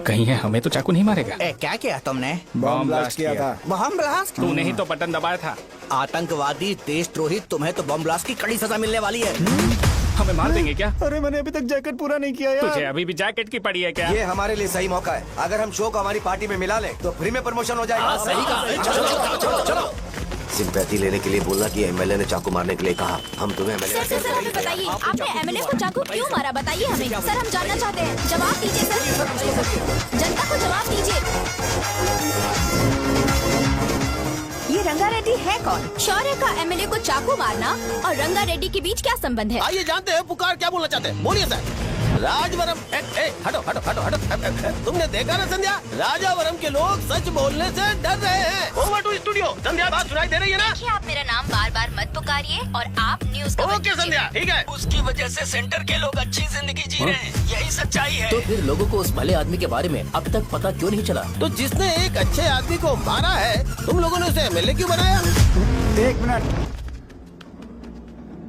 कहीं है हमें तो चाकू नहीं मारेगा। क्या किया तुमने? बॉम्ब ब्लास्ट किया था। Bomb blast? तूने ही तो बटन दबाया था। आतंकवादी, देशद्रोही, तुम्हें तो बॉम्ब ब्लास्ट की कड़ी सजा मिलने वाली है। हमें मार देंगे क्या? अरे मैंने अभी तक जैकेट पूरा नहीं किया यार। तुझे अभी भी जैकेट की पड़ी है क्या? ये हमारे लिए सही मौका है। अगर हम शो को हमारी पार्टी में मिला लें तो फ्री में प्रमोशन हो जाएगा। सही कहा। चलो। सिंपैथी लेने के लिए बोला कि एमएलए ने चाकू मारने के लिए कहा। हम तुम्हें एमएलए सर हमें बताइए, आपने एमएलए को चाकू क्यों मारा? बताइए हमें। सर हम जानना चाहते हैं, जवाब दीजिए सर। जनता को जवाब दीजिए। ये रंगा रेड्डी है कौन? शौर्य का एमएलए को चाकू मारना और रंगा रेड्डी के बीच क्या संबंध है? आइए जानते हैं पुकार क्या बोलना चाहते हैं। बोलिए सर। राजवरम, हटो हटो हटो हटो। तुमने देखा ना संध्या, राजावरम के लोग सच बोलने से डर रहे हैं। Over to studio. संध्या, बात सुनाई दे रही है ना? देखिए, आप मेरा नाम बार बार मत पुकारिए और आप न्यूज का ओके संध्या, ठीक है। उसकी वजह से सेंटर के लोग अच्छी जिंदगी जी रहे हैं, यही सच्चाई है। तो फिर लोगों को उस भले आदमी के बारे में अब तक पता क्यों नहीं चला? तो जिसने एक अच्छे आदमी को मारा है, तुम लोगों ने उसे एमएलए क्यों बनाया? 1 मिनट,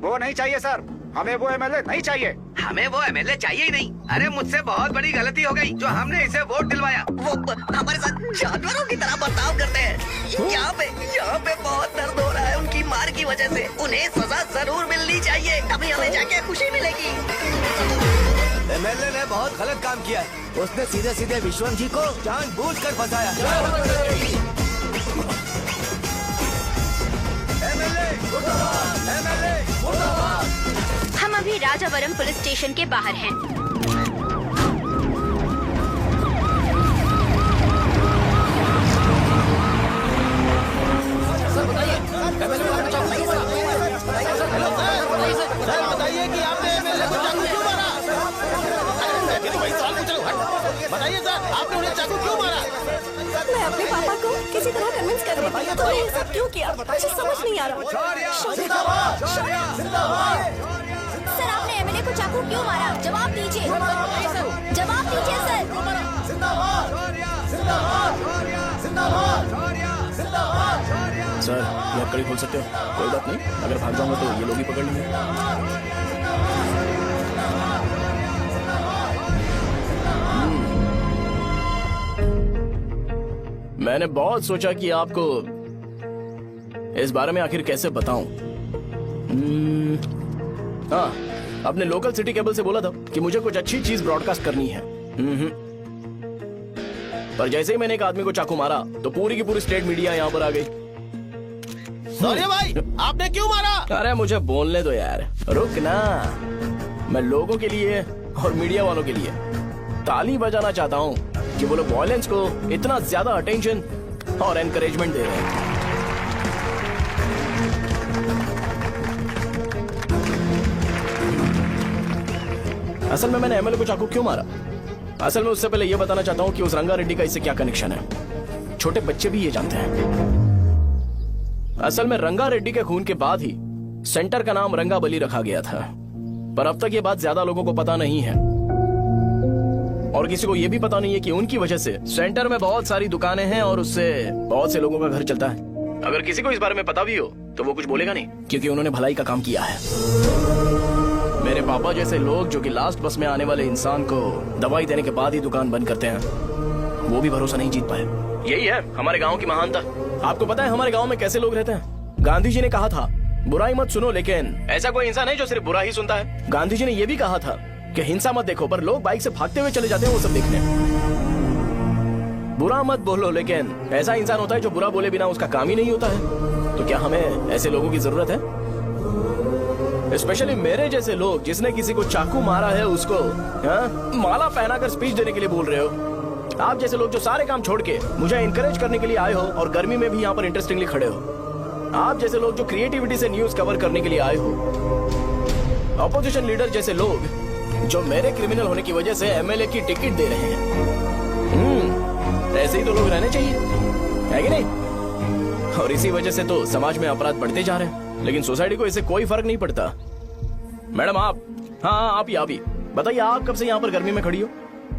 वो नहीं चाहिए सर, हमें वो एमएलए नहीं चाहिए। हमें वो एमएलए चाहिए ही नहीं। अरे मुझसे बहुत बड़ी गलती हो गई जो हमने इसे वोट दिलवाया। वो हमारे साथ जानवरों की तरह बर्ताव करते हैं। यहाँ पे बहुत दर्द हो रहा है उनकी मार की वजह से। उन्हें सजा जरूर मिलनी चाहिए, तभी हमें जाके खुशी मिलेगी। एमएलए ने बहुत गलत काम किया। उसने सीधे सीधे विश्वम जी को जानबूझकर फंसाया। हम अभी राजावरम पुलिस स्टेशन के बाहर हैं। सर बताइए, सर बताइए कि आपने एमएलए को चाकू क्यों मारा? मैं तो वही सवाल पूछ रहा हूँ। बताइए सर, आपने उन्हें चाकू क्यों मारा? मैं अपने पापा को किसी तरह कन्विंस कर रही थी। तुमने ये सब क्यों किया? मुझे समझ नहीं आ रहा। सर आपने एमएलए को चाकू क्यों मारा? जवाब दीजिए। जवाब दीजिए सर। सर ये हथकड़ी खोल सकते हो? कोई बात नहीं, अगर भाग जाऊंगा तो ये लोग ही पकड़ लेंगे। मैंने बहुत सोचा कि आपको इस बारे में आखिर कैसे बताऊं। हाँ, अपने लोकल सिटी केबल से बोला था कि मुझे कुछ अच्छी चीज ब्रॉडकास्ट करनी है। पर जैसे ही मैंने एक आदमी को चाकू मारा तो पूरी की पूरी स्टेट मीडिया यहाँ पर आ गई। अरे भाई, आपने क्यों मारा? अरे मुझे बोलने दो यार, रुक ना। मैं लोगों के लिए और मीडिया वालों के लिए ताली बजाना चाहता हूँ कि वो लोग वॉयलेंस को इतना ज्यादा अटेंशन और एनकरेजमेंट दे रहे हैं। असल में मैंने एमएलए को चाकू क्यों मारा? असल में उससे पहले यह बताना चाहता हूँ कि उस रंगा रेड्डी का इससे क्या कनेक्शन है। छोटे बच्चे भी ये जानते हैं। असल में रंगा रेड्डी के खून के बाद ही सेंटर का नाम रंगाबली रखा गया था, पर अब तक ये बात ज्यादा लोगों को पता नहीं है और किसी को ये भी पता नहीं है कि उनकी वजह से सेंटर में बहुत सारी दुकानें हैं और उससे बहुत से लोगों का घर चलता है। अगर किसी को इस बारे में पता भी हो तो वो कुछ बोलेगा नहीं, क्योंकि उन्होंने भलाई का काम किया है। मेरे पापा जैसे लोग जो कि लास्ट बस में आने वाले इंसान को दवाई देने के बाद ही दुकान बंद करते हैं, वो भी भरोसा नहीं जीत पाए। यही है हमारे गांव की महानता। आपको पता है हमारे गांव में कैसे लोग रहते हैं? गांधी जी ने कहा था बुराई मत सुनो, लेकिन ऐसा कोई इंसान है जो सिर्फ बुरा ही सुनता है। गांधी जी ने यह भी कहा था कि हिंसा मत देखो, पर लोग बाइक से भागते हुए चले जाते हैं वो सब देखने। बुरा मत बोलो, लेकिन ऐसा इंसान होता है जो बुरा बोले बिना उसका काम ही नहीं होता है। तो क्या हमें ऐसे लोगों की जरूरत है? स्पेशली मेरे जैसे लोग, जिसने किसी को चाकू मारा है उसको माला पहनाकर स्पीच देने के लिए बोल रहे हो। आप जैसे लोग जो सारे काम छोड़ के मुझे इंकरेज करने के लिए आए हो और गर्मी में भी यहाँ पर इंटरेस्टिंगली खड़े हो। आप जैसे लोग जो क्रिएटिविटी से न्यूज कवर करने के लिए आए हो। ऑपोजिशन लीडर जैसे लोग जो मेरे क्रिमिनल होने की वजह से एमएलए की टिकट दे रहे हैं। ऐसे ही तो लोग रहने चाहिए, है कि नहीं? और इसी वजह से तो समाज में अपराध बढ़ते जा रहे हैं, लेकिन सोसाइटी को इससे कोई फर्क नहीं पड़ता। मैडम आप, हाँ आप ही बताइए, आप कब से यहाँ पर गर्मी में खड़ी हो?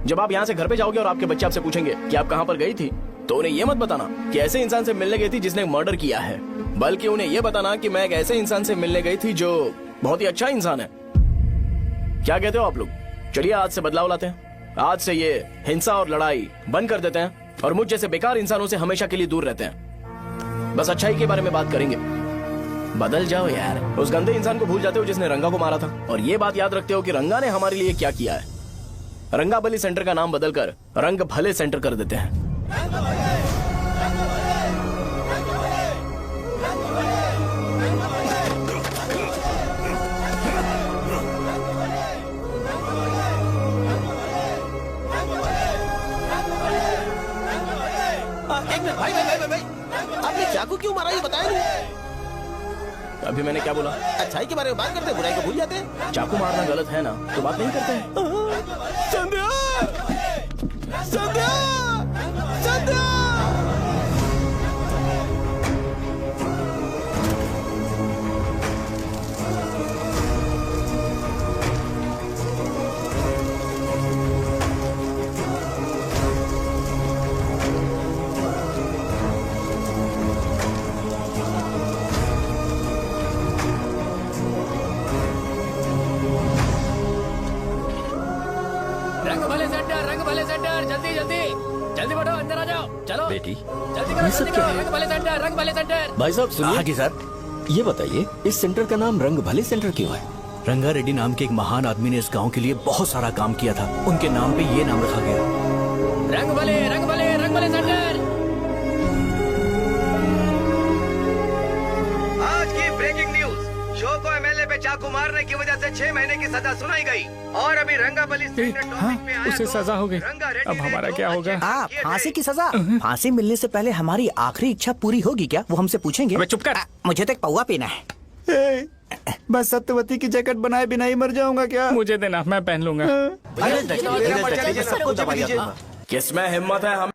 जब आप यहाँ से घर पे जाओगे और आपके बच्चे आपसे पूछेंगे कि आप कहाँ पर गई थी, तो उन्हें यह मत बताना कि ऐसे इंसान से मिलने गई थी जिसने मर्डर किया है, बल्कि उन्हें यह बताना कि मैं एक ऐसे इंसान से मिलने गई थी जो बहुत ही अच्छा इंसान है। क्या कहते हो आप लोग? चलिए आज से बदलाव लाते हैं। आज से ये हिंसा और लड़ाई बंद कर देते हैं और मुझ जैसे बेकार इंसानों से हमेशा के लिए दूर रहते हैं। बस अच्छाई के बारे में बात करेंगे। बदल जाओ यार, उस गंदे इंसान को भूल जाते हो जिसने रंगा को मारा था, और ये बात याद रखते हो कि रंगा ने हमारे लिए क्या किया है। रंगाबली सेंटर का नाम बदलकर रंग भले सेंटर कर देते हैं। भाई आपने चाकू क्यों मारा ये बताया नहीं? अभी मैंने क्या बोला? अच्छाई के बारे में बात करते हैं, बुराई को भूल जाते हैं। चाकू मारना गलत है ना, तो बात नहीं करते हैं। संध्या! संध्या! संध्या! रंग भले सेंटर, जल्दी जल्दी जल्दी बढ़ो, अंदर आ जाओ। चलो बेटी, जल्दी करो, जल्दी करो। रंग भले सेंटर, रंग भले सेंटर। भाई साहब सुनिए। हाँ जी सर। ये बताइए इस सेंटर का नाम रंग भले सेंटर क्यों है? रंगा रेड्डी नाम के एक महान आदमी ने इस गांव के लिए बहुत सारा काम किया था, उनके नाम पे ये नाम रखा गया। रंग भले सेंटर। आज की ब्रेकिंग न्यूज, शो को एमएलए पे चाकू मारने की वजह से 6 महीने की सजा सुनाई गई और अभी रंगाबली उसे सजा हो गई। अब हमारा क्या होगा? फांसी की सजा? फांसी मिलने से पहले हमारी आखिरी इच्छा पूरी होगी क्या? वो हमसे पूछेंगे। अबे चुप कर। मुझे तो एक पौवा पीना है। बस सत्यवती की जैकेट बनाए बिना ही मर जाऊंगा क्या? मुझे देना, मैं पहन लूंगा। किसमें हिम्मत है हम